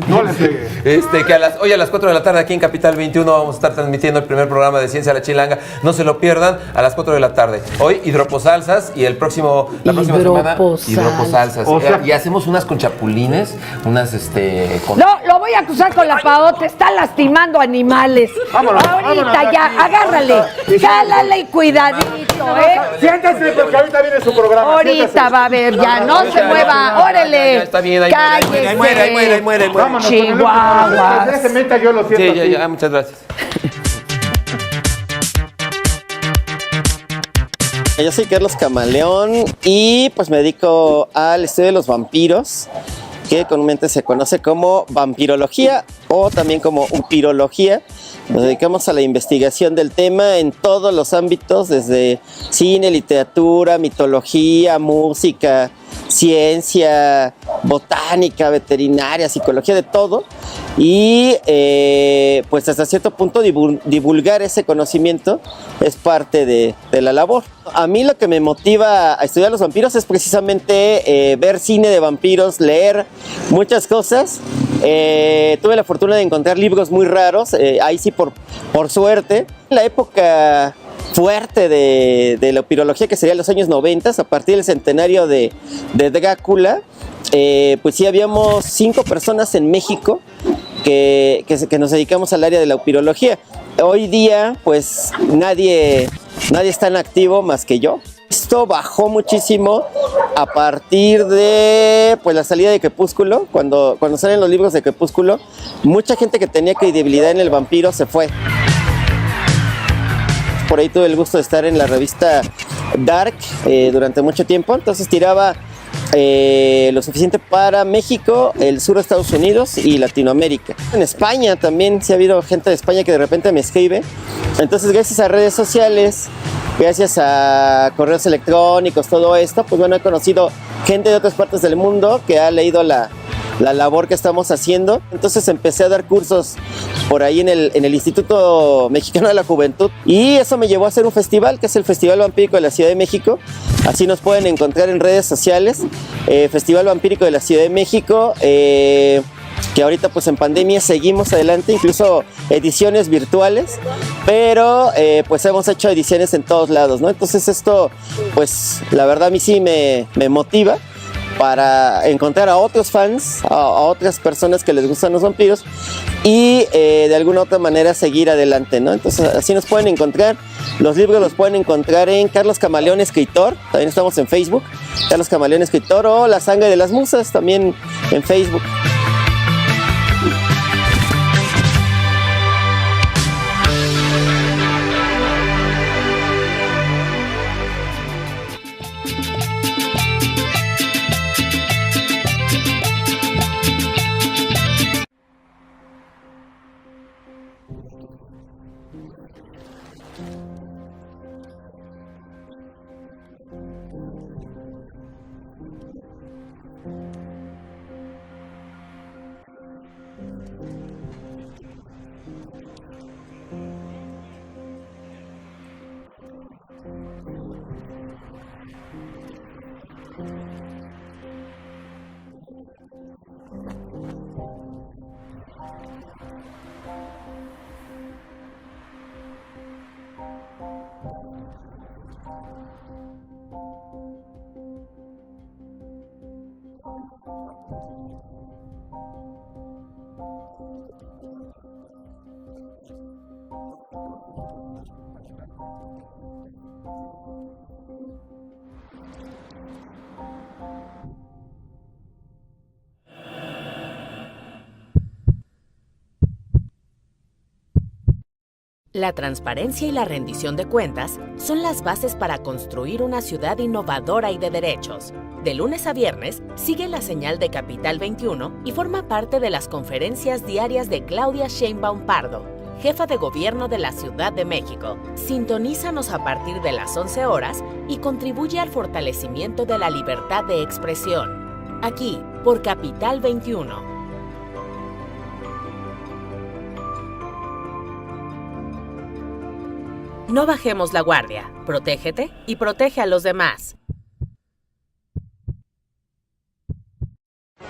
No le pegue. Que hoy a las 4 de la tarde aquí en Capital 21 vamos a estar transmitiendo el primer programa de Ciencia a la Chilanga. No se lo pierdan a las 4 de la tarde. Hoy hidroposalsas y la próxima semana hidroposalsas. Y hacemos unas con chapulines, unas No, lo voy a acusar con la PAO, te está lastimando animales. Ahorita ya, agárrale, jálale y cuidadito, Siéntese porque ahorita viene su programa. Ahorita va a ver, ya no se mueva. ¡Órale! Está bien, ahí muere. Vámonos. Chihuahuas. Se meta, yo lo siento. Sí, ya, muchas gracias. Yo soy Carlos Camaleón y pues me dedico al estudio de los vampiros, que comúnmente se conoce como vampirología o también como upirología. Nos dedicamos a la investigación del tema en todos los ámbitos, desde cine, literatura, mitología, música, ciencia, botánica, veterinaria, psicología, de todo. Y pues hasta cierto punto divulgar ese conocimiento es parte de la labor. A mí lo que me motiva a estudiar los vampiros es precisamente ver cine de vampiros, leer muchas cosas. Tuve la fortuna de encontrar libros muy raros, ahí sí por suerte. La época fuerte de la upirología, que sería los años 90, a partir del centenario de Drácula, pues sí habíamos 5 personas en México que nos dedicamos al área de la upirología. Hoy día pues nadie es tan activo más que yo. Esto bajó muchísimo a partir de pues la salida de Crepúsculo. Cuando salen los libros de Crepúsculo, mucha gente que tenía credibilidad en el vampiro se fue. Por ahí tuve el gusto de estar en la revista Dark durante mucho tiempo, entonces tiraba lo suficiente para México, el sur de Estados Unidos y Latinoamérica. En España también, sí ha habido gente de España que de repente me escribe. Entonces, gracias a redes sociales, gracias a correos electrónicos, todo esto, pues bueno, he conocido gente de otras partes del mundo que ha leído la la labor que estamos haciendo. Entonces empecé a dar cursos por ahí en el Instituto Mexicano de la Juventud y eso me llevó a hacer un festival, que es el Festival Vampírico de la Ciudad de México. Así nos pueden encontrar en redes sociales, Festival Vampírico de la Ciudad de México, que ahorita pues en pandemia seguimos adelante, incluso ediciones virtuales, pero pues hemos hecho ediciones en todos lados, ¿no? Entonces esto pues la verdad a mí sí me motiva para encontrar a otros fans, a otras personas que les gustan los vampiros y de alguna otra manera seguir adelante, ¿no? Entonces así nos pueden encontrar. Los libros los pueden encontrar en Carlos Camaleón Escritor, también estamos en Facebook, Carlos Camaleón Escritor, o La Sangre de las Musas, también en Facebook. La transparencia y la rendición de cuentas son las bases para construir una ciudad innovadora y de derechos. De lunes a viernes, sigue la señal de Capital 21 y forma parte de las conferencias diarias de Claudia Sheinbaum Pardo, jefa de gobierno de la Ciudad de México. Sintonízanos a partir de las 11 horas y contribuye al fortalecimiento de la libertad de expresión. Aquí, por Capital 21. No bajemos la guardia. Protégete y protege a los demás.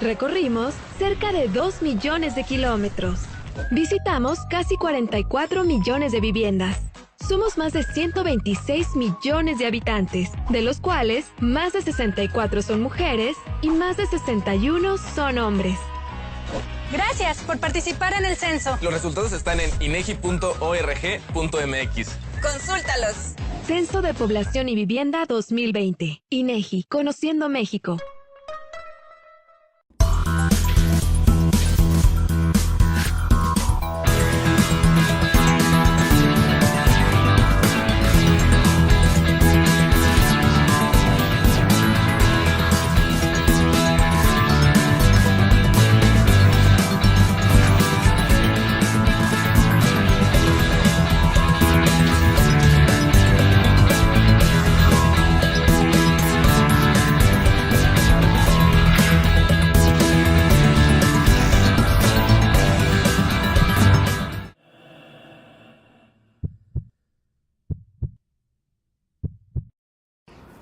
Recorrimos cerca de 2 millones de kilómetros. Visitamos casi 44 millones de viviendas. Somos más de 126 millones de habitantes, de los cuales más de 64 son mujeres y más de 61 son hombres. Gracias por participar en el censo. Los resultados están en inegi.org.mx. Consúltalos. Censo de Población y Vivienda 2020. INEGI, Conociendo México.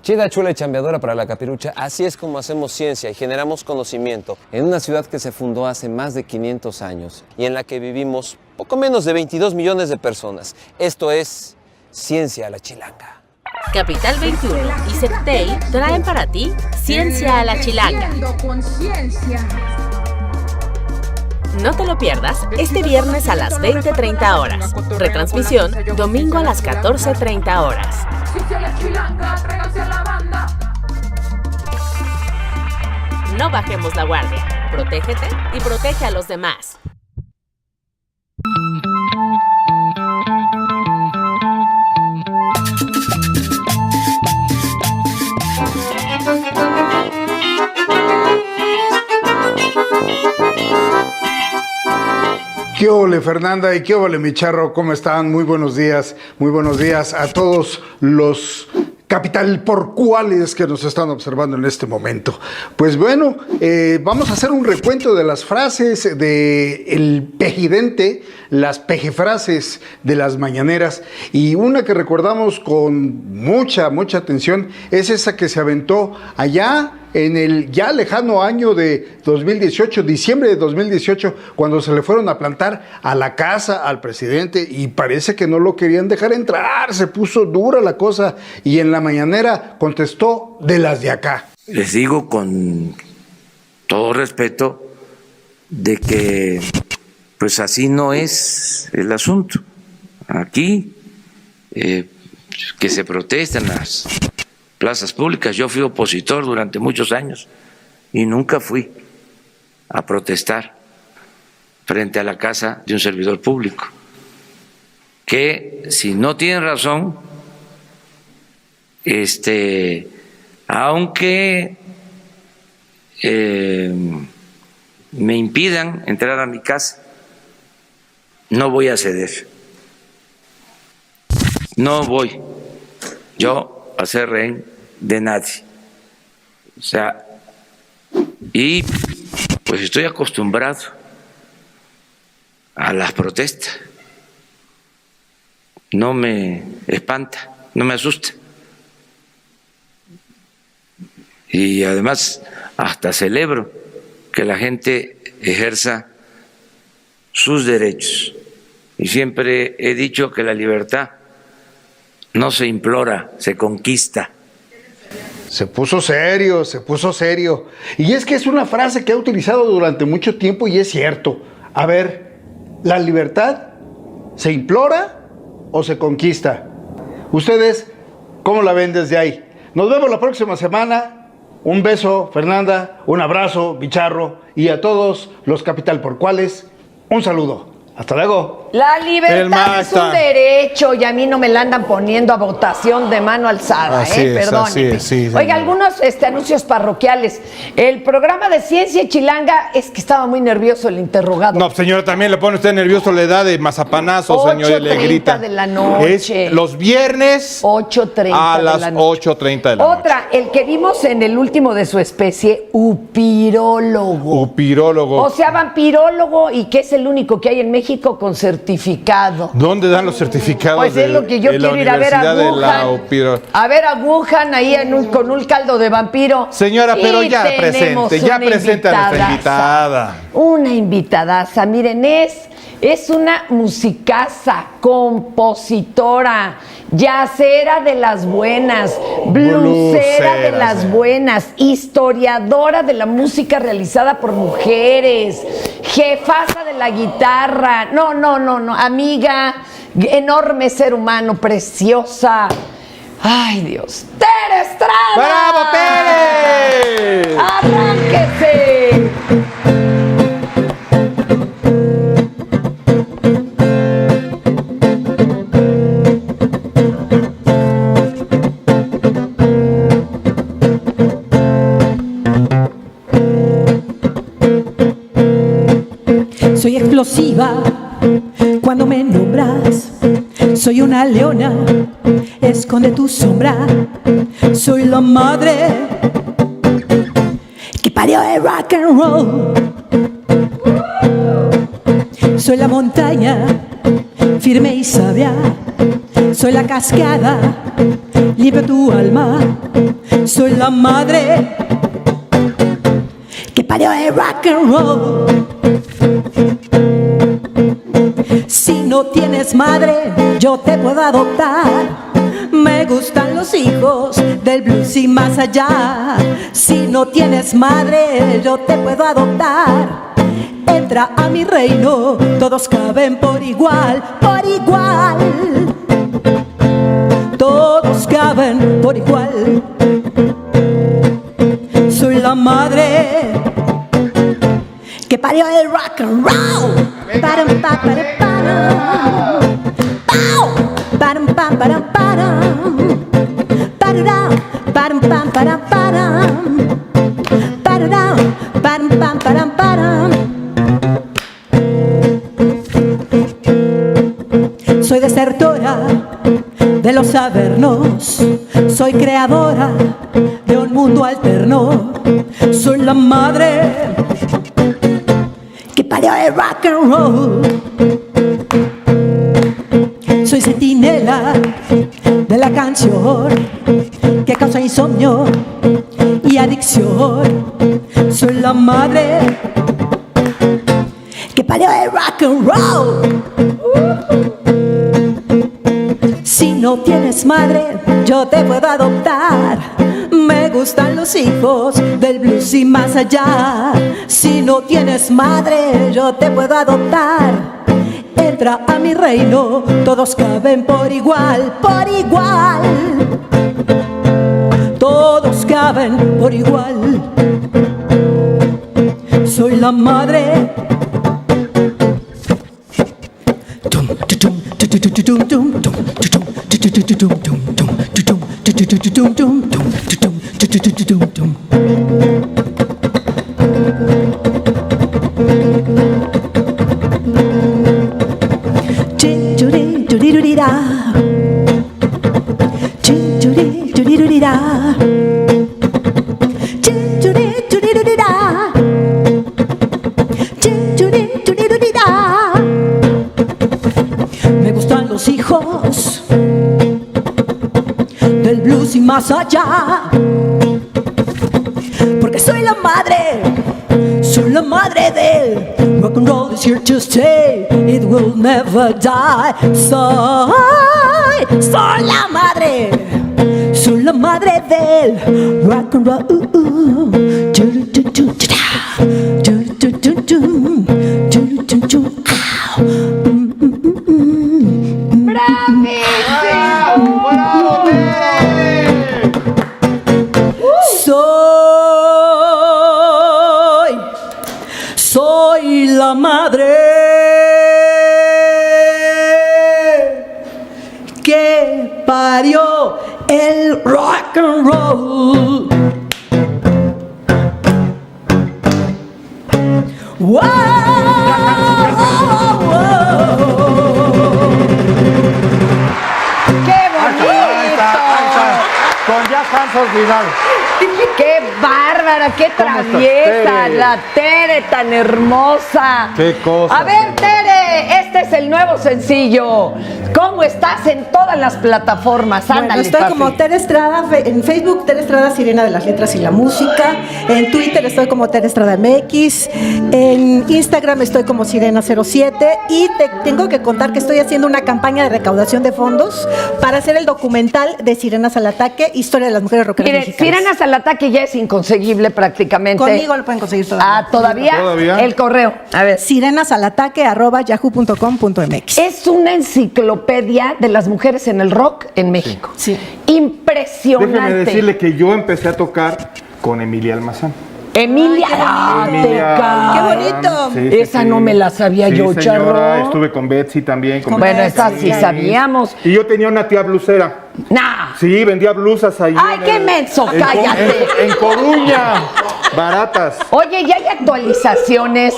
Chida, chula y chambeadora para la capirucha, así es como hacemos ciencia y generamos conocimiento en una ciudad que se fundó hace más de 500 años y en la que vivimos poco menos de 22 millones de personas. Esto es Ciencia a la Chilanga. Capital 21 y Sectei traen para ti Ciencia a la Chilanga. No te lo pierdas este viernes a las 20:30 horas. Retransmisión domingo a las 14:30 horas. No bajemos la guardia. Protégete y protege a los demás. ¿Qué ole, Fernanda? ¿Y qué ole, mi charro? ¿Cómo están? Muy buenos días a todos los Capital por cuáles que nos están observando en este momento. Pues bueno, vamos a hacer un recuento de las frases del pejidente, las pejefrases de las mañaneras, y una que recordamos con mucha atención es esa que se aventó allá en el ya lejano año de 2018, diciembre de 2018, cuando se le fueron a plantar a la casa al presidente y parece que no lo querían dejar entrar, se puso dura la cosa y en la mañanera contestó de las de acá. Les digo con todo respeto de que pues así no es el asunto. Aquí que se protestan las plazas públicas. Yo fui opositor durante muchos años y nunca fui a protestar frente a la casa de un servidor público. Que si no tienen razón, aunque me impidan entrar a mi casa, no voy a ceder. No voy yo a ser rehén de nadie. O sea, y pues estoy acostumbrado a las protestas. No me espanta, no me asusta. Y además hasta celebro que la gente ejerza sus derechos. Y siempre he dicho que la libertad no se implora, se conquista. Se puso serio. Y es que es una frase que ha utilizado durante mucho tiempo y es cierto. A ver, ¿la libertad se implora o se conquista? ¿Ustedes cómo la ven desde ahí? Nos vemos la próxima semana. Un beso, Fernanda, un abrazo, Bicharro, y a todos los Capital por cuáles, un saludo. Hasta luego. La libertad es un derecho y a mí no me la andan poniendo a votación de mano alzada, perdónenme. Oiga, algunos anuncios parroquiales. El programa de Ciencia y Chilanga, es que estaba muy nervioso el interrogado. No, señora, también le pone usted nervioso, le da de mazapanazo, señor, y le grita. 8:30 de la noche. Es los viernes 8:30 a las 8:30 de la noche. Otra, el que vimos en el último de su especie, upirólogo. Upirólogo. O sea, vampirólogo, y que es el único que hay en México con certificado. ¿Dónde dan los certificados? Pues es lo que yo quiero ir a ver a Wuhan. A ver a Wuhan ahí con un caldo de vampiro. Señora, pero ya presente a nuestra invitada. Una invitadaza. Miren, es una musicaza, compositora, yacera de las buenas, blusera de las buenas, historiadora de la música realizada por mujeres, jefaza de la guitarra, no, amiga, enorme ser humano, preciosa. ¡Ay, Dios! ¡Tere Estrada! ¡Bravo, Tere! ¡Arránquese! Soy explosiva cuando me nombras. Soy una leona, esconde tu sombra. Soy la madre que parió el rock and roll. Soy la montaña, firme y sabia. Soy la cascada, limpia tu alma. Soy la madre que parió el rock and roll. Si no tienes madre, yo te puedo adoptar. Me gustan los hijos del blues y más allá. Si no tienes madre, yo te puedo adoptar. Entra a mi reino, todos caben por igual, por igual. Todos caben por igual. Soy la madre que parió el rock and roll. Param, pa, para, para. Pow. Param, pam, param, param. Param, param, pam, param, param. Param, param, pam, param, param. Soy desertora de los avernos. Soy Soy creadora de un mundo alterno. Soy la madre que parió el rock and roll. Soy centinela de la canción que causa insomnio y adicción. Soy la madre que parió el rock and roll. Si no tienes madre, yo te puedo adoptar. Me gustan los hijos del blues y más allá. Si no tienes madre, yo te puedo adoptar. Entra a mi reino, todos caben por igual, por igual. Todos caben por igual. Soy la madre. Me gustan los hijos del blues y más allá, porque soy la madre del rock and roll is here to stay, it will never die. Soy la madre del rock and roll. Soy la madre que parió el rock and roll. Wow, wow, wow. ¡Qué bonito! Ahí está. Con Jack Hanson final. ¡Qué bárbara! ¡Qué traviesa! Tere? La Tere tan hermosa. ¡Qué cosa! A ver, Tere, este es el nuevo sencillo. ¿Cómo estás en todas las plataformas? Bueno, Ándale, estoy papi. como Tere Estrada, en Facebook Tere Estrada Sirena de las Letras y la Música, en Twitter estoy como Tere Estrada MX, en Instagram estoy como Sirena07 y te tengo que contar que estoy haciendo una campaña de recaudación de fondos para hacer el documental de Sirenas al Ataque, historia de las mujeres rockeras Mire, mexicanas. Sirenas al Ataque ya es inconseguible prácticamente. Conmigo lo pueden conseguir todavía. Ah, ¿todavía? El correo. A ver. sirenasalaataque@yahoo.com.mx. Es una enciclopedia de las mujeres en el rock en México. Sí. Impresionante. Déjeme decirle que yo empecé a tocar con Emilia Almazán. Emilia, ¡Qué bonito! Sí, Esa no me la sabía yo, señora, Charro. estuve con Betsy también. Bueno, esa sí sabíamos. Y yo tenía una tía blusera. Nah. Sí, vendía blusas ahí. ¡Ay, qué menso! ¡Cállate! En Coruña. Baratas. Oye, ¿y hay actualizaciones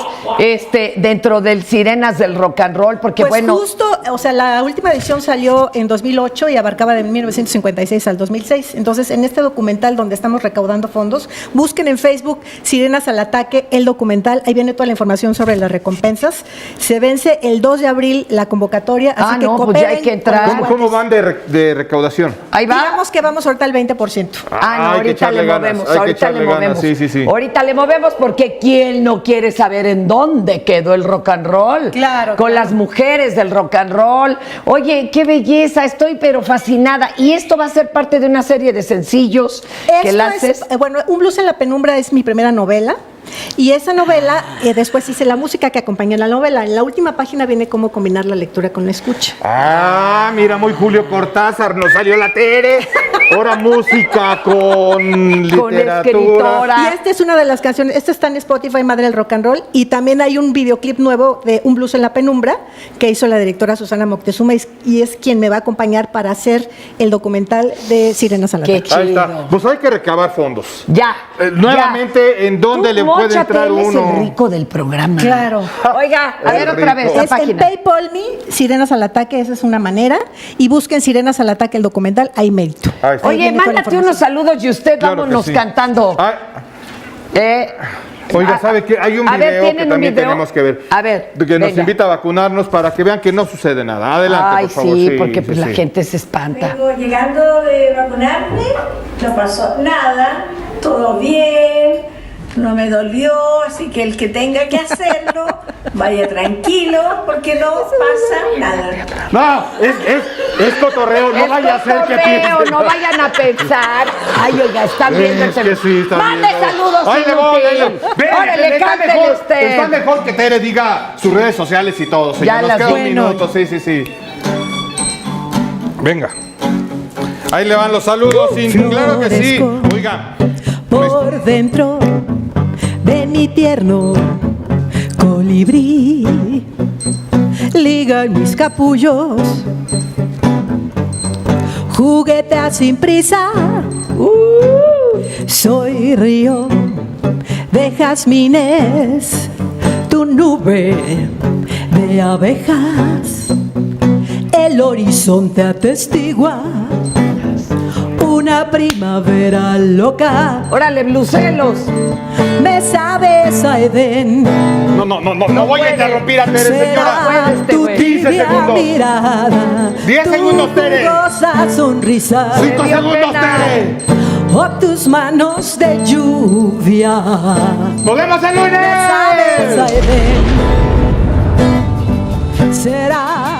dentro del Sirenas del Rock and Roll? Porque Pues bueno... justo, o sea, la última edición salió en 2008 y abarcaba de 1956 al 2006. Entonces, en este documental donde estamos recaudando fondos, busquen en Facebook Sirenas al Ataque, el documental. Ahí viene toda la información sobre las recompensas. Se vence el 2 de abril la convocatoria, así que no, pues ya hay que entrar. ¿Cómo van de recaudación? Ahí va. Digamos que vamos ahorita al 20%. No, hay que ahorita le echarle movemos, ganas, hay que ahorita le echarle ganas, movemos. sí. Ahorita le movemos porque ¿quién no quiere saber en dónde quedó el rock and roll? Claro. Con las mujeres del rock and roll. Oye, qué belleza, estoy pero fascinada. Y esto va a ser parte de una serie de sencillos que la haces. Bueno, Un blues en la penumbra es mi primera novela. Y esa novela, después hice la música que acompañó la novela. En la última página viene cómo combinar la lectura con la escucha. Ah, mira, muy Julio Cortázar, nos salió la Tere. Ahora música con literatura. escritora. Y esta es una de las canciones, esta está en Spotify, Madre del Rock and Roll, y también hay un videoclip nuevo de Un blues en la penumbra que hizo la directora Susana Moctezuma y es quien me va a acompañar para hacer el documental de Sirenas al Ataque. Qué Ahí está. chido. Pues hay que recabar fondos. Ya. Nuevamente, ¿en dónde le puede entrar él es uno. el rico del programa. Claro. Oiga, a ver otra vez la Es en página. PayPal Me, Sirenas al Ataque, esa es una manera. Y busquen Sirenas al Ataque, el documental, hay mérito. Oye, viene toda la mándate unos saludos y usted Claro que vámonos sí. cantando. Oiga, ¿sabe qué? Hay un a ver, video ¿tienen que un también video? tenemos que ver. A ver, Que nos venga. invita a vacunarnos para que vean que no sucede nada. Adelante, Ay, por favor. sí, porque pues la gente se espanta. Vengo llegando de vacunarme, no pasó nada, todo bien, no me dolió, así que el que tenga que hacerlo, vaya tranquilo, porque no pasa nada. No, es cotorreo, no Es vaya a ser que cotorreo, piensen. no vayan a pensar. Ay, oiga, están viendo Es que sí, está Mande viendo. saludos, Ahí le voy, ahí le voy. inútil. Ven, Órale, está cántele mejor, usted. está mejor que Tere diga sus redes sociales y todo, señor. Ya Nos las queda un bueno. minuto, sí. Venga. Ahí le van los saludos, claro que sí. Oiga. Por dentro de mi tierno colibrí, ligan mis capullos, juguetea sin prisa. Soy río de jazmines, tu nube de abejas, el horizonte atestigua una primavera loca. Órale, blucelos. Me sabes a Edén. No voy a interrumpir a Tere, señora. Tu 15 tibia segundos. mirada, 10 tu segundos, Tere. jugosa sonrisa, 5 segundos, Tere. o tus manos de lluvia. ¡Nos vemos el lunes! Me sabes a Edén. Será